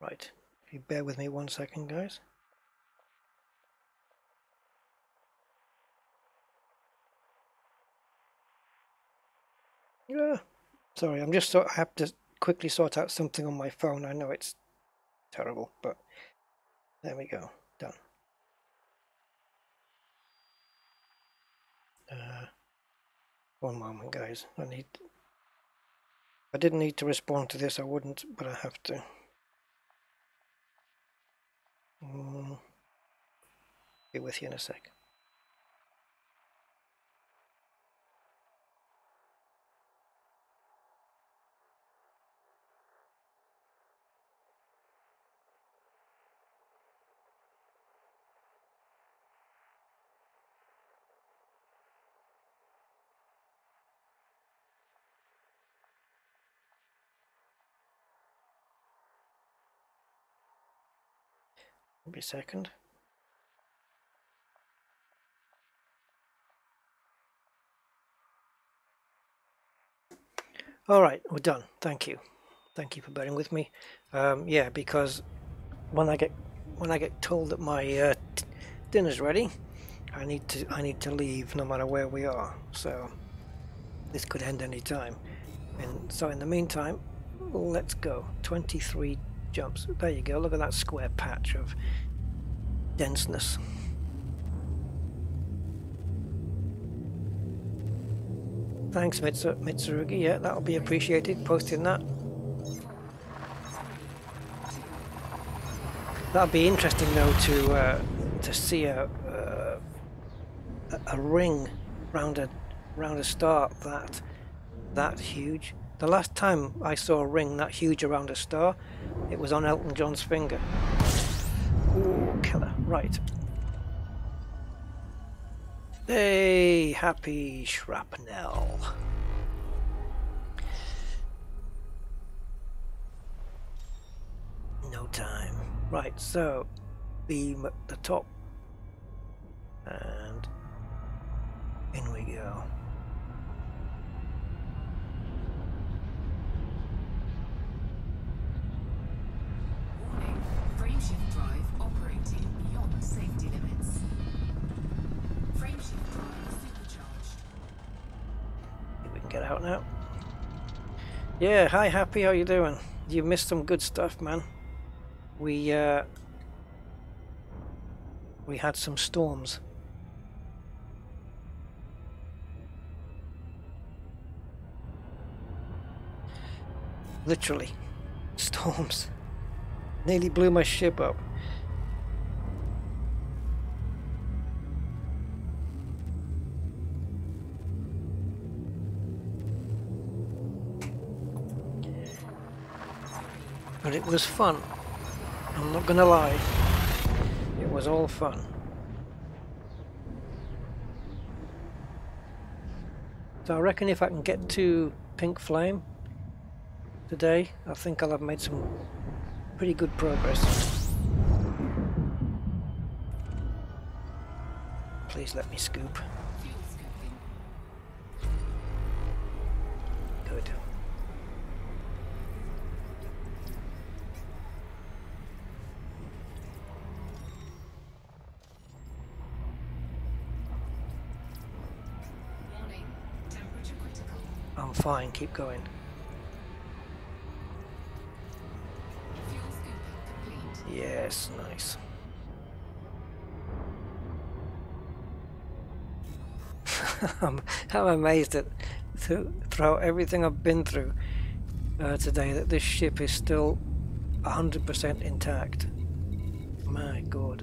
Right, if you bear with me 1 second, guys. Yeah, sorry, I have to quickly sort out something on my phone. I know it's terrible, but There we go. Done. One moment, guys. I didn't need to respond to this, I wouldn't, but I have to. Be with you in a sec. Maybe a second. All right, we're done. Thank you for bearing with me. Yeah, because when I get told that my dinner's ready, I need to leave no matter where we are. So this could end any time. And so in the meantime, let's go. 23 jumps. There you go. Look at that square patch of denseness. Thanks, Mitsurugi. Yeah, that'll be appreciated. Posting that. That'll be interesting, though, to see a ring round a star that huge. The last time I saw a ring that huge around a star, it was on Elton John's finger. Ooh, killer! Right. Hey, happy shrapnel. No time. Right, so beam at the top, and in we go. Warning, frameshift drive operating beyond safety limits. Frameshift drive supercharged. We can get out now. Yeah, hi Happy, how you doing? You missed some good stuff, man. We had some storms. Literally, storms. Nearly blew my ship up. But it was fun. I'm not gonna lie. It was all fun. So I reckon if I can get to Pink Flame today, I think I'll have made some pretty good progress. Please let me scoop. Fuel scooping. Good. Warning, temperature critical. I'm fine, keep going. Fuel scooping complete. Yes, nice. I'm amazed at throughout everything I've been through today that this ship is still 100% intact. My God.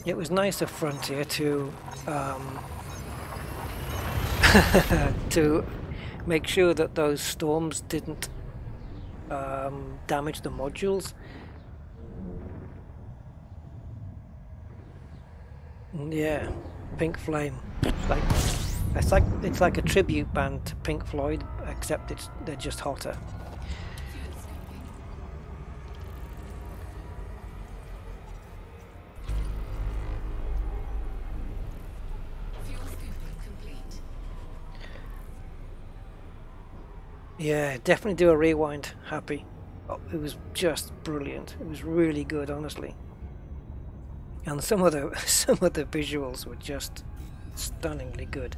It was nice of Frontier to to make sure that those storms didn't damage the modules. Yeah, Pink Flame. It's like a tribute band to Pink Floyd, except they're just hotter. Fuel scooping. Fuel scooping complete. Yeah, definitely do a rewind, Happy. Oh, it was just brilliant. It was really good, honestly. And some of the visuals were just stunningly good.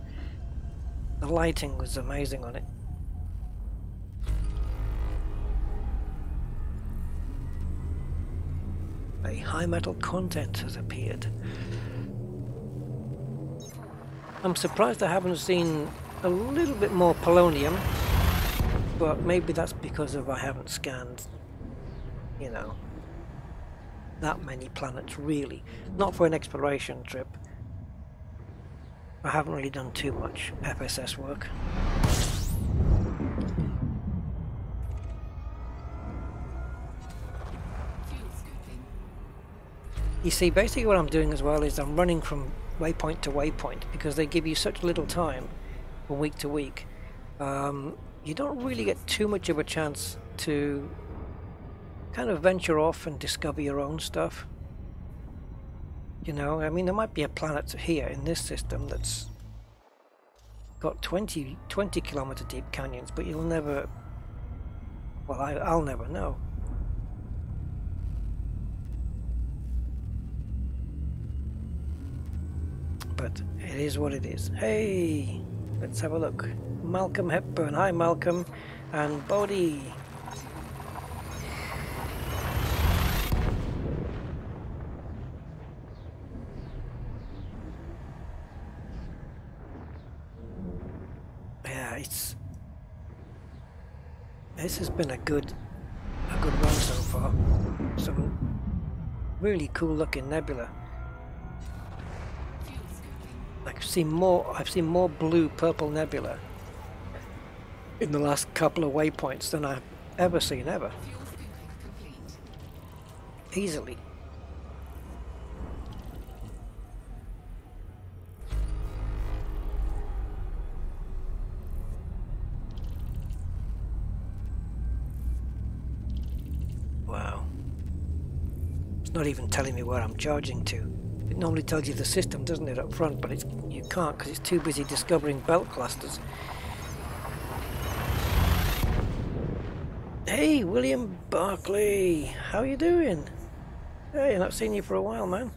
The lighting was amazing on it. Okay, high metal content has appeared. I'm surprised I haven't seen a little bit more polonium, but maybe that's because of I haven't scanned, you know, that many planets really. Not for an exploration trip. I haven't really done too much FSS work. Fuel scooping. You see, basically what I'm doing as well is I'm running from waypoint to waypoint because they give you such little time from week to week. You don't really get too much of a chance to kind of venture off and discover your own stuff. You know, I mean, there might be a planet here in this system that's got 20 kilometer deep canyons, but you'll never, well, I'll never know. But it is what it is. Hey, let's have a look. Malcolm Hepburn. Hi, Malcolm. And Bodhi. Yeah, this has been a good run so far. Some really cool looking nebula. Fuel scooping. I've seen more blue purple nebula in the last couple of waypoints than I've ever seen ever. Fuel scooping complete. Easily. Wow. It's not even telling me where I'm charging to. It normally tells you the system, doesn't it, up front, but you can't because it's too busy discovering belt clusters. Hey, William Barclay, how you doing? Hey, I've not seen you for a while, man.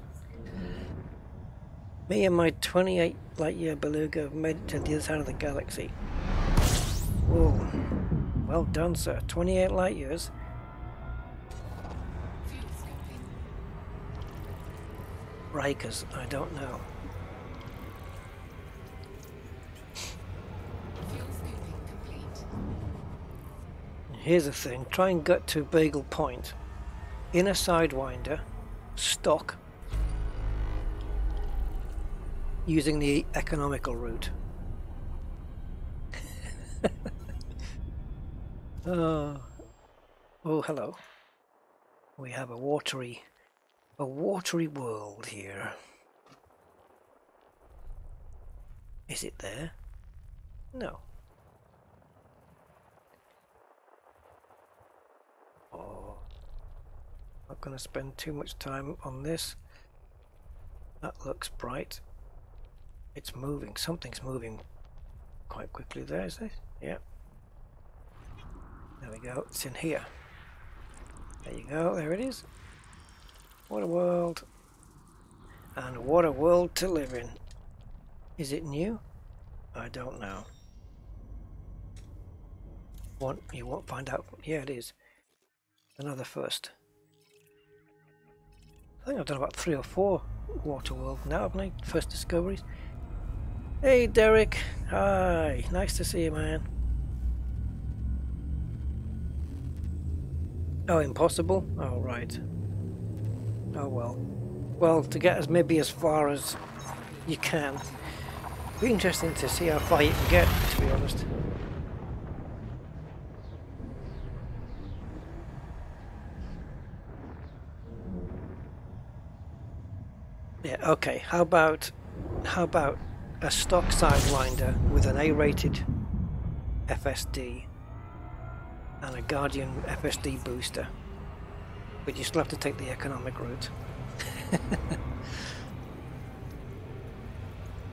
Me and my 28 light-year beluga have made it to the other side of the galaxy. Whoa, well done, sir. 28 light years. Fuel scooping. Rikers, I don't know. Fuel scooping complete. Here's the thing, try and get to Bagel Point in a Sidewinder, stock, using the economical route. Oh, hello. We have a watery world here. Is it there? No. Oh, not going to spend too much time on this. That looks bright. It's moving. Something's moving quite quickly there, is it? Yeah. There we go. It's in here. There you go. There it is. What a world. And what a world to live in. Is it new? I don't know. You won't find out. Yeah, it is. Another first. I think I've done about 3 or 4 water world now, haven't I? First discoveries. Hey Derek, hi, nice to see you, man. Oh, impossible? Oh, right. Oh well. Well, to get maybe as far as you can. Be interesting to see how far you can get, to be honest. Yeah, okay. How about a stock Sidewinder with an A-rated FSD and a Guardian FSD booster, but you still have to take the economic route.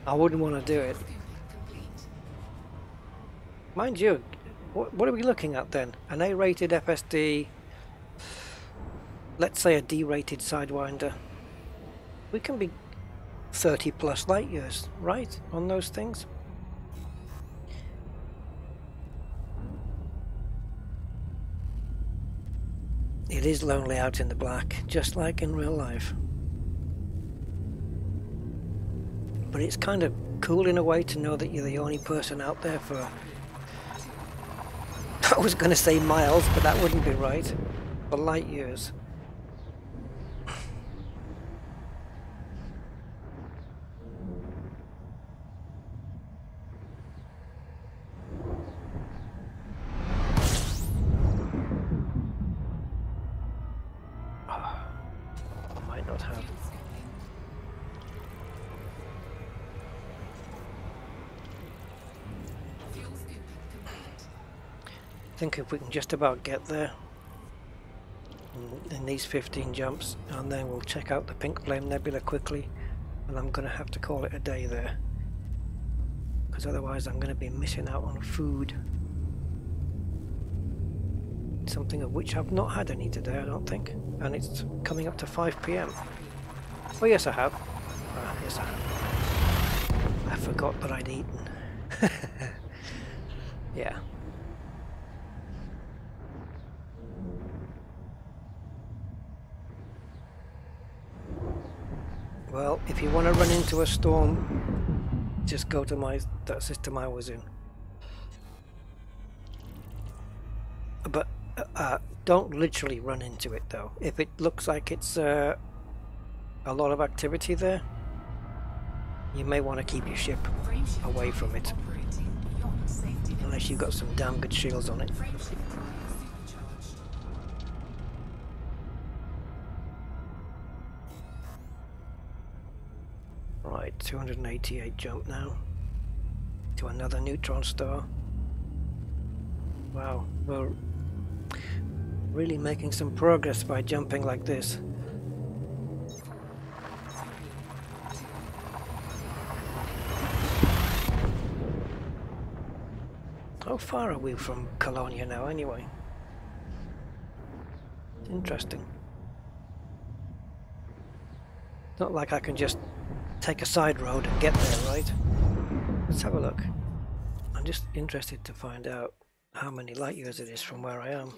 I wouldn't want to do it. Mind you, what are we looking at then? An A-rated FSD, let's say a D-rated Sidewinder. We can be 30 plus light years, right, on those things? It is lonely out in the black, just like in real life. But it's kind of cool in a way to know that you're the only person out there for... I was going to say miles, but that wouldn't be right. For light years. Might not have. I think if we can just about get there in these 15 jumps, and then we'll check out the Pink Flame Nebula quickly, and I'm going to have to call it a day there, because otherwise I'm going to be missing out on food. Something of which I've not had any today, I don't think, and it's coming up to 5 PM. Oh yes I have. Yes I have. I forgot that I'd eaten. Yeah. Well, if you want to run into a storm, just go to that system I was in. But don't literally run into it though. If it looks like it's a lot of activity there, you may want to keep your ship away from it. Unless you've got some damn good shields on it. Right, 288 jump now to another neutron star. Wow, we're really making some progress by jumping like this. How far are we from Colonia now anyway? Interesting. Not like I can just take a side road and get there, right? Let's have a look. I'm just interested to find out how many light years it is from where I am.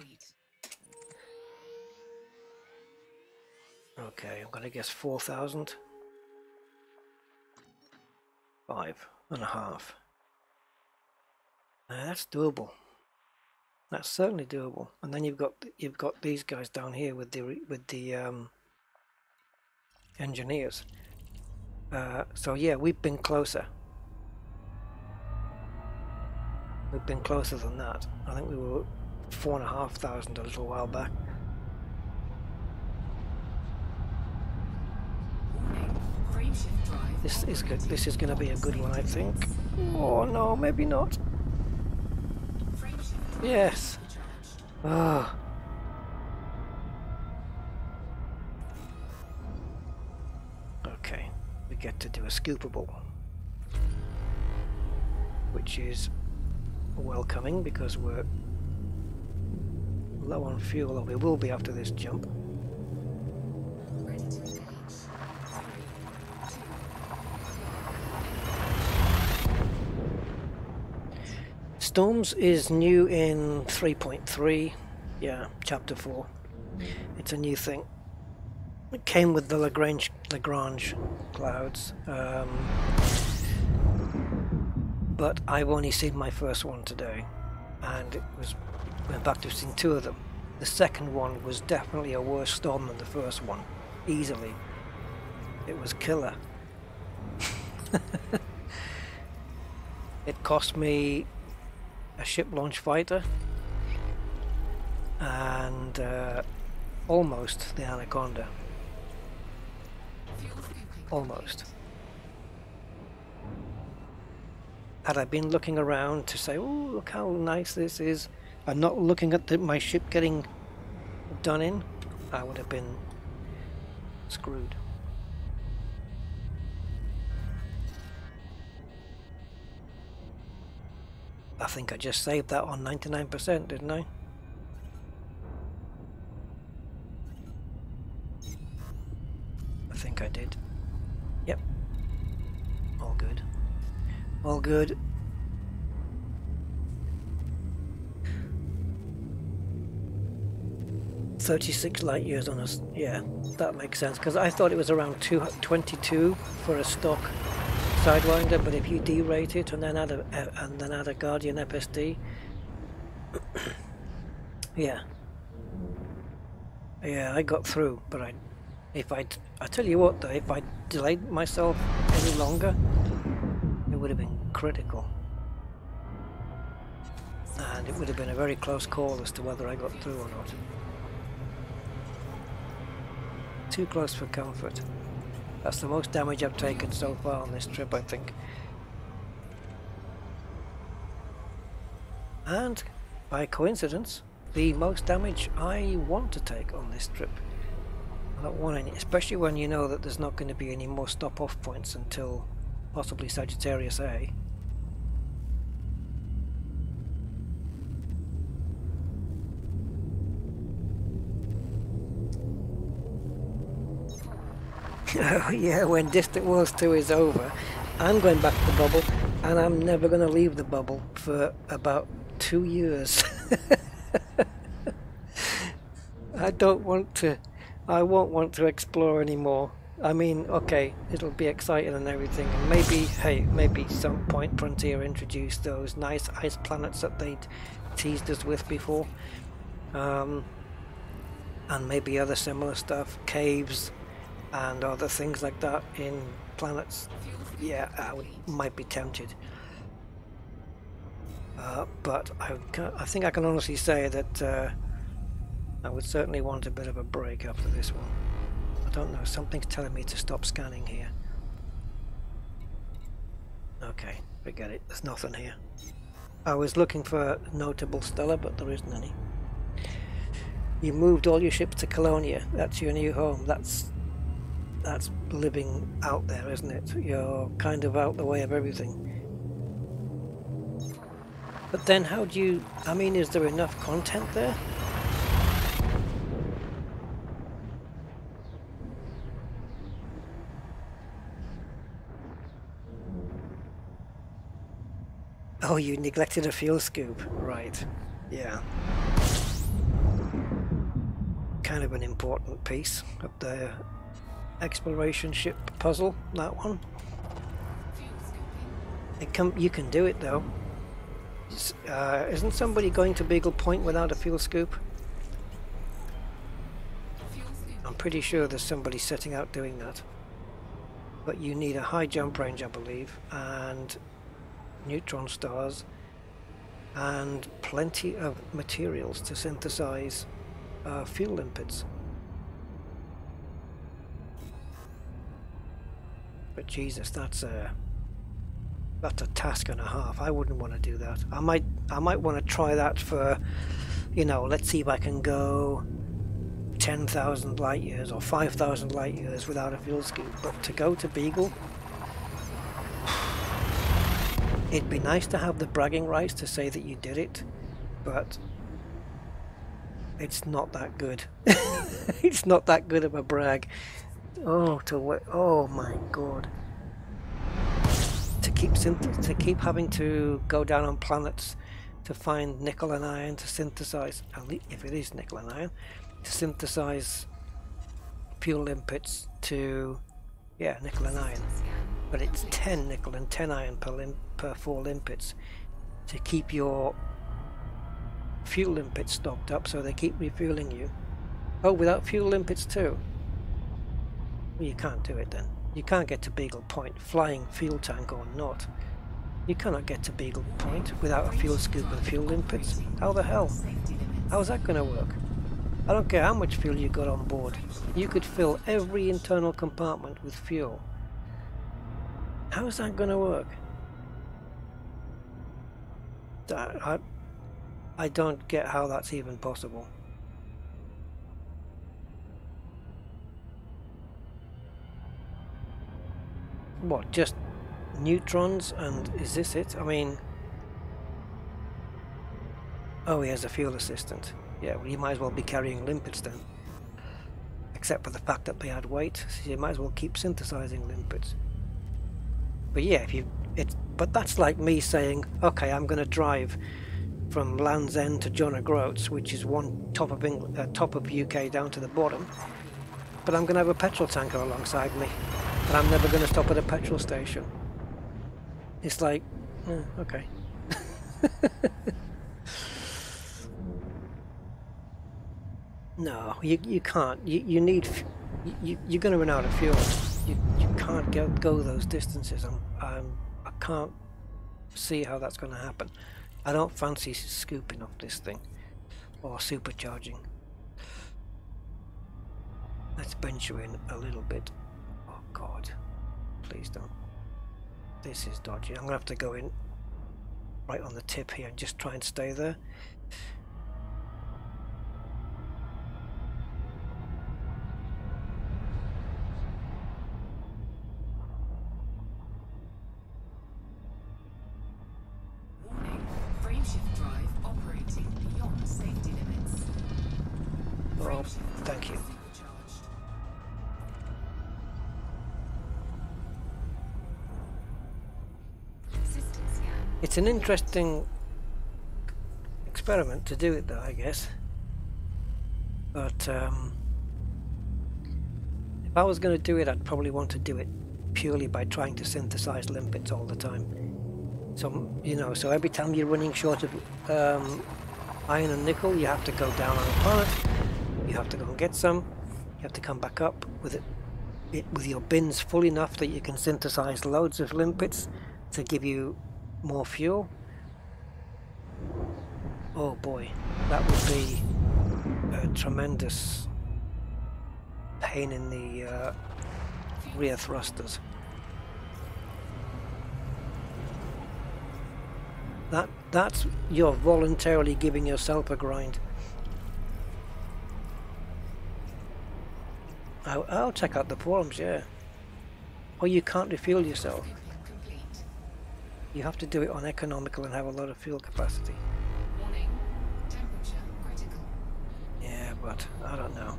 Okay, I'm gonna guess 4,000. 5.5. That's doable. That's certainly doable. And then you've got these guys down here with the engineers. So yeah, we've been closer. We've been closer than that. I think we were 4,500 a little while back. This is good. This is going to be a good one, I think. Oh no, maybe not. Yes. Ah. Okay, we get to do a scoopable, which is welcoming because we're low on fuel, or we will be after this jump. Storms is new in 3.3, yeah, chapter 4. It's a new thing. It came with the Lagrange clouds, but I've only seen my first one today, and it was, in fact I've seen two of them. The second one was definitely a worse storm than the first one, easily. It was killer. It cost me a ship launch fighter and almost the Anaconda. Almost. Had I been looking around to say, oh, look how nice this is, and not looking at my ship getting done in, I would have been screwed. I think I just saved that on 99%, didn't I? I think I did. Yep. All good. All good. 36 light years on us. Yeah, that makes sense, because I thought it was around 22 for a stock Sidewinder, but if you derate it and then add a Guardian FSD, yeah, I got through. But I tell you what though, if I delayed myself any longer, it would have been critical, and it would have been a very close call as to whether I got through or not. Too close for comfort. That's the most damage I've taken so far on this trip, I think. And, by coincidence, the most damage I want to take on this trip. I don't want any, especially when you know that there's not going to be any more stop-off points until possibly Sagittarius A. Oh yeah, when Distant Worlds 2 is over, I'm going back to the bubble, and I'm never going to leave the bubble for about 2 years. I won't want to explore anymore. I mean, okay, it'll be exciting and everything, and maybe, hey, maybe some point Frontier introduced those nice ice planets that they'd teased us with before. And maybe other similar stuff, caves, and other things like that in planets. Yeah, might be tempted. But I think I can honestly say that I would certainly want a bit of a break after this one. I don't know, something's telling me to stop scanning here. Okay, forget it, there's nothing here. I was looking for notable stellar, but there isn't any. You moved all your ships to Colonia. That's your new home. That's living out there, isn't it? You're kind of out the way of everything. But then how do you... I mean, is there enough content there? Oh, you neglected a fuel scoop. Right. Yeah. Kind of an important piece of the exploration ship puzzle, that one. You can do it though. Isn't somebody going to Beagle Point without a fuel scoop? I'm pretty sure there's somebody setting out doing that. But you need a high jump range, I believe, and neutron stars, and plenty of materials to synthesize fuel limpets. But Jesus, that's a task and a half. I wouldn't want to do that. I might want to try that for, you know, let's see if I can go 10,000 light years or 5,000 light years without a fuel scoop. But to go to Beagle, it'd be nice to have the bragging rights to say that you did it, but it's not that good. It's not that good of a brag. Oh my god. To keep having to go down on planets to find nickel and iron to synthesize, at least if it is nickel and iron, to synthesize fuel limpets to, yeah, nickel and iron. But it's 10 nickel and 10 iron per 4 limpets to keep your fuel limpets stocked up, so they keep refueling you. Oh, without fuel limpets too? Well, you can't do it then. You can't get to Beagle Point, flying fuel tank or not. You cannot get to Beagle Point without a fuel scoop and fuel limpets. How the hell? How's that going to work? I don't care how much fuel you got on board. You could fill every internal compartment with fuel. How is that going to work? I don't get how that's even possible. What, just neutrons, and is this it? I mean... Oh, he has a fuel assistant. Yeah, well, you might as well be carrying limpets then. Except for the fact that they add weight, so you might as well keep synthesizing limpets. But yeah, but that's like me saying, okay, I'm going to drive from Land's End to John O'Groats, which is one top of top of UK down to the bottom. But I'm going to have a petrol tanker alongside me, and I'm never going to stop at a petrol station. It's like, okay. No, you can't. You need. You're going to run out of fuel. You can't go those distances. I can't see how that's going to happen. I don't fancy scooping up this thing or supercharging. Let's bench you in a little bit. Oh God, please don't. This is dodgy. I'm gonna have to go in right on the tip here and just try and stay there. Warning. Frameshift drive operating beyond safety limits. Oh, Frameshift drive thank you. supercharged. System scan. It's an interesting experiment to do it though, I guess. But if I was going to do it, I'd probably want to do it purely by trying to synthesize limpets all the time. So, you know, so every time you're running short of iron and nickel, you have to go down on a planet, you have to go and get some, you have to come back up with it with your bins full enough that you can synthesize loads of limpets to give you more fuel. Oh boy, that would be a tremendous pain in the rear thrusters. That's you're voluntarily giving yourself a grind. I'll check out the forums, yeah. Or you can't refuel yourself. Complete. You have to do it on economical and have a lot of fuel capacity. Warning. Temperature critical. Yeah, but I don't know.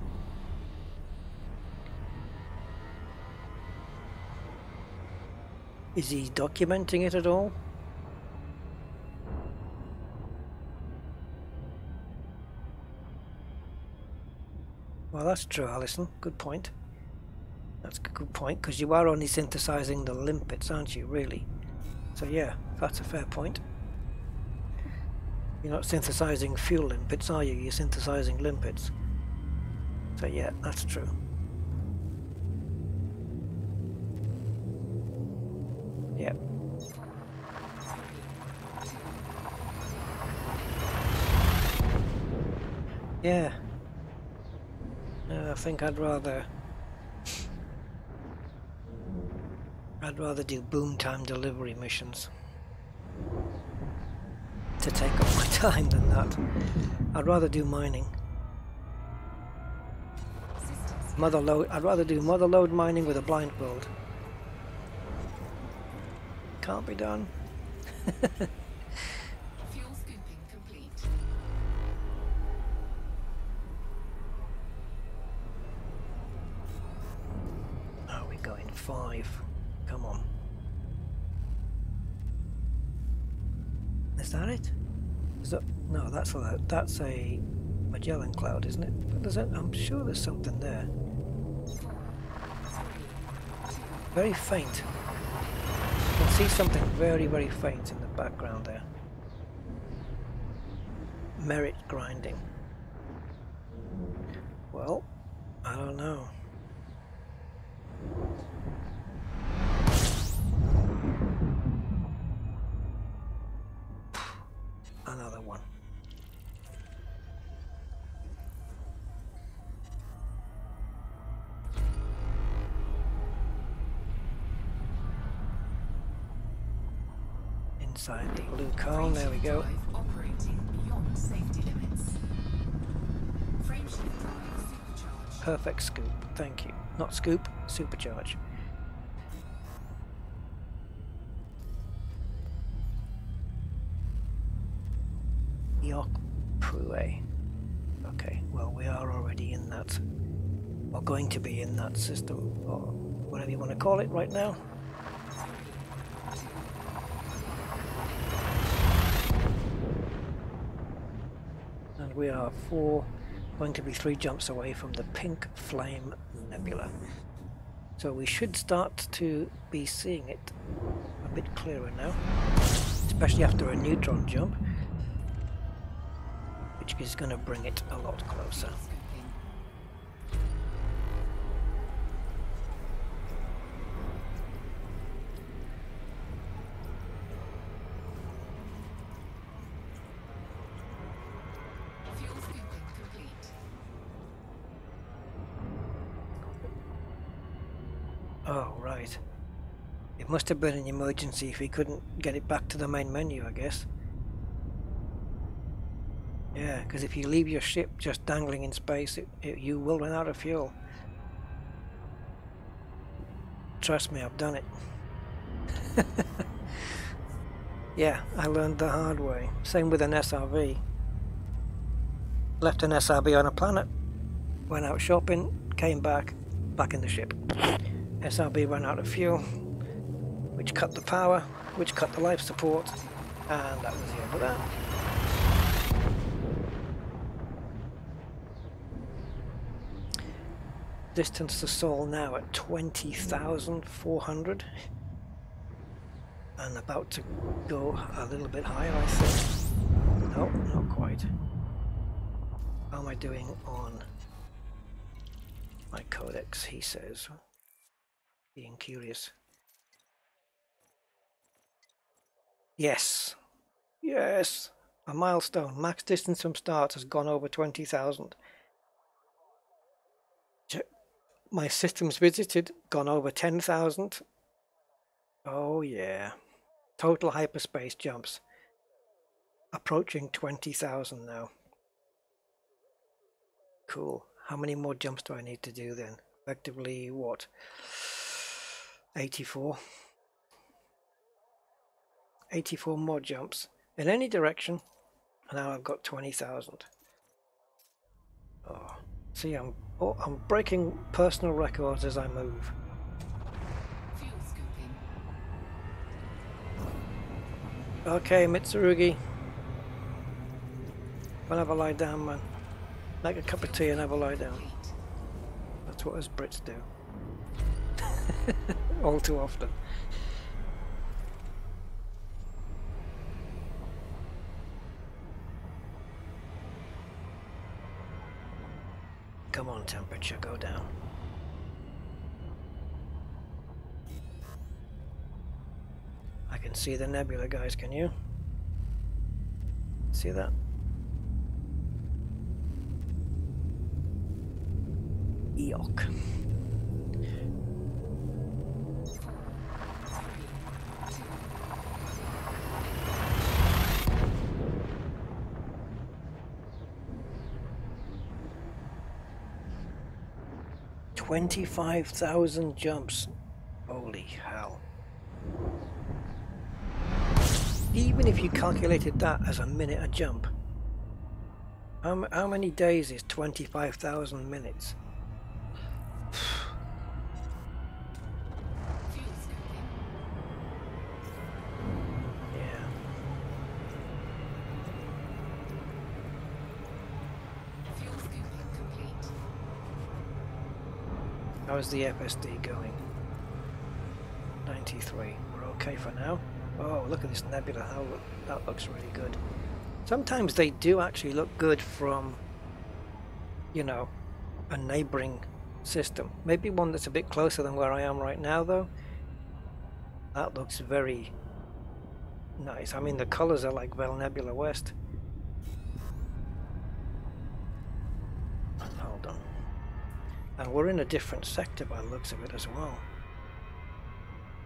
Is he documenting it at all? Well, that's true, Alison. Good point. That's a good point, because you are only synthesizing the limpets, aren't you, really? So yeah, that's a fair point. You're not synthesizing fuel limpets, are you? You're synthesizing limpets. So yeah, that's true. Yeah. Yeah. I think I'd rather do boom time delivery missions to take up my time than that. I'd rather do mining. Mother load. I'd rather do mother load mining with a blindfold. Can't be done. Fuel scooping complete. Are we going 5? Come on. Is that it? Is that, no, that's a Magellan cloud, isn't it? But there's I'm sure there's something there. Very faint. I can see something very, very faint in the background there. Merit grinding. Well, I don't know. Another one. Inside the blue cone, there we go. Drive operating beyond safety limits. Frameshift drive supercharged. Perfect scoop, thank you. Not scoop, supercharge. York Prouet. Okay, well we are already in that, or going to be in that system, or whatever you want to call it right now. we are going to be 3 jumps away from the Pink Flame Nebula. So we should start to be seeing it a bit clearer now, especially after a neutron jump, which is going to bring it a lot closer. Fuel scooping complete. Oh, right. It must have been an emergency if he couldn't get it back to the main menu, I guess. Yeah, because if you leave your ship just dangling in space, you will run out of fuel. Trust me, I've done it. Yeah, I learned the hard way. Same with an SRV. Left an SRV on a planet, went out shopping, came back in the ship. SRB ran out of fuel, which cut the power, which cut the life support, and that was the end of that. Distance to Sol now at 20,400 and about to go a little bit higher, I think. No, not quite. How am I doing on my codex, he says, being curious. Yes, yes, a milestone. Max distance from start has gone over 20,000. My systems visited gone over 10,000. Oh yeah, total hyperspace jumps approaching 20,000 now. Cool. How many more jumps do I need to do then? Effectively what? 84. 84 more jumps in any direction, and now I've got 20,000. Oh, see, I'm breaking personal records as I move. Fuel scooping. Okay, Mitsurugi. I'll have a lie down, man. Make a cup of tea and have a lie down. That's what us Brits do. All too often. Come on, temperature, go down. I can see the nebula, guys, can you? See that? Eok. 25,000 jumps. Holy hell. Even if you calculated that as a minute a jump, how many days is 25,000 minutes? Fuel scooping. Yeah. Fuel scooping complete. How's the FSD going? 93. We're okay for now. Oh, look at this nebula. That looks really good. Sometimes they do actually look good from, you know, a neighboring system. Maybe one that's a bit closer than where I am right now, though. That looks very nice. I mean, the colors are like Vel Nebula West. Hold on. And we're in a different sector by the looks of it as well.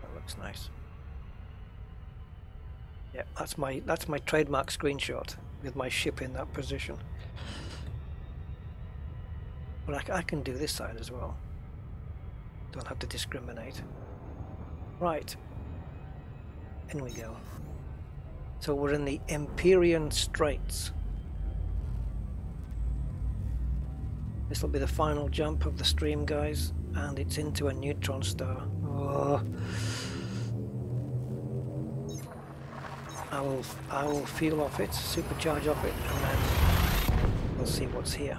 That looks nice. Yeah, that's my trademark screenshot with my ship in that position. But I can do this side as well. Don't have to discriminate. Right. In we go. So we're in the Empyrean Straits. This will be the final jump of the stream, guys, and it's into a neutron star. Oh. I will fuel off it, supercharge off it, and then we'll see what's here.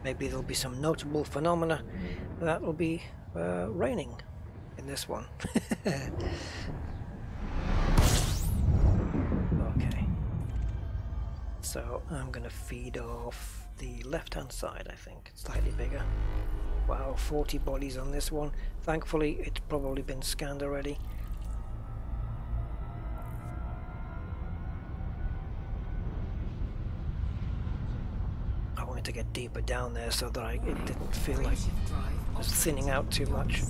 Maybe there'll be some notable phenomena that will be raining in this one. Okay. So I'm gonna feed off the left-hand side, I think. It's slightly bigger. Wow, 40 bodies on this one. Thankfully, it's probably been scanned already. I wanted to get deeper down there so that it didn't feel like it was thinning out too much.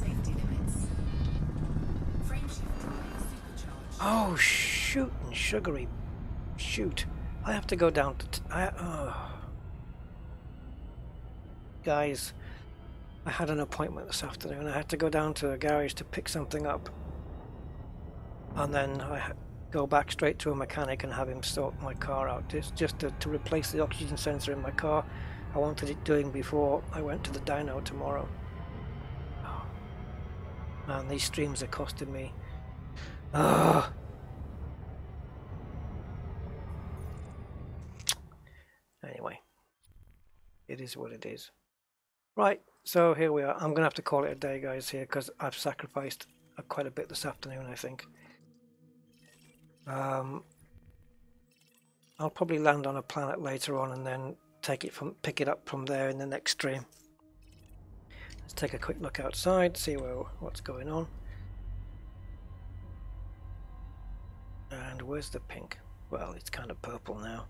Oh, shoot and sugary. Shoot. I have to go down to... Guys, I had an appointment this afternoon. I had to go down to a garage to pick something up. And then I go back straight to a mechanic and have him sort my car out. It's just to replace the oxygen sensor in my car. I wanted it doing before I went to the dyno tomorrow. Oh. Man, these streams are costing me. Anyway, it is what it is. Right, so here we are. I'm gonna have to call it a day, guys, here, because I've sacrificed quite a bit this afternoon, I think. I'll probably land on a planet later on and then pick it up from there in the next stream. Let's take a quick look outside, see what's going on. And where's the pink? Well, it's kind of purple now.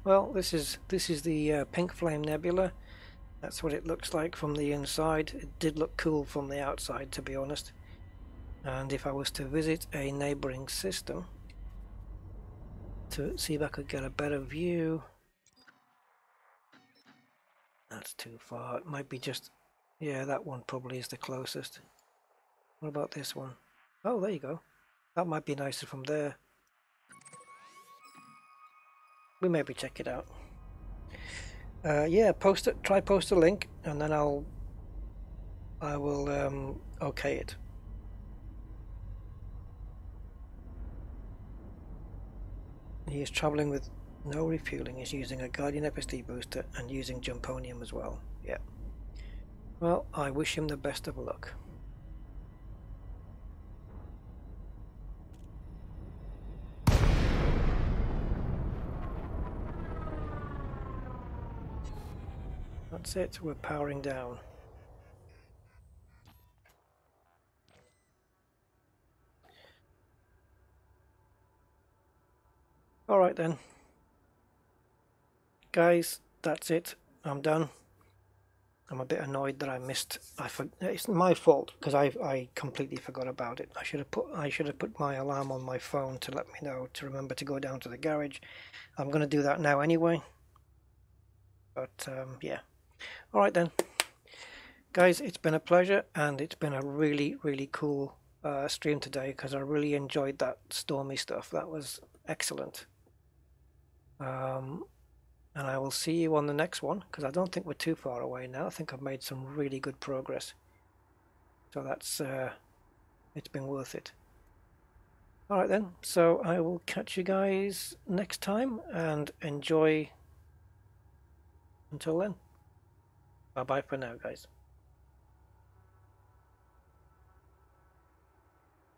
Well, this is the Pink Flame Nebula. That's what it looks like from the inside. It did look cool from the outside, to be honest. And if I was to visit a neighboring system to see if I could get a better view, that's too far. It might be just, yeah, that one probably is the closest. What about this one? Oh, there you go. That might be nicer from there. We maybe check it out. Yeah, try post a link, and then I will okay it. He is traveling with no refueling. He's using a Guardian FSD booster and using Jumponium as well. Yeah. Well, I wish him the best of luck. That's it, we're powering down. Alright then. Guys, that's it. I'm done. I'm a bit annoyed that I missed. It's my fault because I completely forgot about it. I should have put my alarm on my phone to let me know to remember to go down to the garage. I'm going to do that now anyway. But yeah. Alright then. Guys, it's been a pleasure, and it's been a really, really cool stream today because I really enjoyed that stormy stuff. That was excellent. And I will see you on the next one because I don't think we're too far away now. I think I've made some really good progress. So that's it's been worth it. Alright then, so I will catch you guys next time and enjoy until then. Bye bye for now, guys.